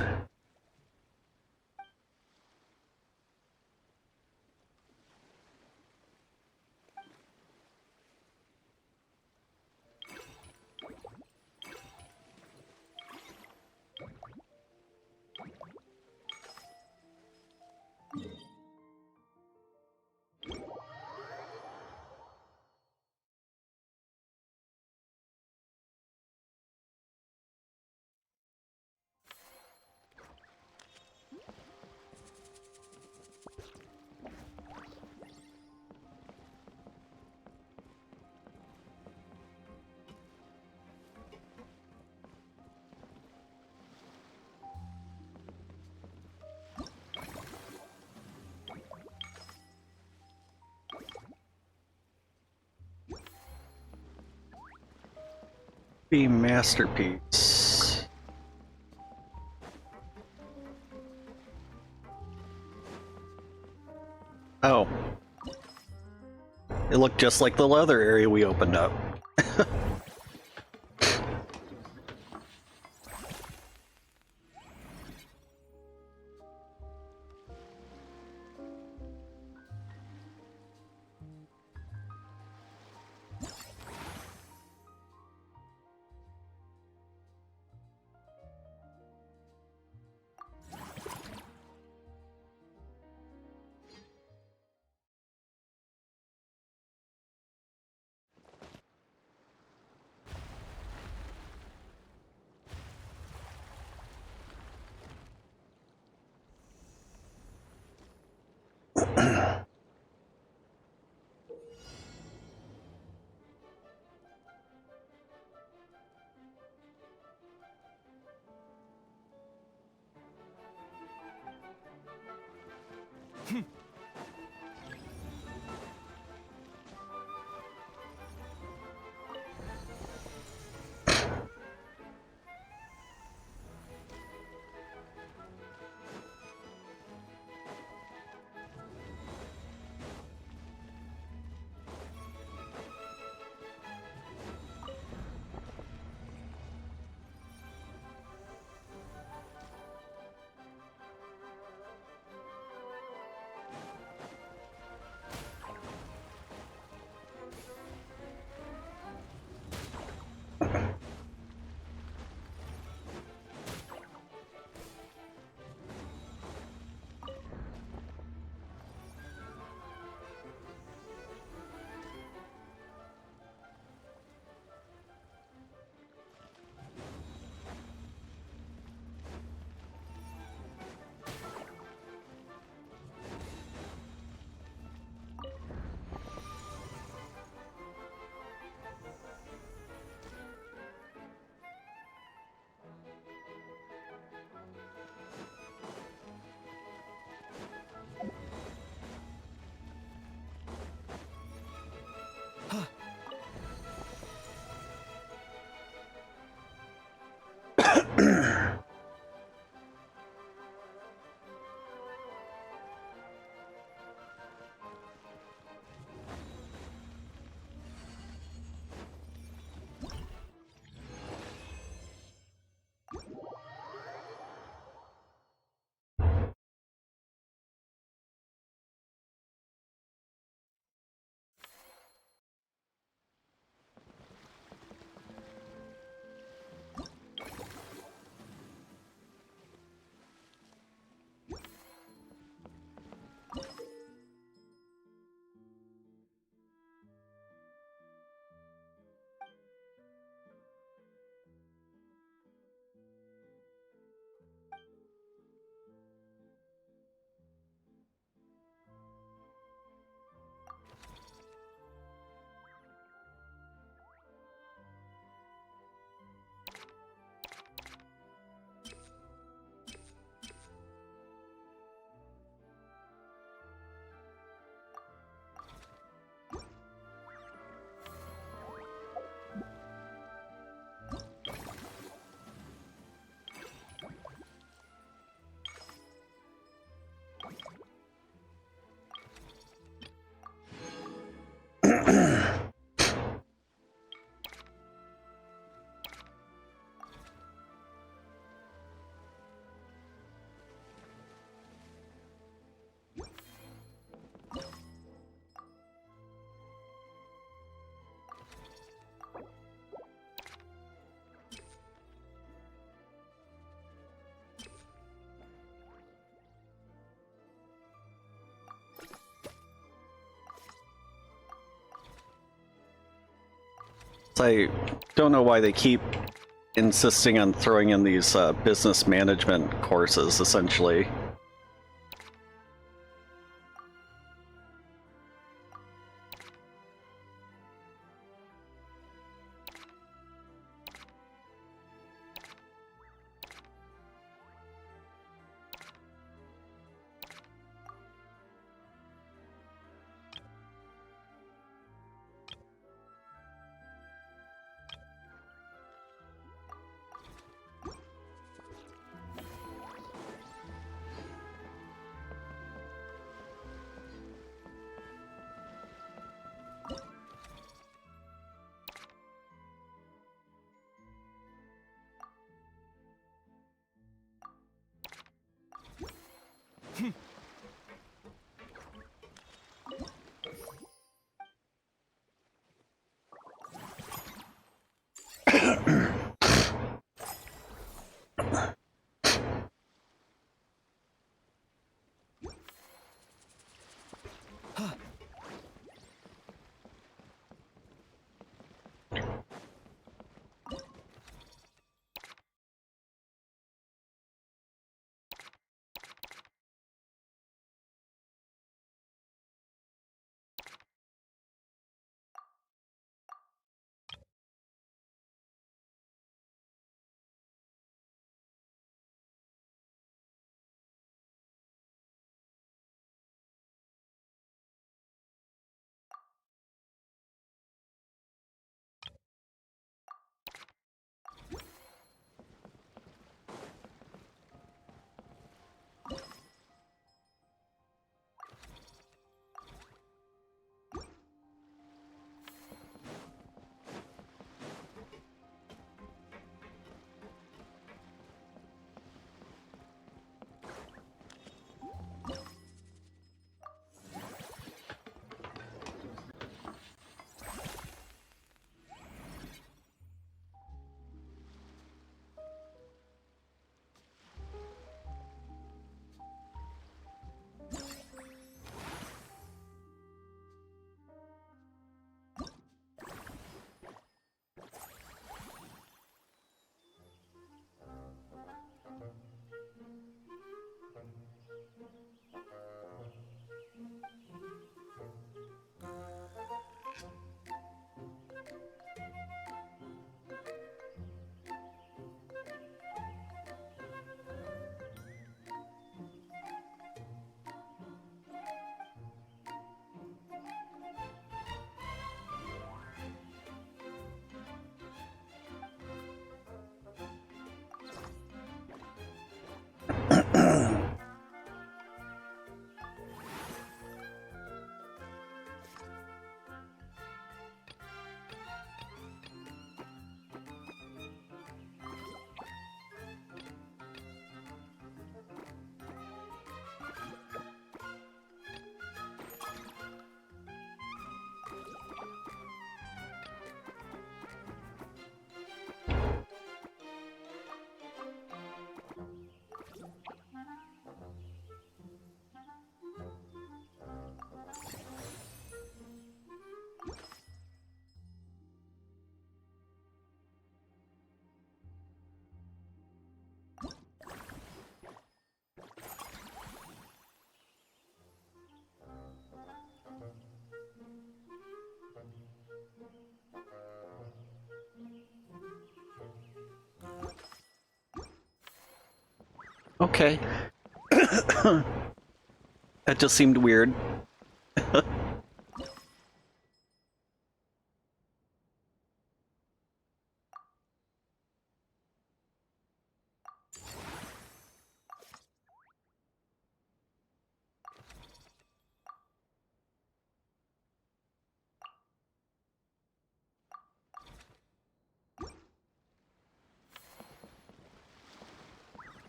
S1: Be masterpiece. Oh. It looked just like the leather area we opened up. So I don't know why they keep insisting on throwing in these business management courses, essentially. Okay. That just seemed weird.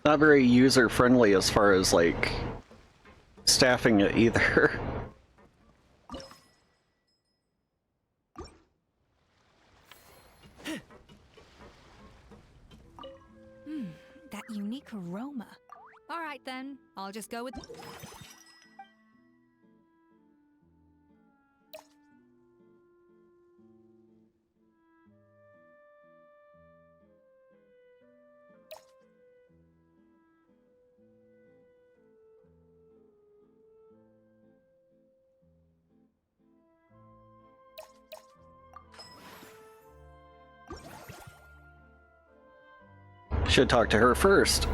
S1: Not very user-friendly as far as, like, staffing it either.
S10: That unique aroma. All right then, I'll just go with...
S1: Should talk to her first.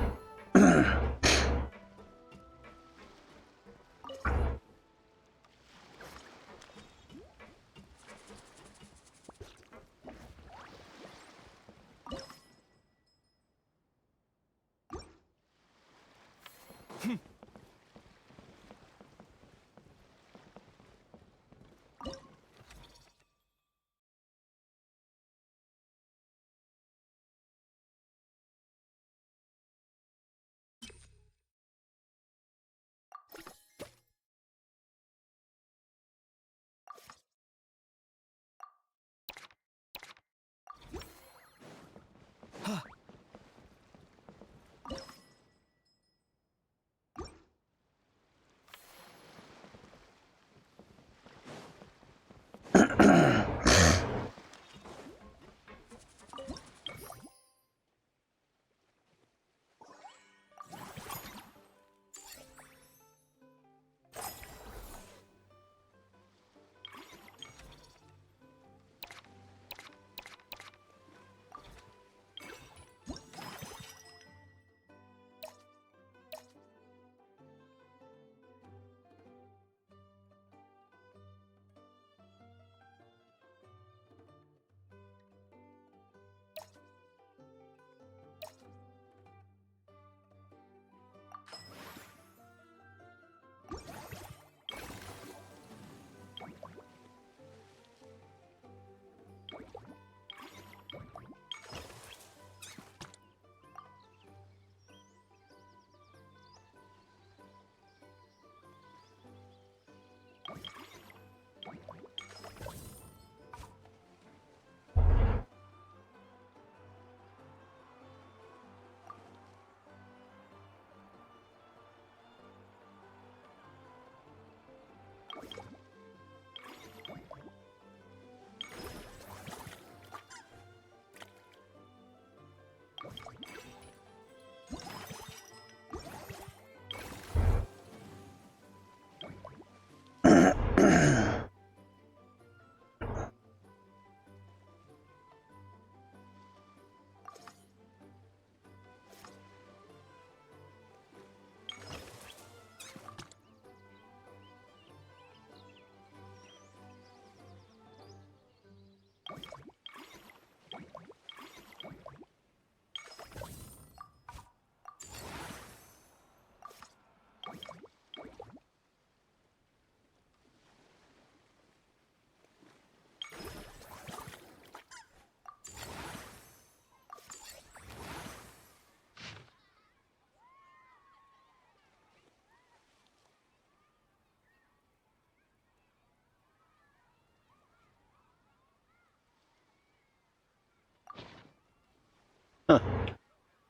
S1: Huh.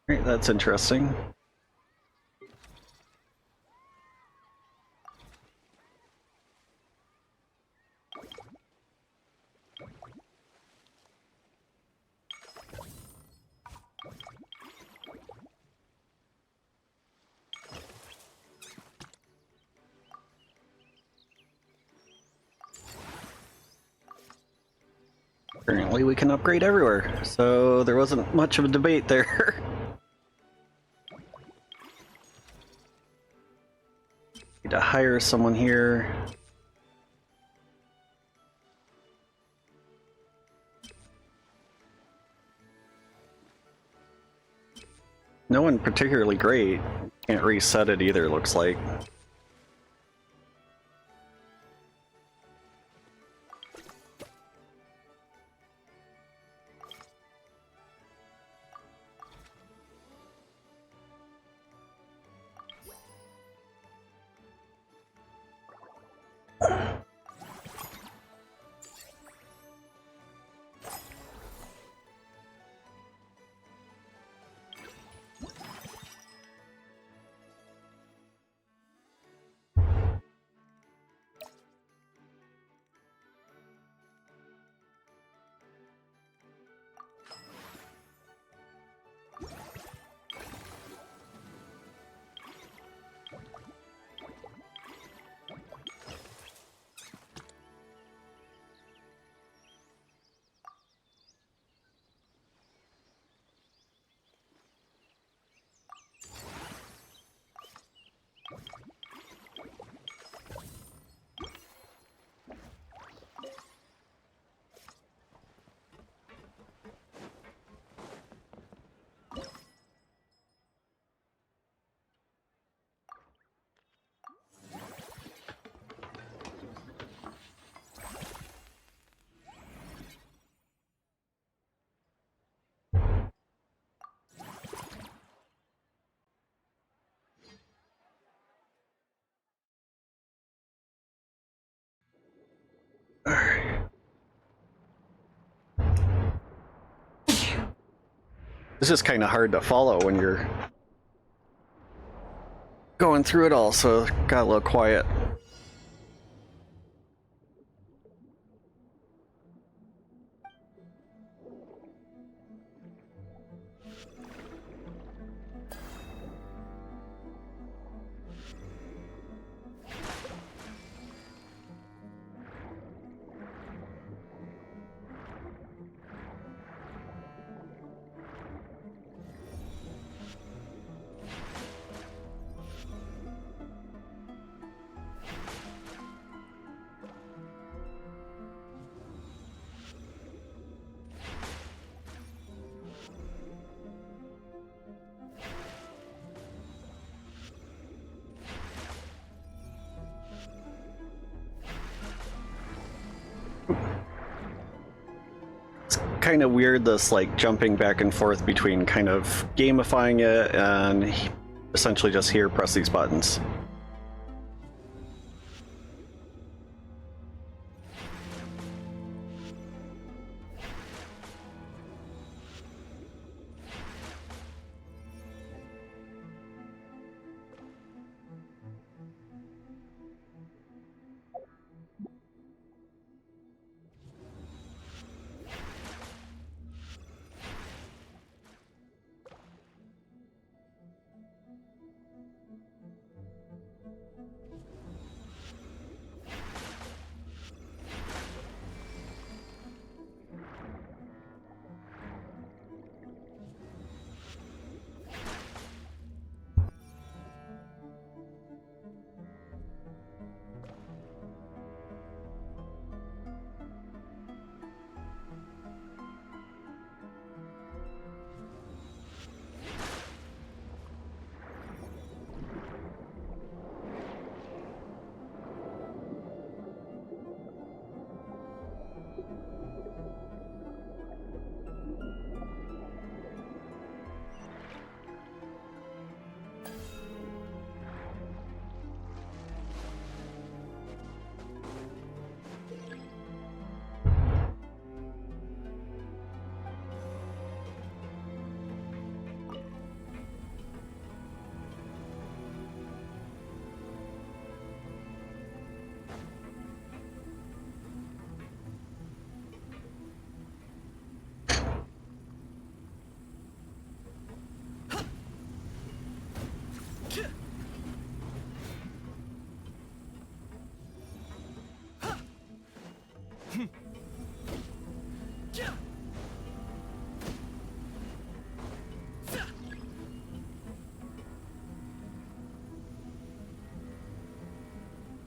S1: Right, that's interesting. Apparently we can upgrade everywhere, so there wasn't much of a debate there. Need to hire someone here. No one particularly great. Can't reset it either, looks like. It's just kind of hard to follow when you're going through it all, so got a little quiet. Kind of weird, this like jumping back and forth between kind of gamifying it and essentially just here, press these buttons.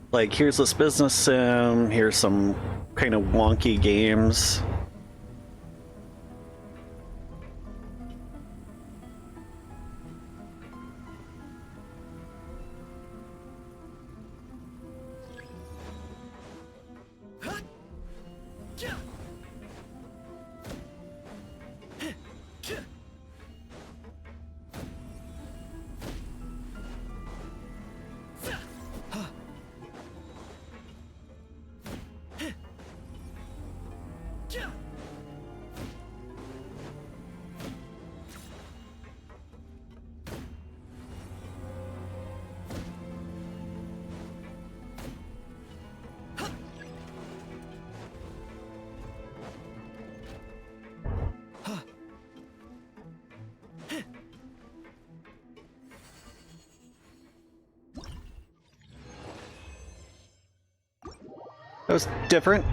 S1: Like, here's this business sim, here's some kind of wonky games. That was different.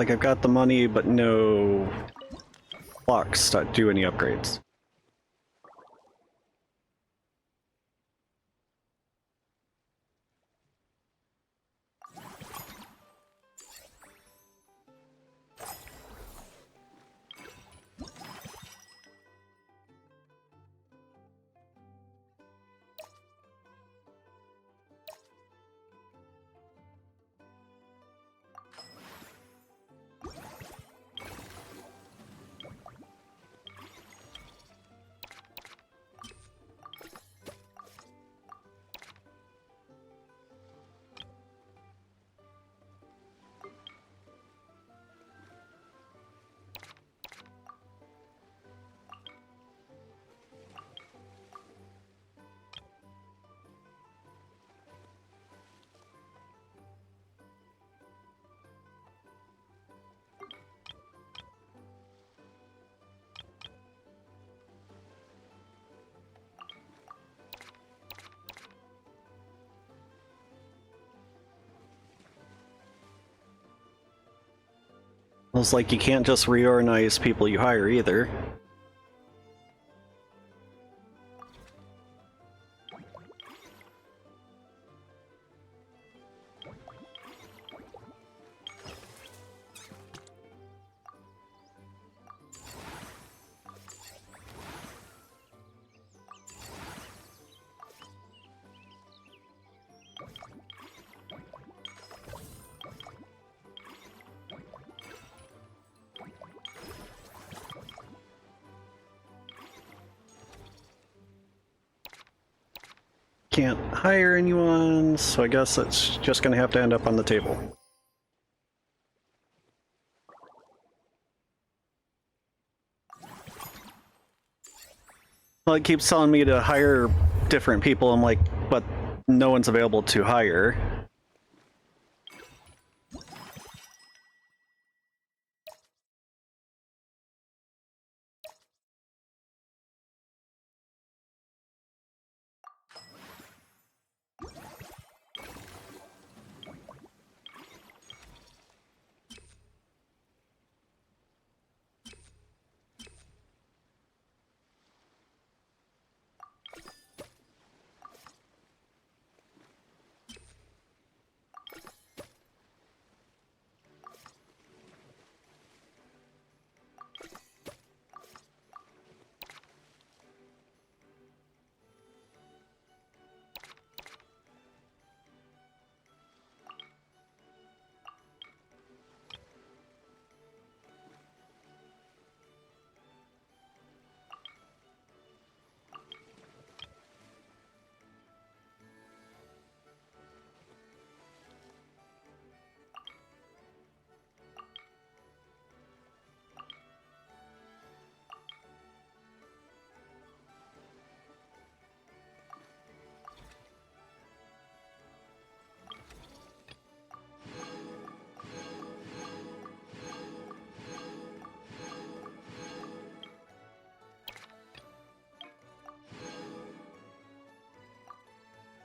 S1: Like, I've got the money, but no blocks to do any upgrades. It's like you can't just reorganize people you hire either. Can't hire anyone, so I guess it's just gonna have to end up on the table. Well, it keeps telling me to hire different people. I'm like, but no one's available to hire.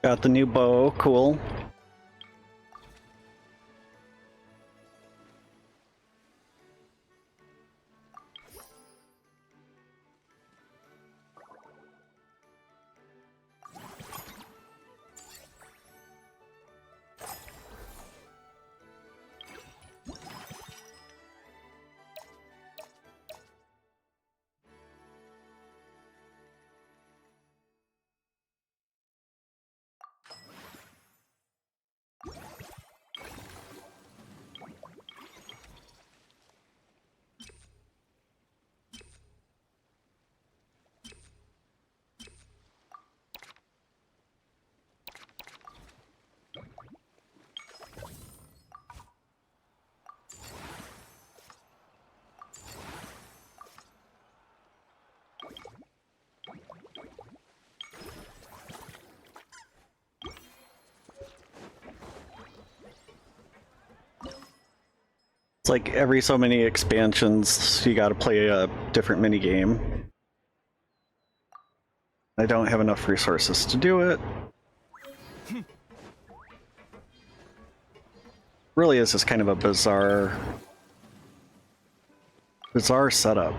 S1: Got the new bow, cool. It's like every so many expansions, you gotta play a different minigame. I don't have enough resources to do it. Really is just kind of a bizarre Bizarre setup.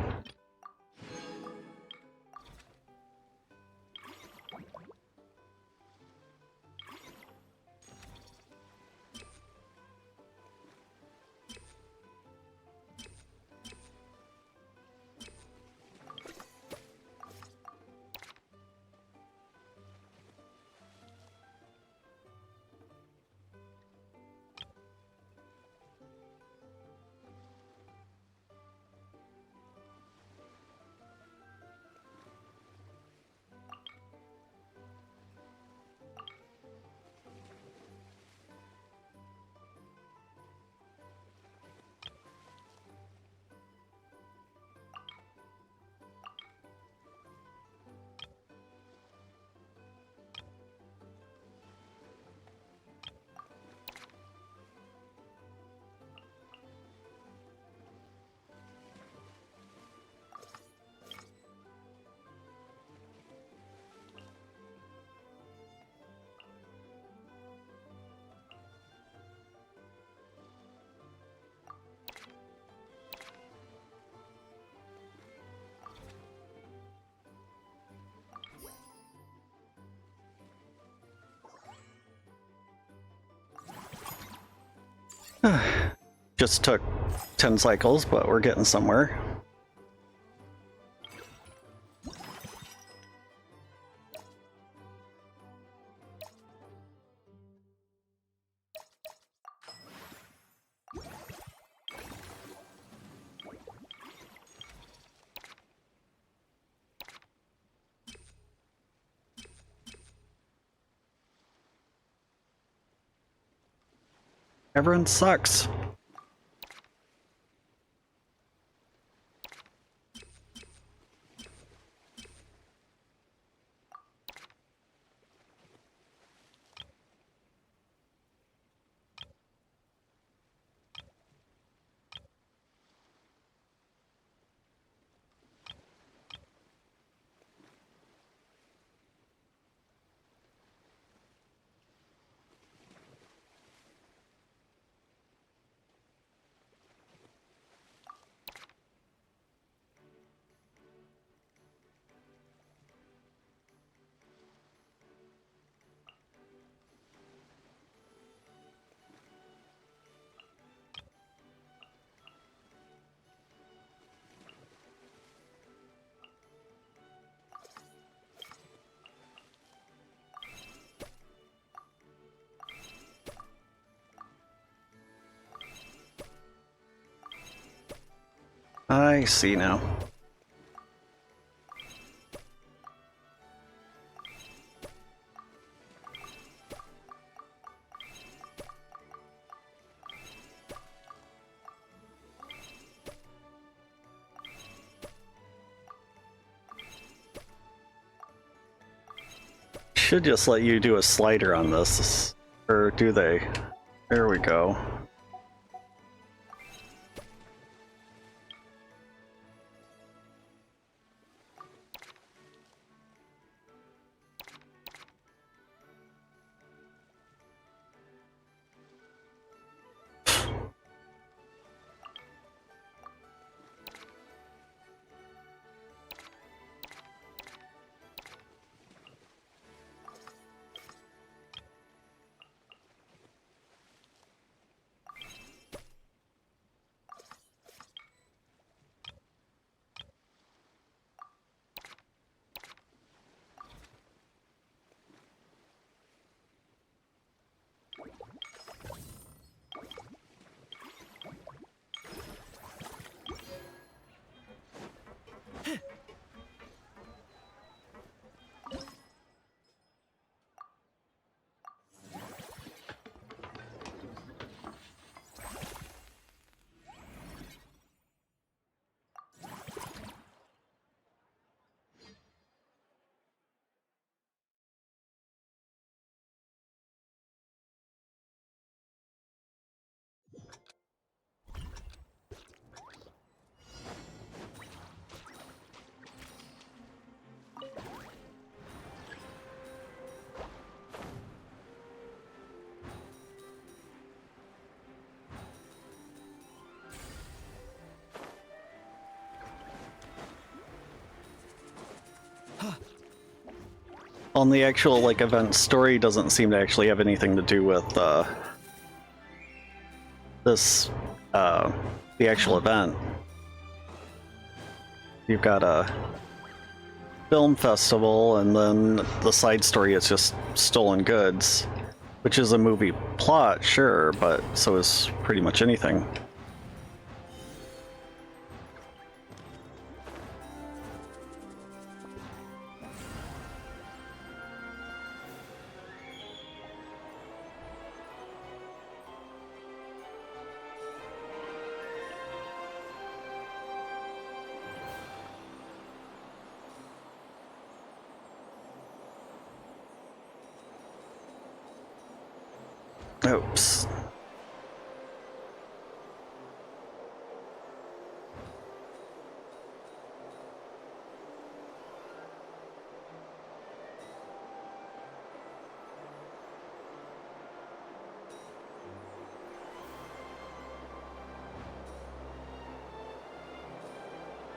S1: Just took 10 cycles, but we're getting somewhere. Everyone sucks. I see now. Should just let you do a slider on this, or do they? There we go. On the actual like event story doesn't seem to actually have anything to do with this the actual event. You've got a film festival, and then the side story is just stolen goods, which is a movie plot, sure, but so is pretty much anything. Oops.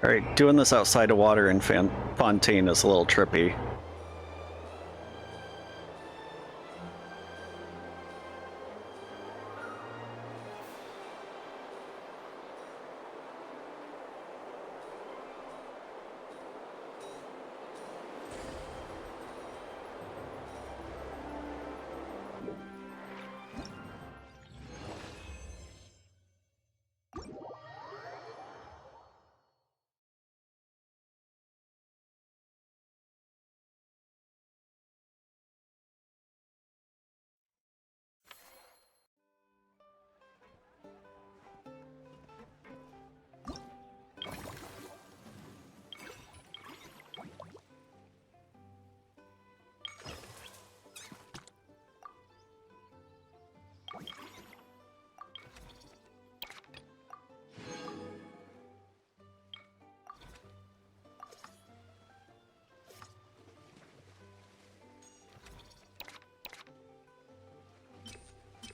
S1: Alright, doing this outside of water in Fontaine is a little trippy.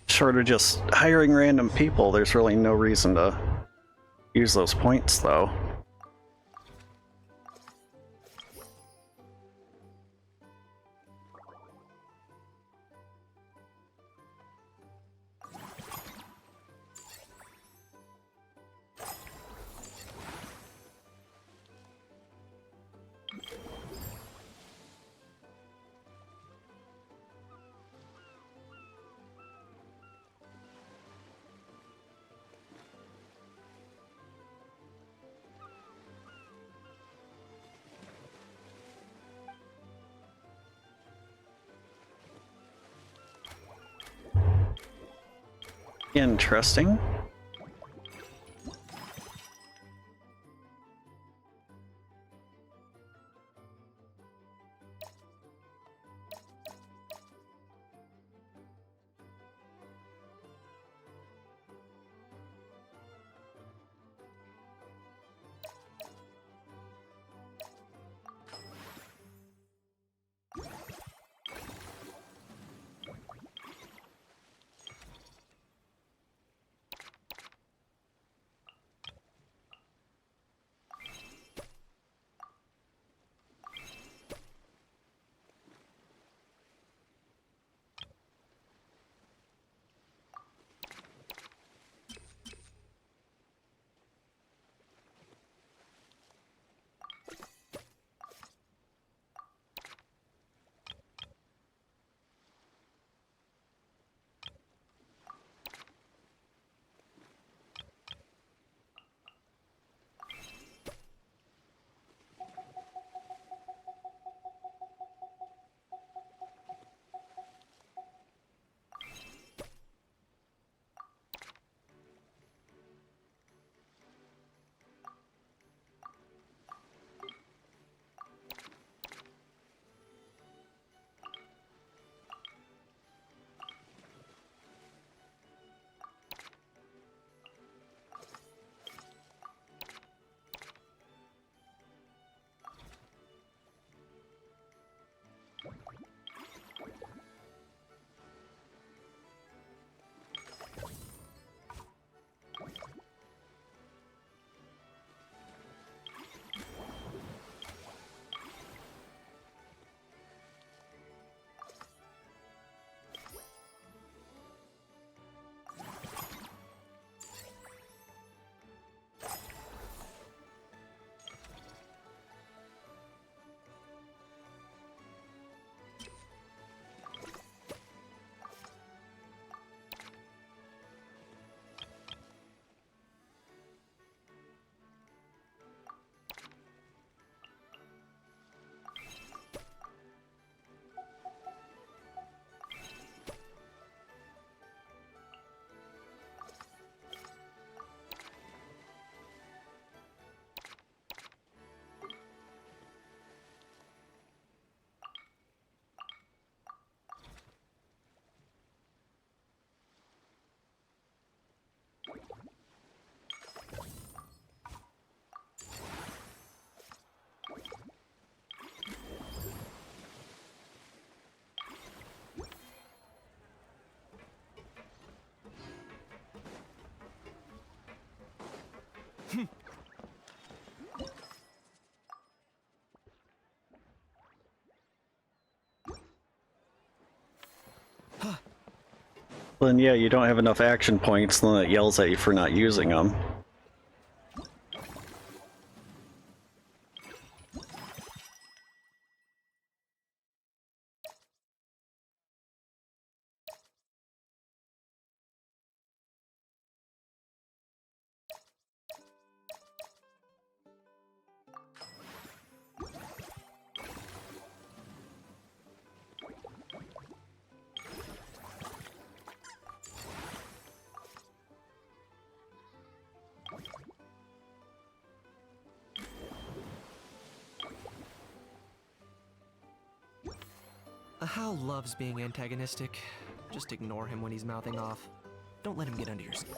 S1: Short of just hiring random people, there's really no reason to use those points, though. Interesting. Then yeah, you don't have enough action points, then it yells at you for not using them.
S2: Hal loves being antagonistic. Just ignore him when he's mouthing off. Don't let him get under your skin.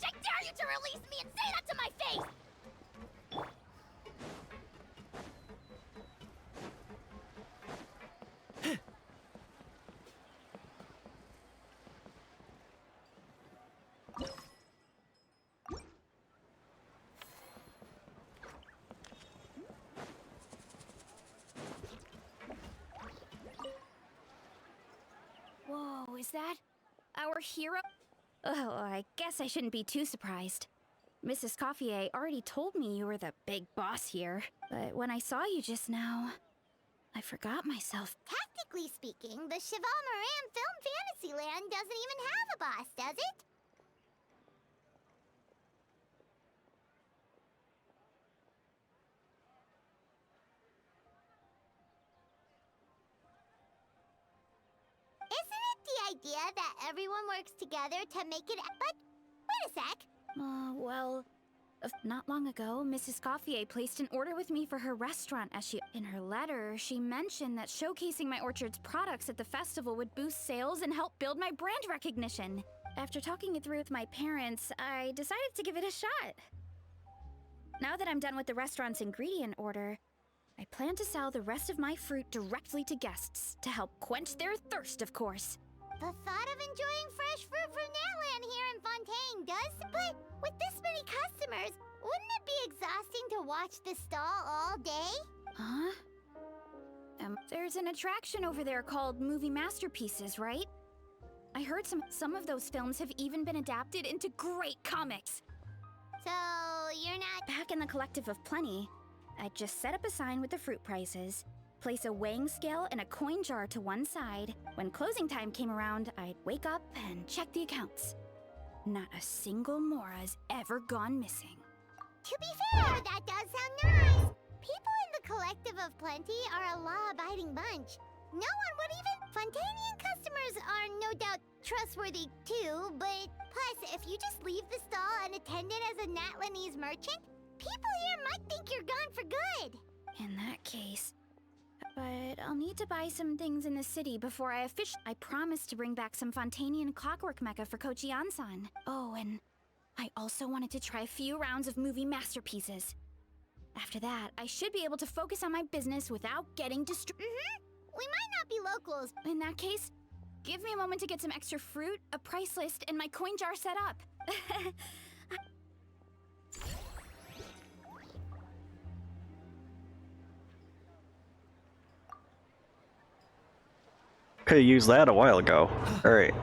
S6: I dare you to release me and say that to my face!
S9: Whoa, is that our hero? Oh, I guess I shouldn't be too surprised. Mrs. Coiffier already told me you were the big boss here, but when I saw you just now, I forgot myself.
S4: Tactically speaking, the Cheval Moran Film Fantasyland doesn't even have a boss, does it? Isn't it the idea that everyone works together to make it... But, wait a sec.
S9: Well, not long ago, Mrs. Coiffier placed an order with me for her restaurant as she... In her letter, she mentioned that showcasing my orchard's products at the festival would boost sales and help build my brand recognition. After talking it through with my parents, I decided to give it a shot. Now that I'm done with the restaurant's ingredient order, I plan to sell the rest of my fruit directly to guests to help quench their thirst, of course.
S4: The thought of enjoying fresh fruit from Natlan here in Fontaine does... But with this many customers, wouldn't it be exhausting to watch the stall all day?
S9: Huh? There's an attraction over there called Movie Masterpieces, right? I heard some of those films have even been adapted into great comics.
S4: So, you're not...
S9: Back in the Collective of Plenty, I'd just set up a sign with the fruit prices, place a weighing scale and a coin jar to one side. When closing time came around, I'd wake up and check the accounts. Not a single Mora's ever gone missing.
S4: To be fair, that does sound nice. People in the Collective of Plenty are a law-abiding bunch. No one would even... Fontainian customers are no doubt trustworthy too, but plus, if you just leave the stall unattended as a Natlanese merchant, people here might think you're gone for good.
S9: In that case... But I'll need to buy some things in the city before I promised to bring back some Fontainian clockwork mecha for Kochi-san. Oh, and I also wanted to try a few rounds of movie masterpieces. After that, I should be able to focus on my business without getting
S4: We might not be locals.
S9: In that case,
S6: Give me a moment to get some extra fruit, a price list, and my coin jar set up.
S1: Could've used that a while ago. Alright.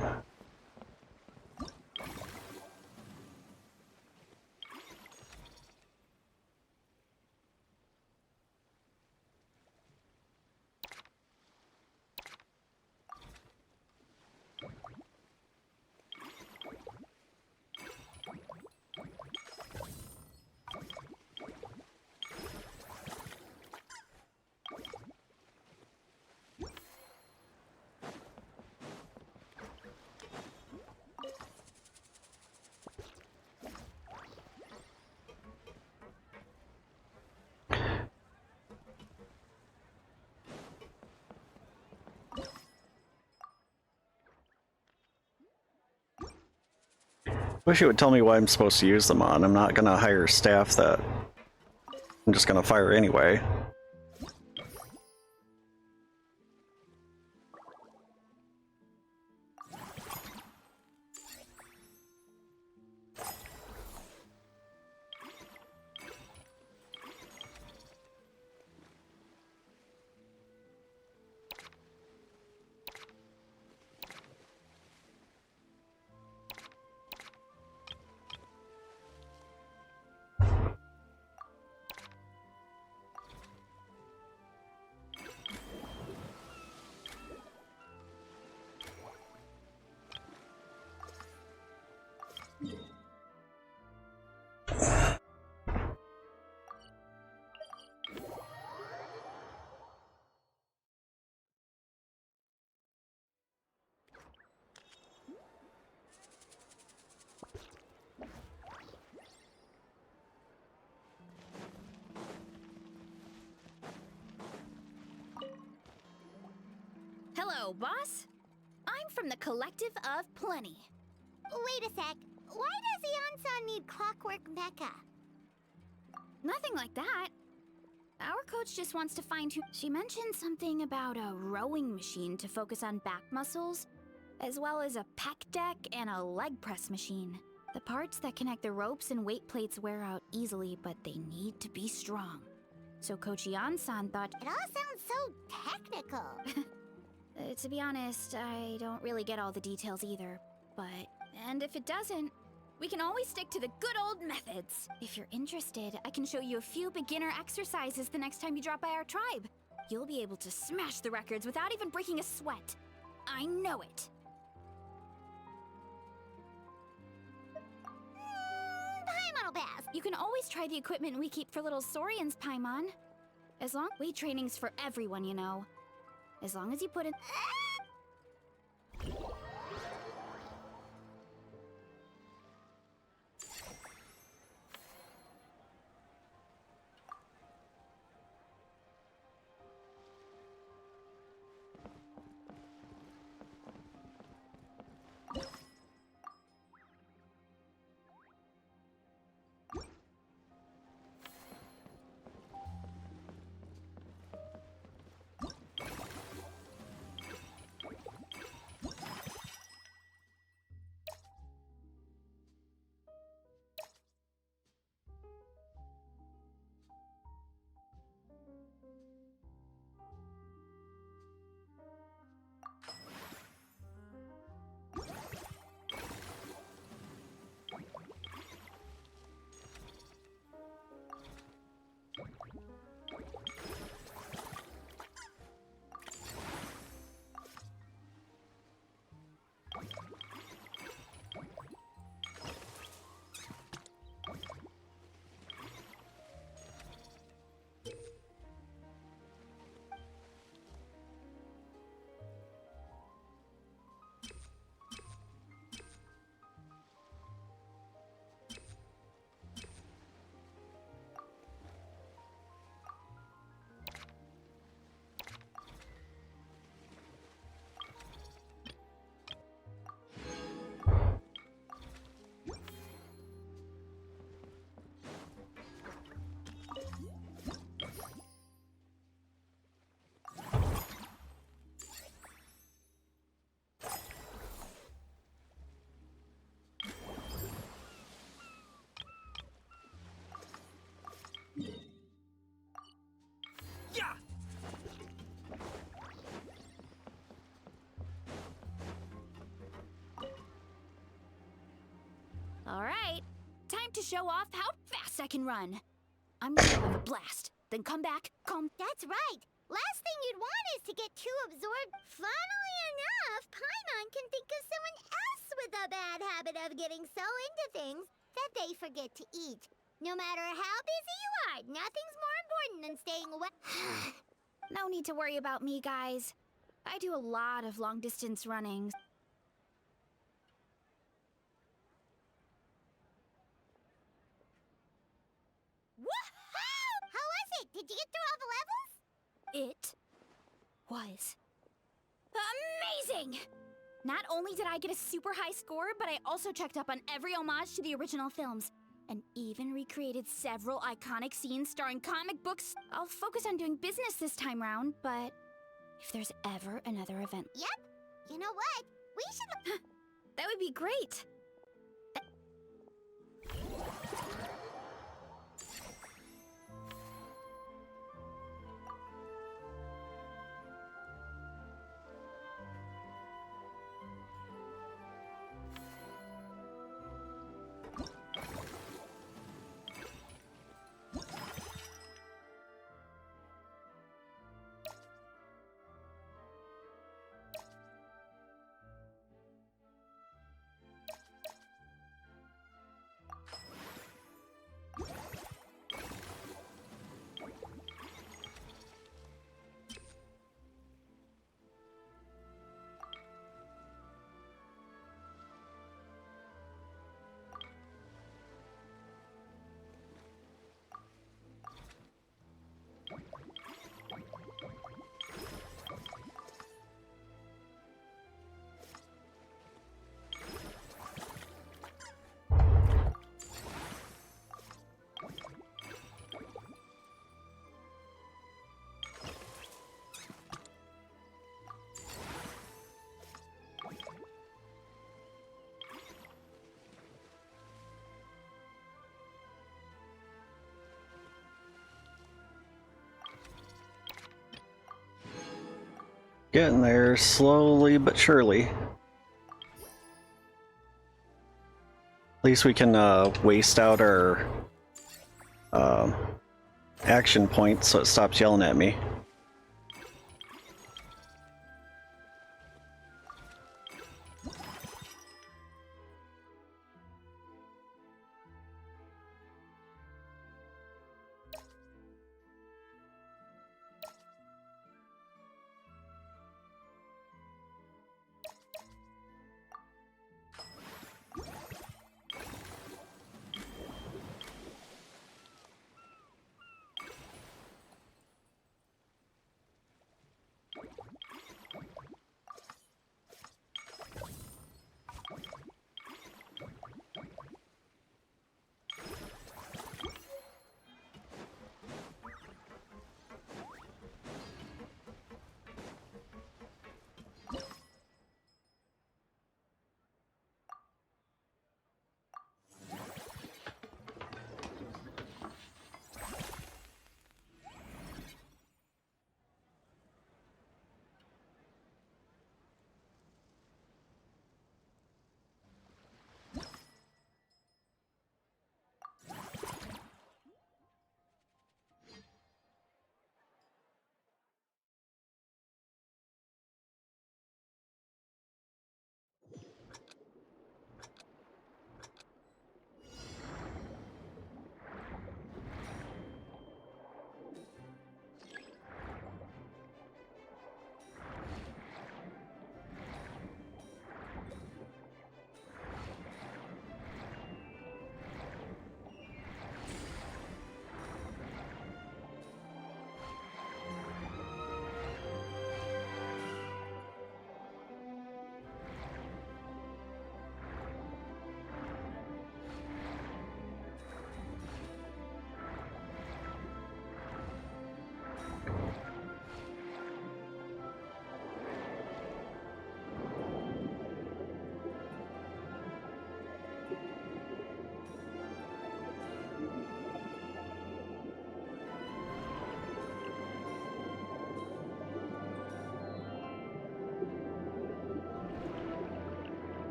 S1: Wish it would tell me what I'm supposed to use them on. I'm not gonna hire staff that I'm just gonna fire anyway.
S6: Hello, boss. I'm from the Collective of Plenty.
S4: Wait a sec. Why does Eonson need Clockwork Mecha?
S6: Nothing like that. Our coach just wants to find who. She mentioned something about a rowing machine to focus on back muscles, as well as a pec deck and a leg press machine. The parts that connect the ropes and weight plates wear out easily, but they need to be strong. So Coach Eonson thought,
S4: it all sounds so technical.
S6: To be honest, I don't really get all the details either. And if it doesn't, we can always stick to the good old methods. If you're interested, I can show you a few beginner exercises the next time you drop by our tribe. You'll be able to smash the records without even breaking a sweat. I know it.
S4: Paimon will pass.
S6: You can always try the equipment we keep for little Saurians, Paimon. As long weight training's for everyone, you know. As long as you put in... Alright, time to show off how fast I can run. I'm gonna have a blast, then come back, calm.
S4: That's right. Last thing you'd want is to get too absorbed. Funnily enough, Paimon can think of someone else with a bad habit of getting so into things that they forget to eat. No matter how busy you are, nothing's more important than staying away.
S6: No need to worry about me, guys. I do a lot of long-distance running.
S4: Woohoo! How was it? Did you get through all the levels?
S6: It was amazing! Not only did I get a super high score, but I also checked up on every homage to the original films, and even recreated several iconic scenes starring comic books. I'll focus on doing business this time round, but if there's ever another event...
S4: Yep. You know what? We should...
S6: That would be great!
S1: Getting there slowly but surely. At least we can waste out our action points so it stops yelling at me.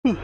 S4: Us?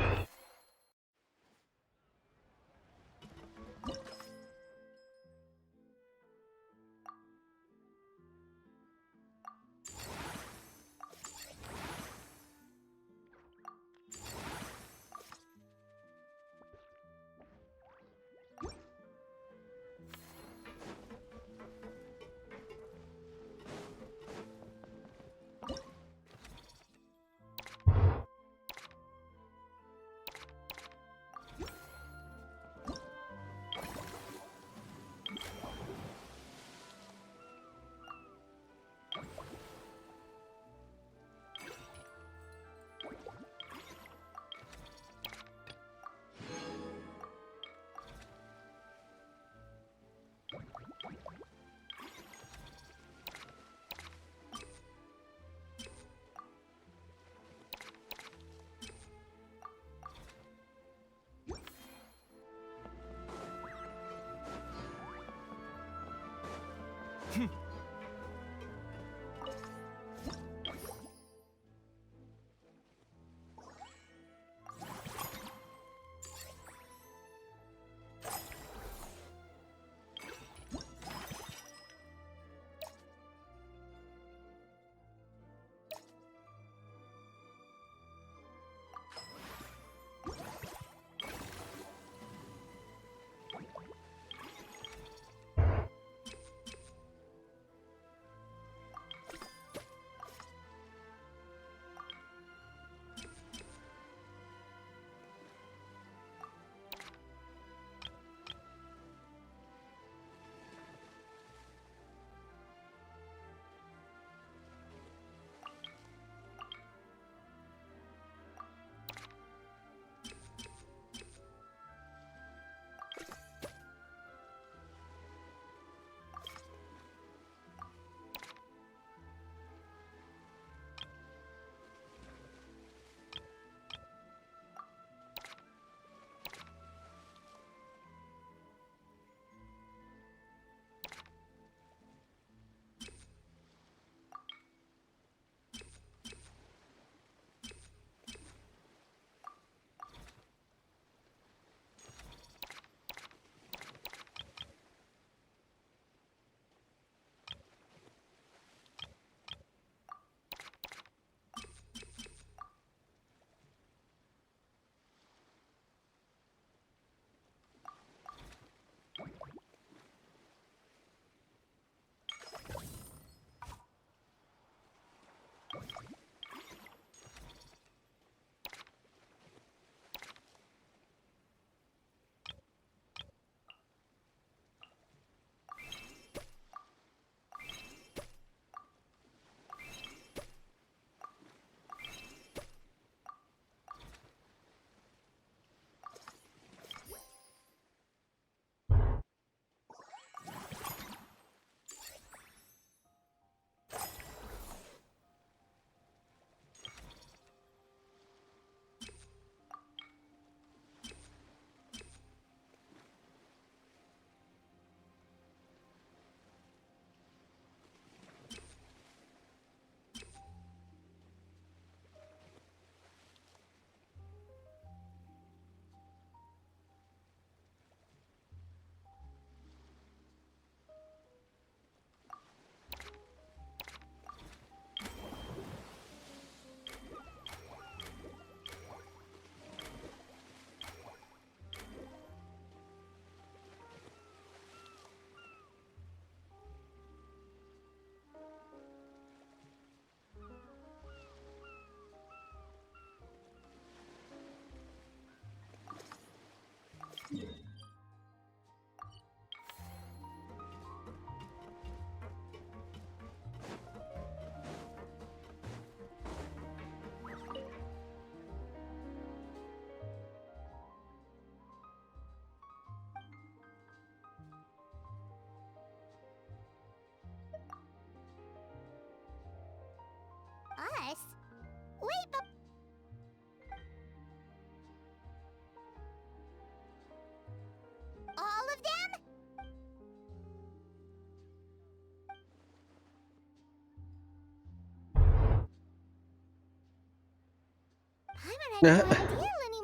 S4: Wait, but... All of them? Paimon had no idea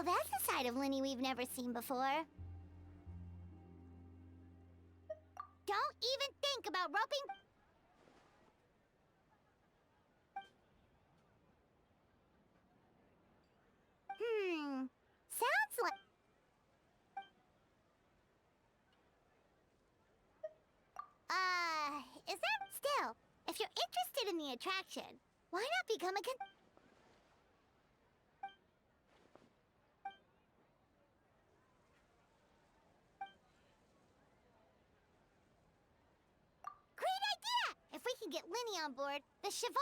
S4: that's a side of Linny we've never seen before. Don't even think about roping... Sounds like... Is that... Still, if you're interested in the attraction, why not become a Great idea! If we can get Linny on board, the Cheval...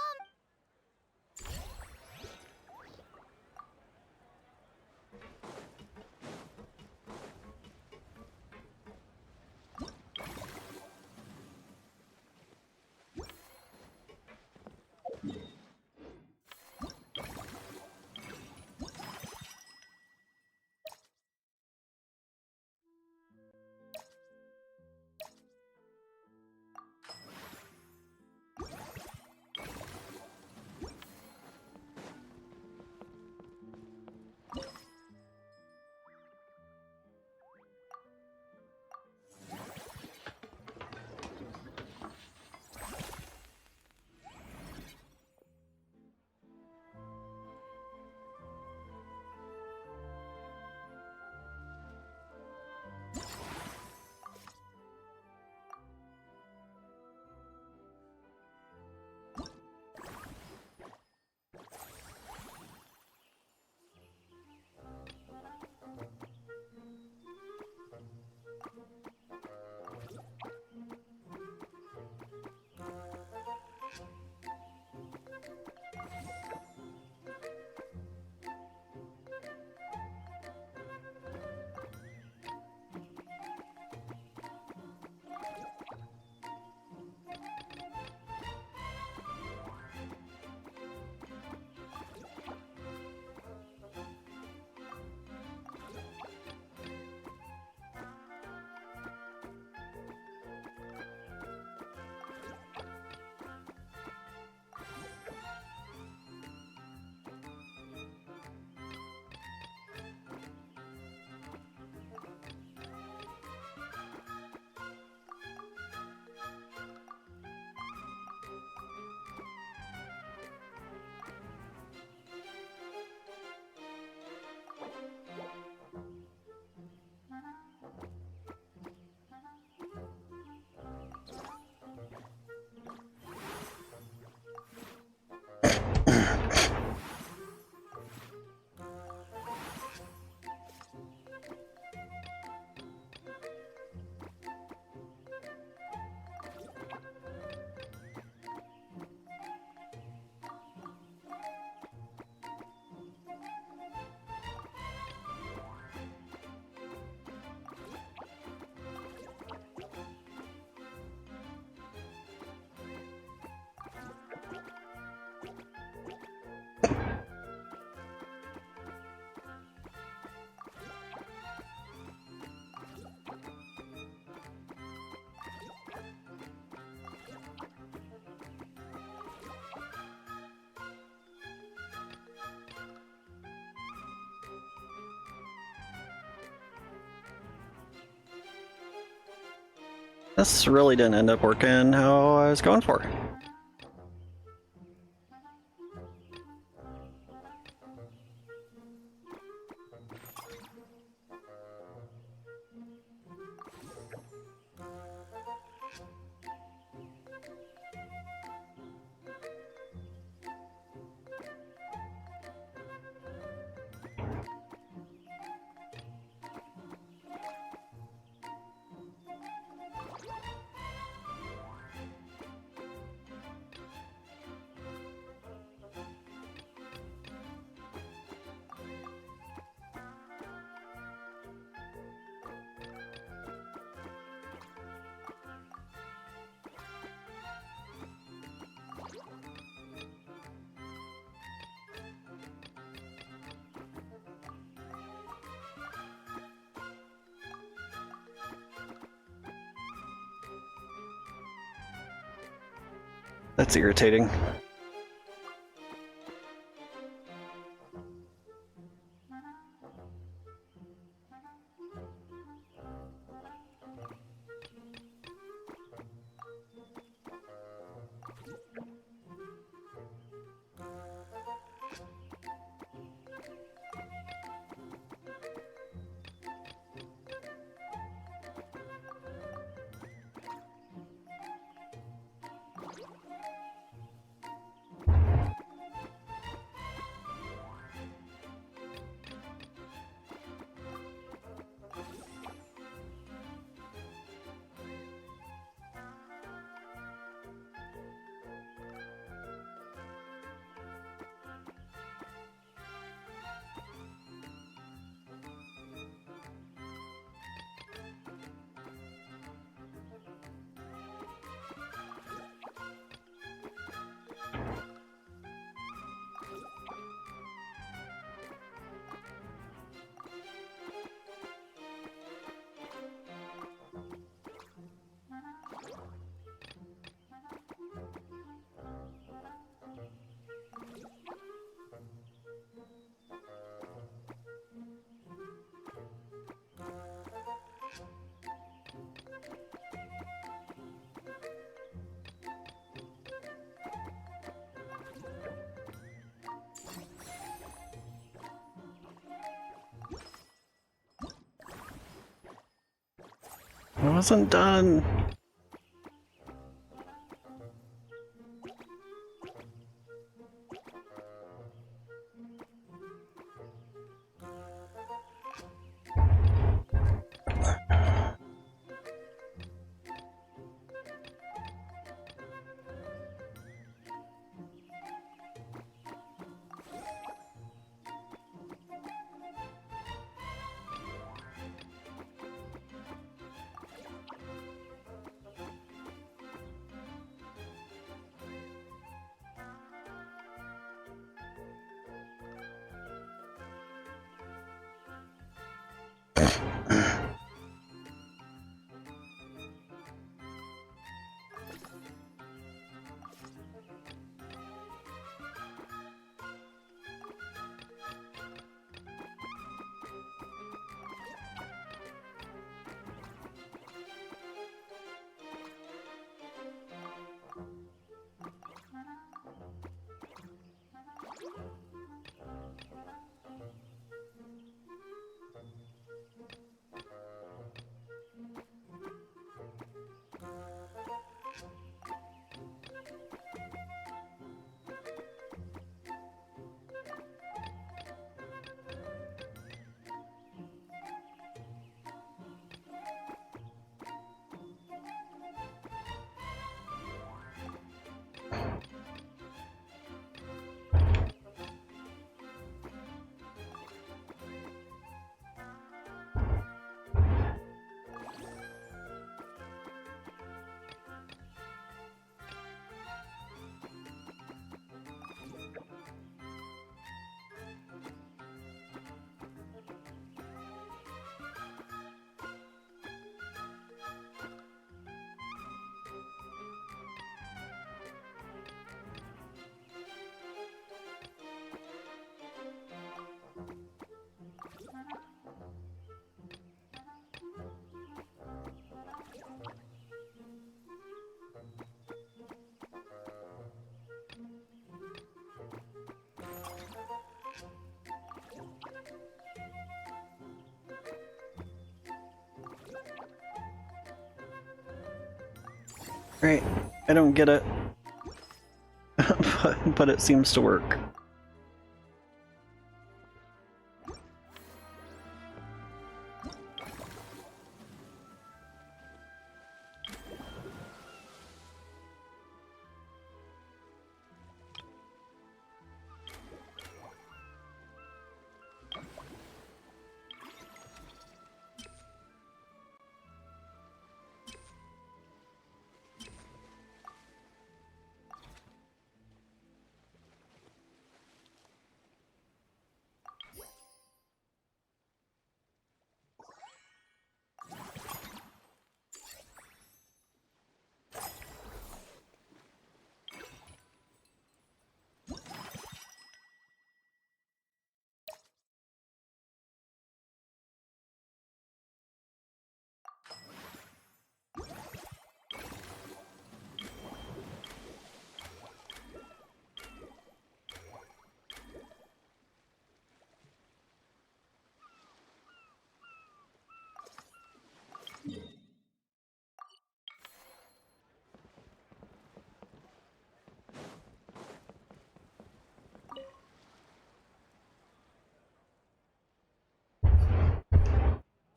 S1: This really didn't end up working how I was going for. That's irritating. I wasn't done. Right, I don't get it, but it seems to work.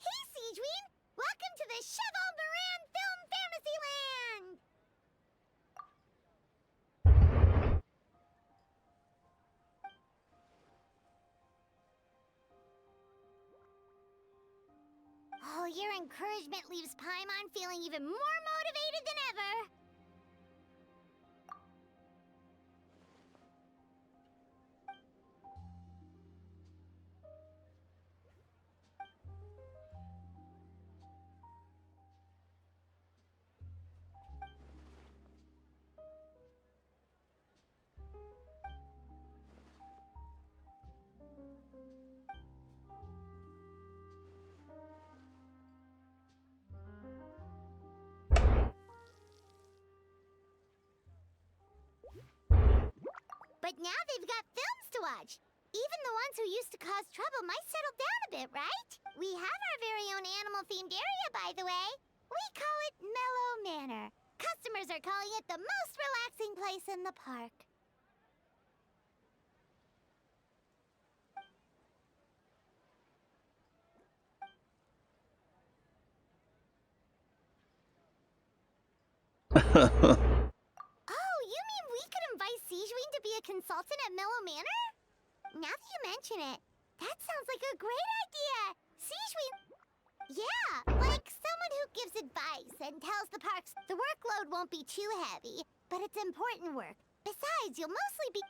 S4: Hey, Siegeween! Welcome to the Cheval Moran Film Fantasyland! Oh, your encouragement leaves Paimon feeling even more motivated than ever! But now they've got films to watch. Even the ones who used to cause trouble might settle down a bit, right? We have our very own animal-themed area, by the way. We call it Mellow Manor. Customers are calling it the most relaxing place in the park. Oh, you mean we could invite Sigewing to be a consultant at Mellow Manor? Now that you mention it, that sounds like a great idea! Sigewing... Yeah, like someone who gives advice and tells the parks the workload won't be too heavy, but it's important work. Besides, you'll mostly be...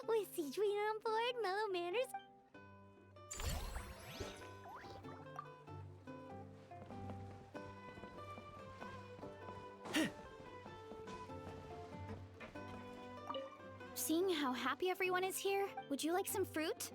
S4: With Sigewing on board, Mellow Manor's...
S6: Seeing how happy everyone is here, would you like some fruit?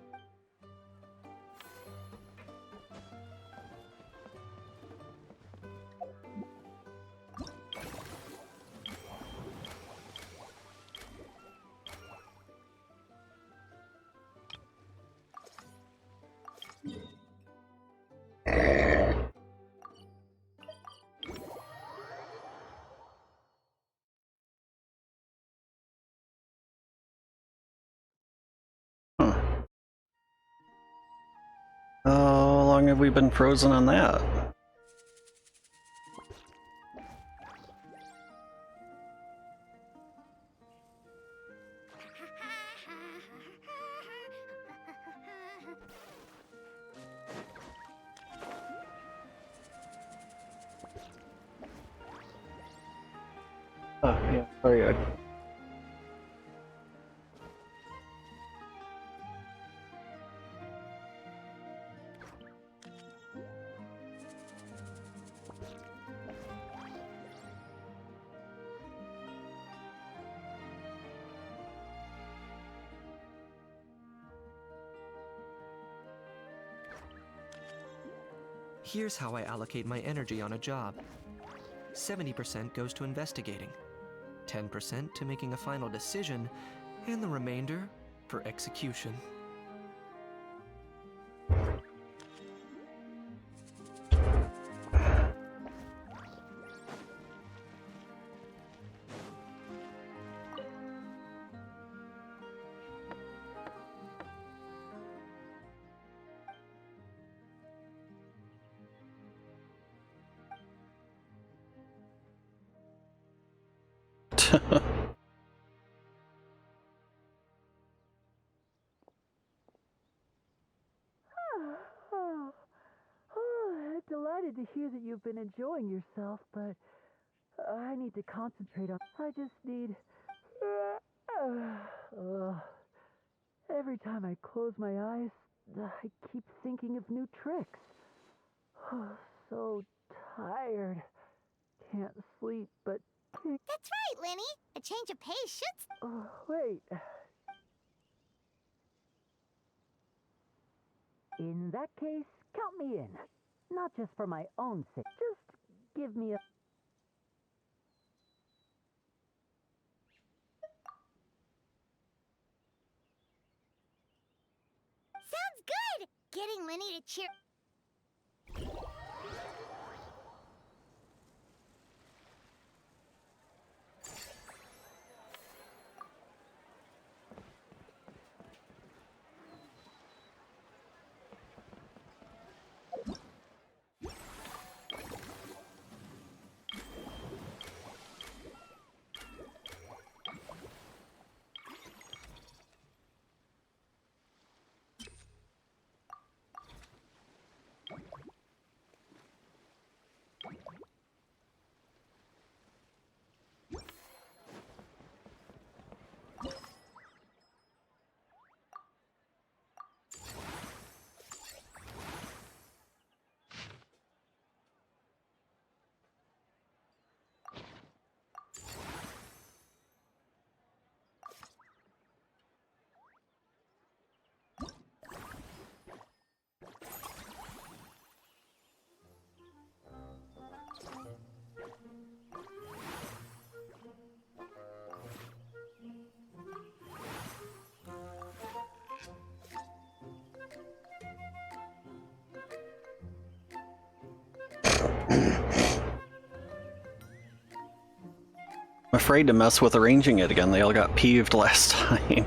S1: How long have we been frozen on that? Oh, yeah, sorry,
S2: Here's how I allocate my energy on a job. 70% goes to investigating, 10% to making a final decision, and the remainder for execution.
S7: Delighted to hear that you've been enjoying yourself, but I need to concentrate on... I just need... Every time I close my eyes, I keep thinking of new tricks. So tired. Can't sleep, but...
S4: That's right, Lenny! A change of pace should...
S7: wait. In that case, count me in. Not just for my own sake. Just give me a...
S4: Sounds good! Getting Lenny to cheer...
S1: I'm afraid to mess with arranging it again. They all got peeved last time.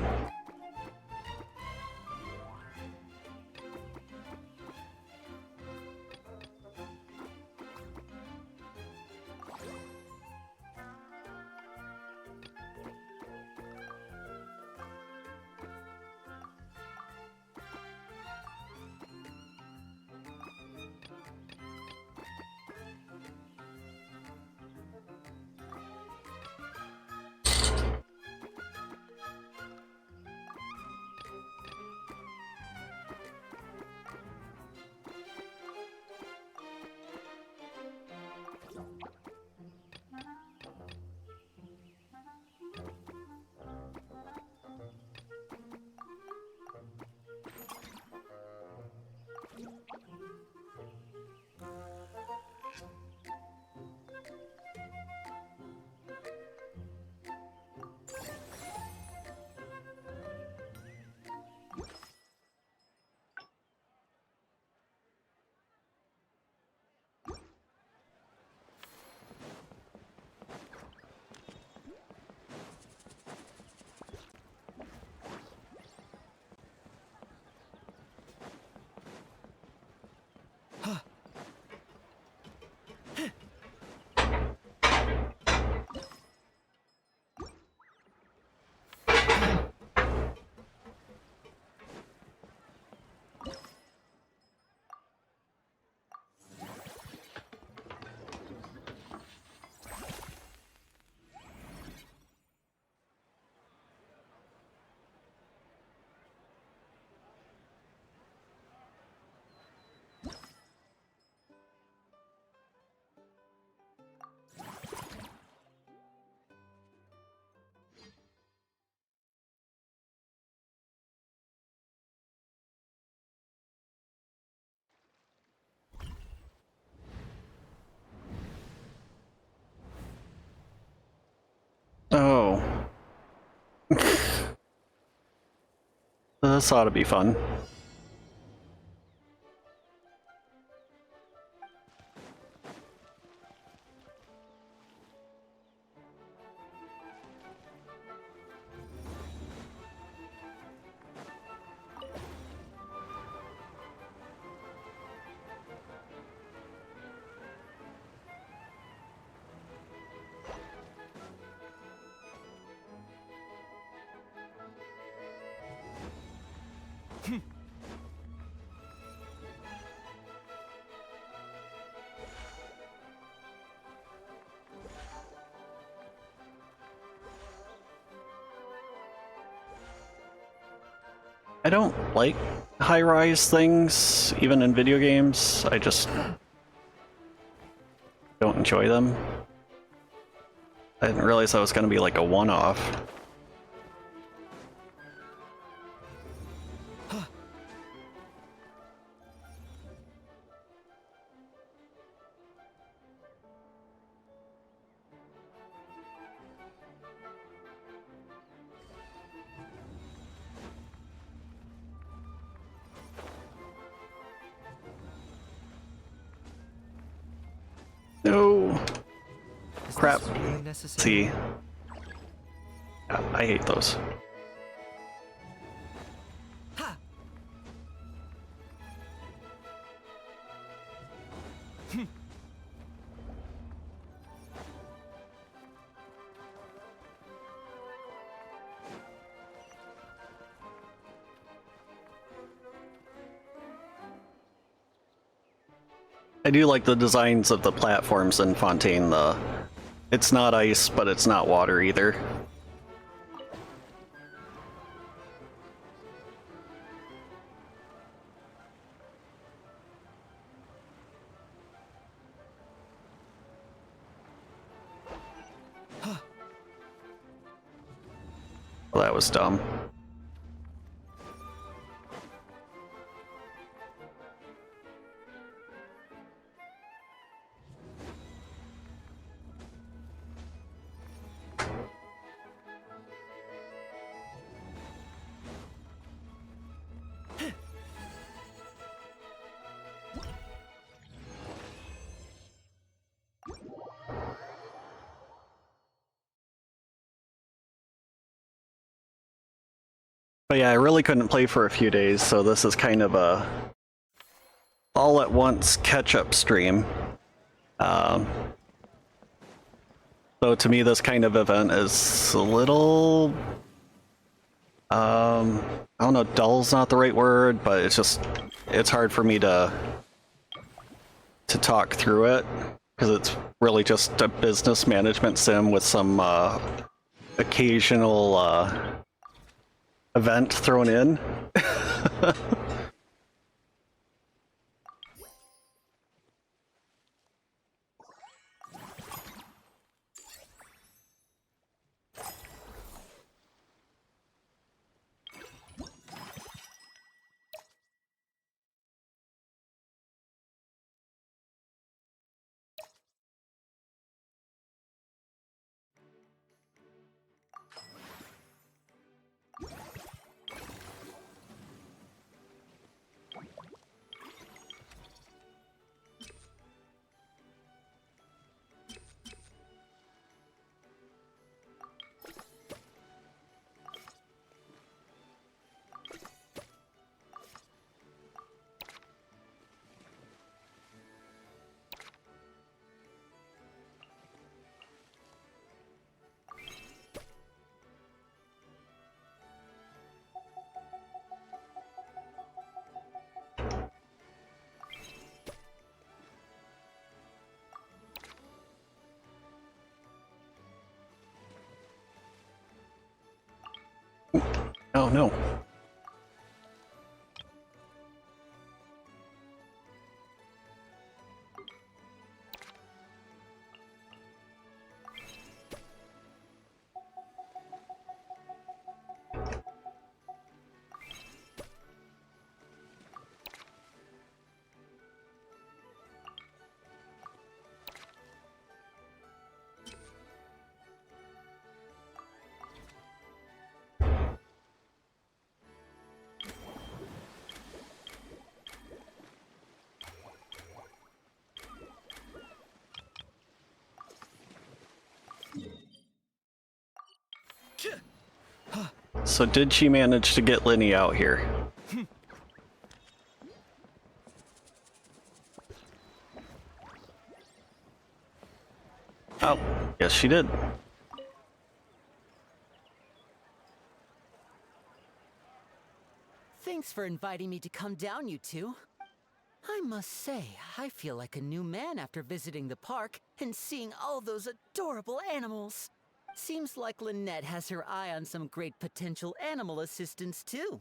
S1: Oh. This ought to be fun. I don't like high-rise things, even in video games. I just don't enjoy them. I didn't realize that was going to be like a one-off. No. Crap.
S2: Really necessary?
S1: See. Yeah, I hate those. I do like the designs of the platforms in Fontaine. It's not ice, but it's not water either. Well, that was dumb. But yeah, I really couldn't play for a few days, so this is kind of a all at once catch-up stream. So to me, this kind of event is a little, I don't know, dull's not the right word, but it's hard for me to talk through it, because it's really just a business management sim with some occasional event thrown in. Oh no. So did she manage to get Linny out here? Oh, yes she did.
S11: Thanks for inviting me to come down, you two. I must say, I feel like a new man after visiting the park and seeing all those adorable animals. Seems like Lynette has her eye on some great potential animal assistants, too.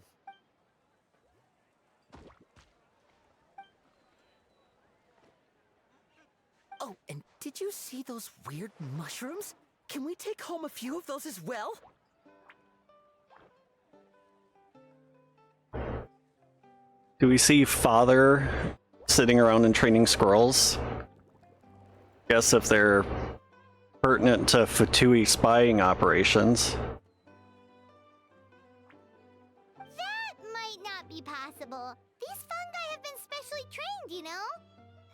S11: Oh, and did you see those weird mushrooms? Can we take home a few of those as well?
S1: Do we see Father sitting around and training squirrels? Guess if they're pertinent to Fatui spying operations.
S4: That might not be possible. These fungi have been specially trained, you know?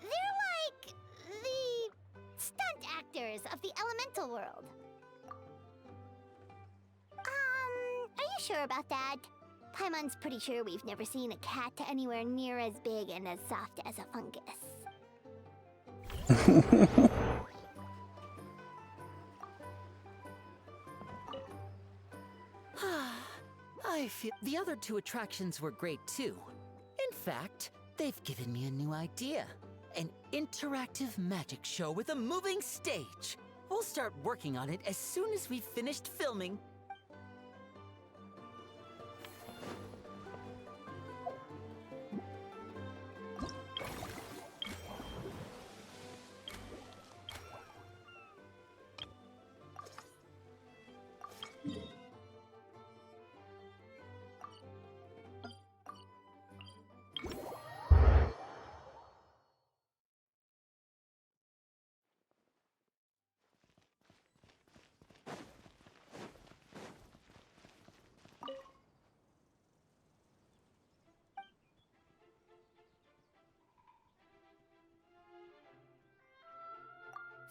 S4: They're like the stunt actors of the elemental world. Are you sure about that? Paimon's pretty sure we've never seen a cat anywhere near as big and as soft as a fungus.
S11: I feel the other two attractions were great too. In fact, they've given me a new idea. An interactive magic show with a moving stage. We'll start working on it as soon as we've finished filming.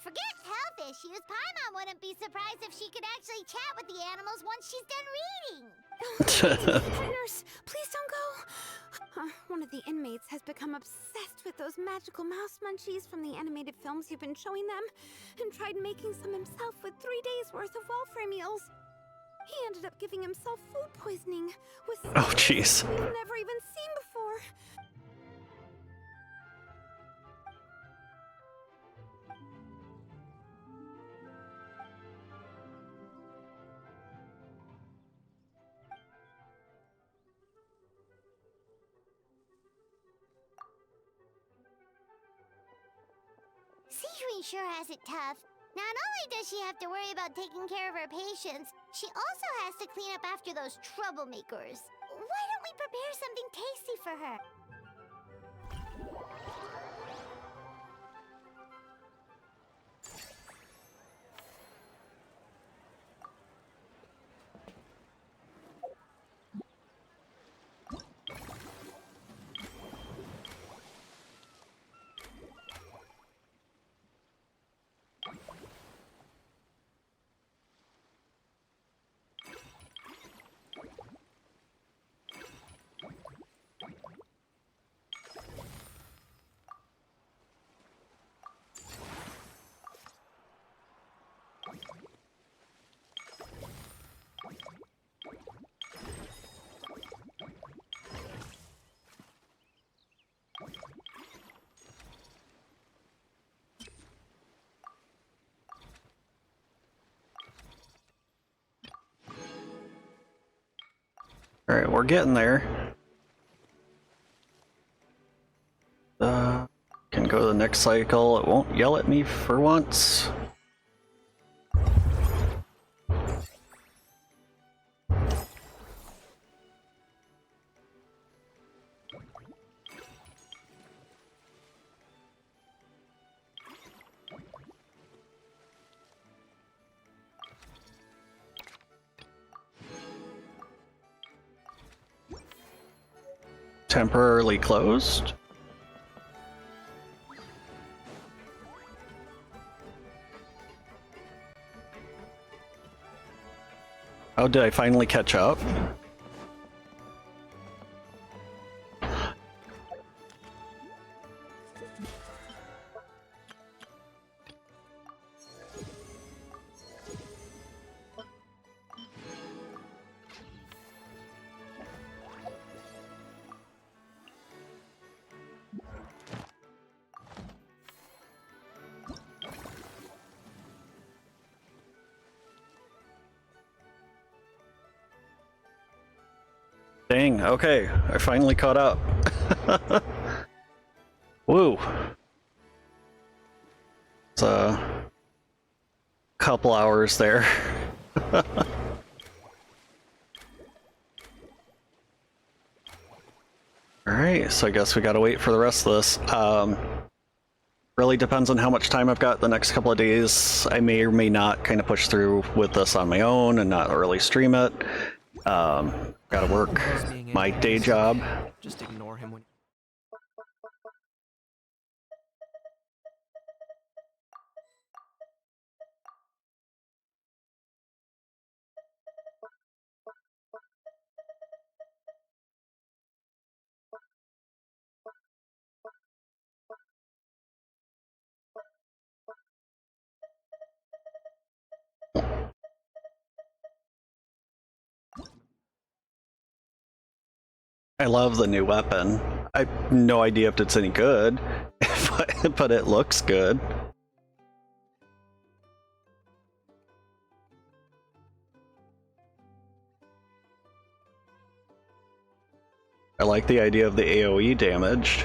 S4: Forget health issues, Paimon wouldn't be surprised if she could actually chat with the animals once she's done reading.
S6: Nurse, please don't go. One of the inmates has become obsessed with those magical mouse munchies from the animated films you've been showing them, and tried making some himself with 3 days' worth of welfare meals. He ended up giving himself food poisoning with
S1: Oh, jeez.
S6: we've never even seen before.
S4: Sijui sure has it tough. Not only does she have to worry about taking care of her patients, she also has to clean up after those troublemakers. Why don't we prepare something tasty for her?
S1: Alright, we're getting there. Can go to the next cycle. It won't yell at me for once. Temporarily closed. Oh, did I finally catch up? Dang, okay, I finally caught up. Woo. It's a couple hours there. Alright, so I guess we gotta wait for the rest of this. Really depends on how much time I've got the next couple of days. I may or may not kind of push through with this on my own and not really stream it. Gotta work my day job.
S2: Just ignore him when.
S1: I love the new weapon. I have no idea if it's any good, but it looks good. I like the idea of the AoE damage.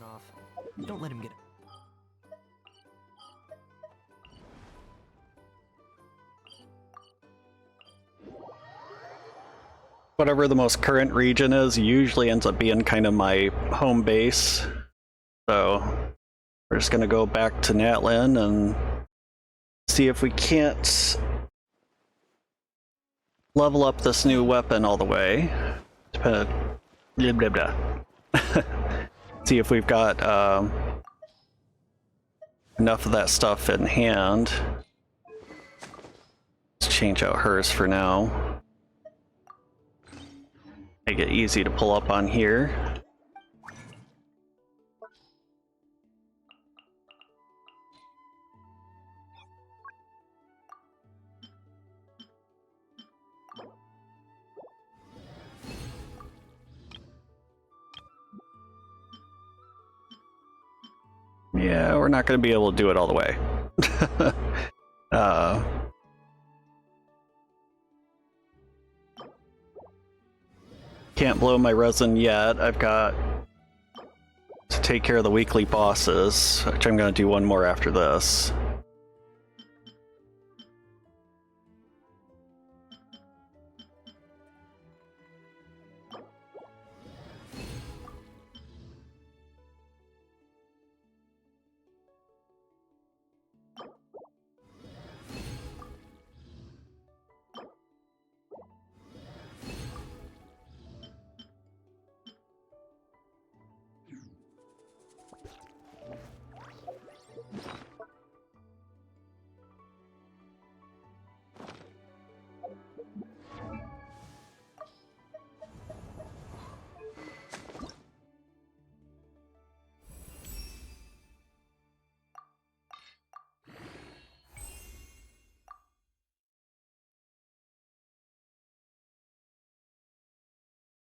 S2: Off. Don't let him get it.
S1: whatever the most current region is usually ends up being kind of my home base. So we're just gonna go back to Natlin and see if we can't level up this new weapon all the way. Blah, blah, blah. See if we've got enough of that stuff in hand. Let's change out hers for now. Make it easy to pull up on here. Yeah, we're not going to be able to do it all the way. Can't blow my resin yet. I've got to take care of the weekly bosses, which I'm going to do one more after this.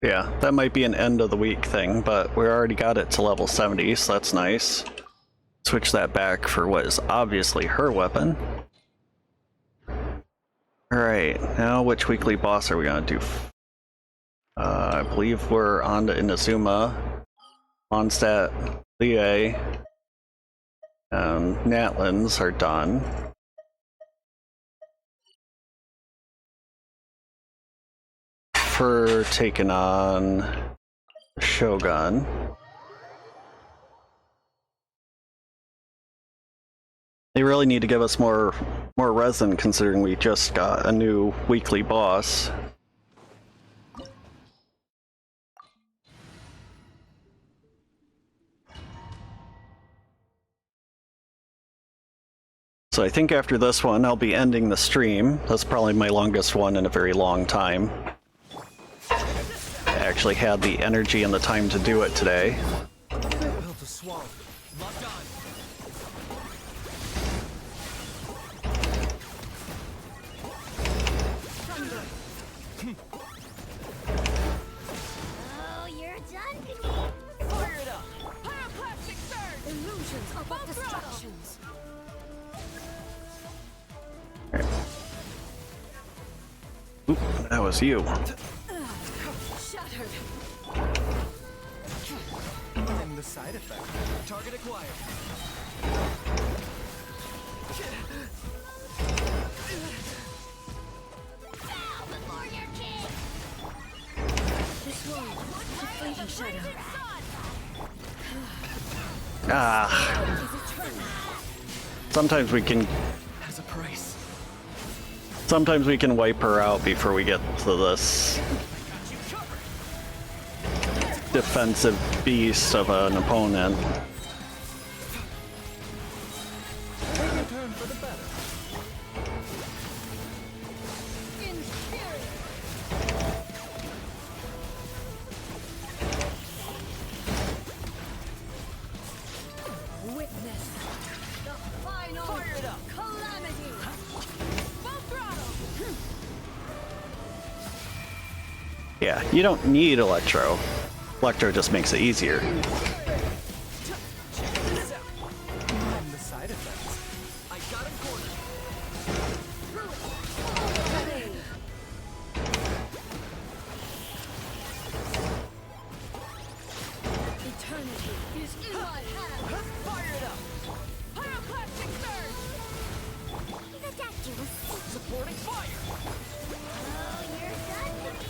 S1: Yeah, that might be an end of the week thing, but we already got it to level 70, so that's nice. Switch that back for what is obviously her weapon. Alright, now which weekly boss are we gonna do? I believe we're on to Inazuma, Mondstadt, Lie, and Natlin's are done. For taking on Shogun. They really need to give us more resin, considering we just got a new weekly boss. So I think after this one, I'll be ending the stream. That's probably my longest one in a very long time. I actually had the energy and the time to do it today.
S4: Oh, you're done, Katie.
S21: Fire it up! Pyroclastic surge! Illusions are but distractions.
S1: Oop, that was you.
S21: Shattered.
S12: And the side effect. Target acquired.
S4: Bow before your king.
S15: This one, the fleeting shadow.
S1: Sometimes we can.
S12: Has a price.
S1: Sometimes we can wipe her out before we get to this defensive beast of an opponent.
S21: Witness the final calamity. Full throttle.
S1: Yeah, you don't need Electro. Electro just makes it easier.
S12: And the side effects. I got him cornered.
S21: Eternity is in my hands. Fire it up. Pyroclastic surge.
S4: Ridiculous.
S21: Supporting fire.
S4: Oh, you're done, Katie.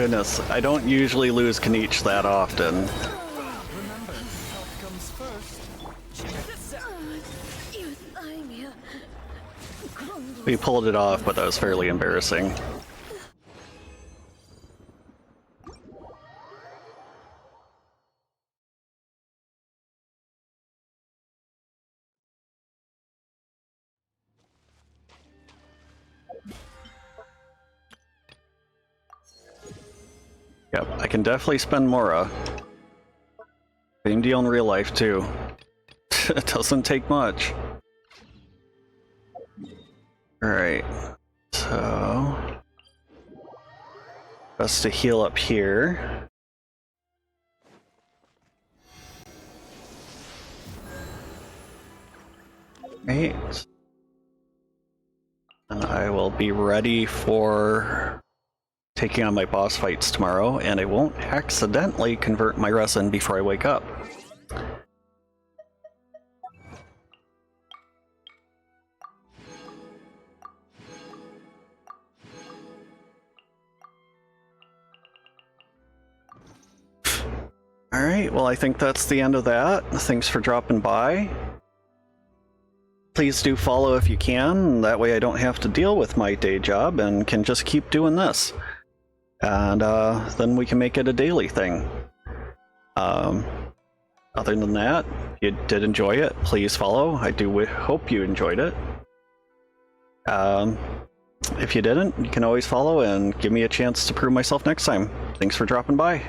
S1: Goodness, I don't usually lose Kanich that often.
S15: Remember, health comes first. Check this out.
S1: We pulled it off, but that was fairly embarrassing. Yep, I can definitely spend Mora. Same deal in real life, too. It doesn't take much. Alright, so... best to heal up here. Right. And I will be ready for taking on my boss fights tomorrow, and I won't accidentally convert my resin before I wake up. Alright, well I think that's the end of that. Thanks for dropping by. Please do follow if you can, that way I don't have to deal with my day job and can just keep doing this. And then we can make it a daily thing. Other than that, if you did enjoy it, please follow. I do hope you enjoyed it. If you didn't, you can always follow and give me a chance to prove myself next time. Thanks for dropping by.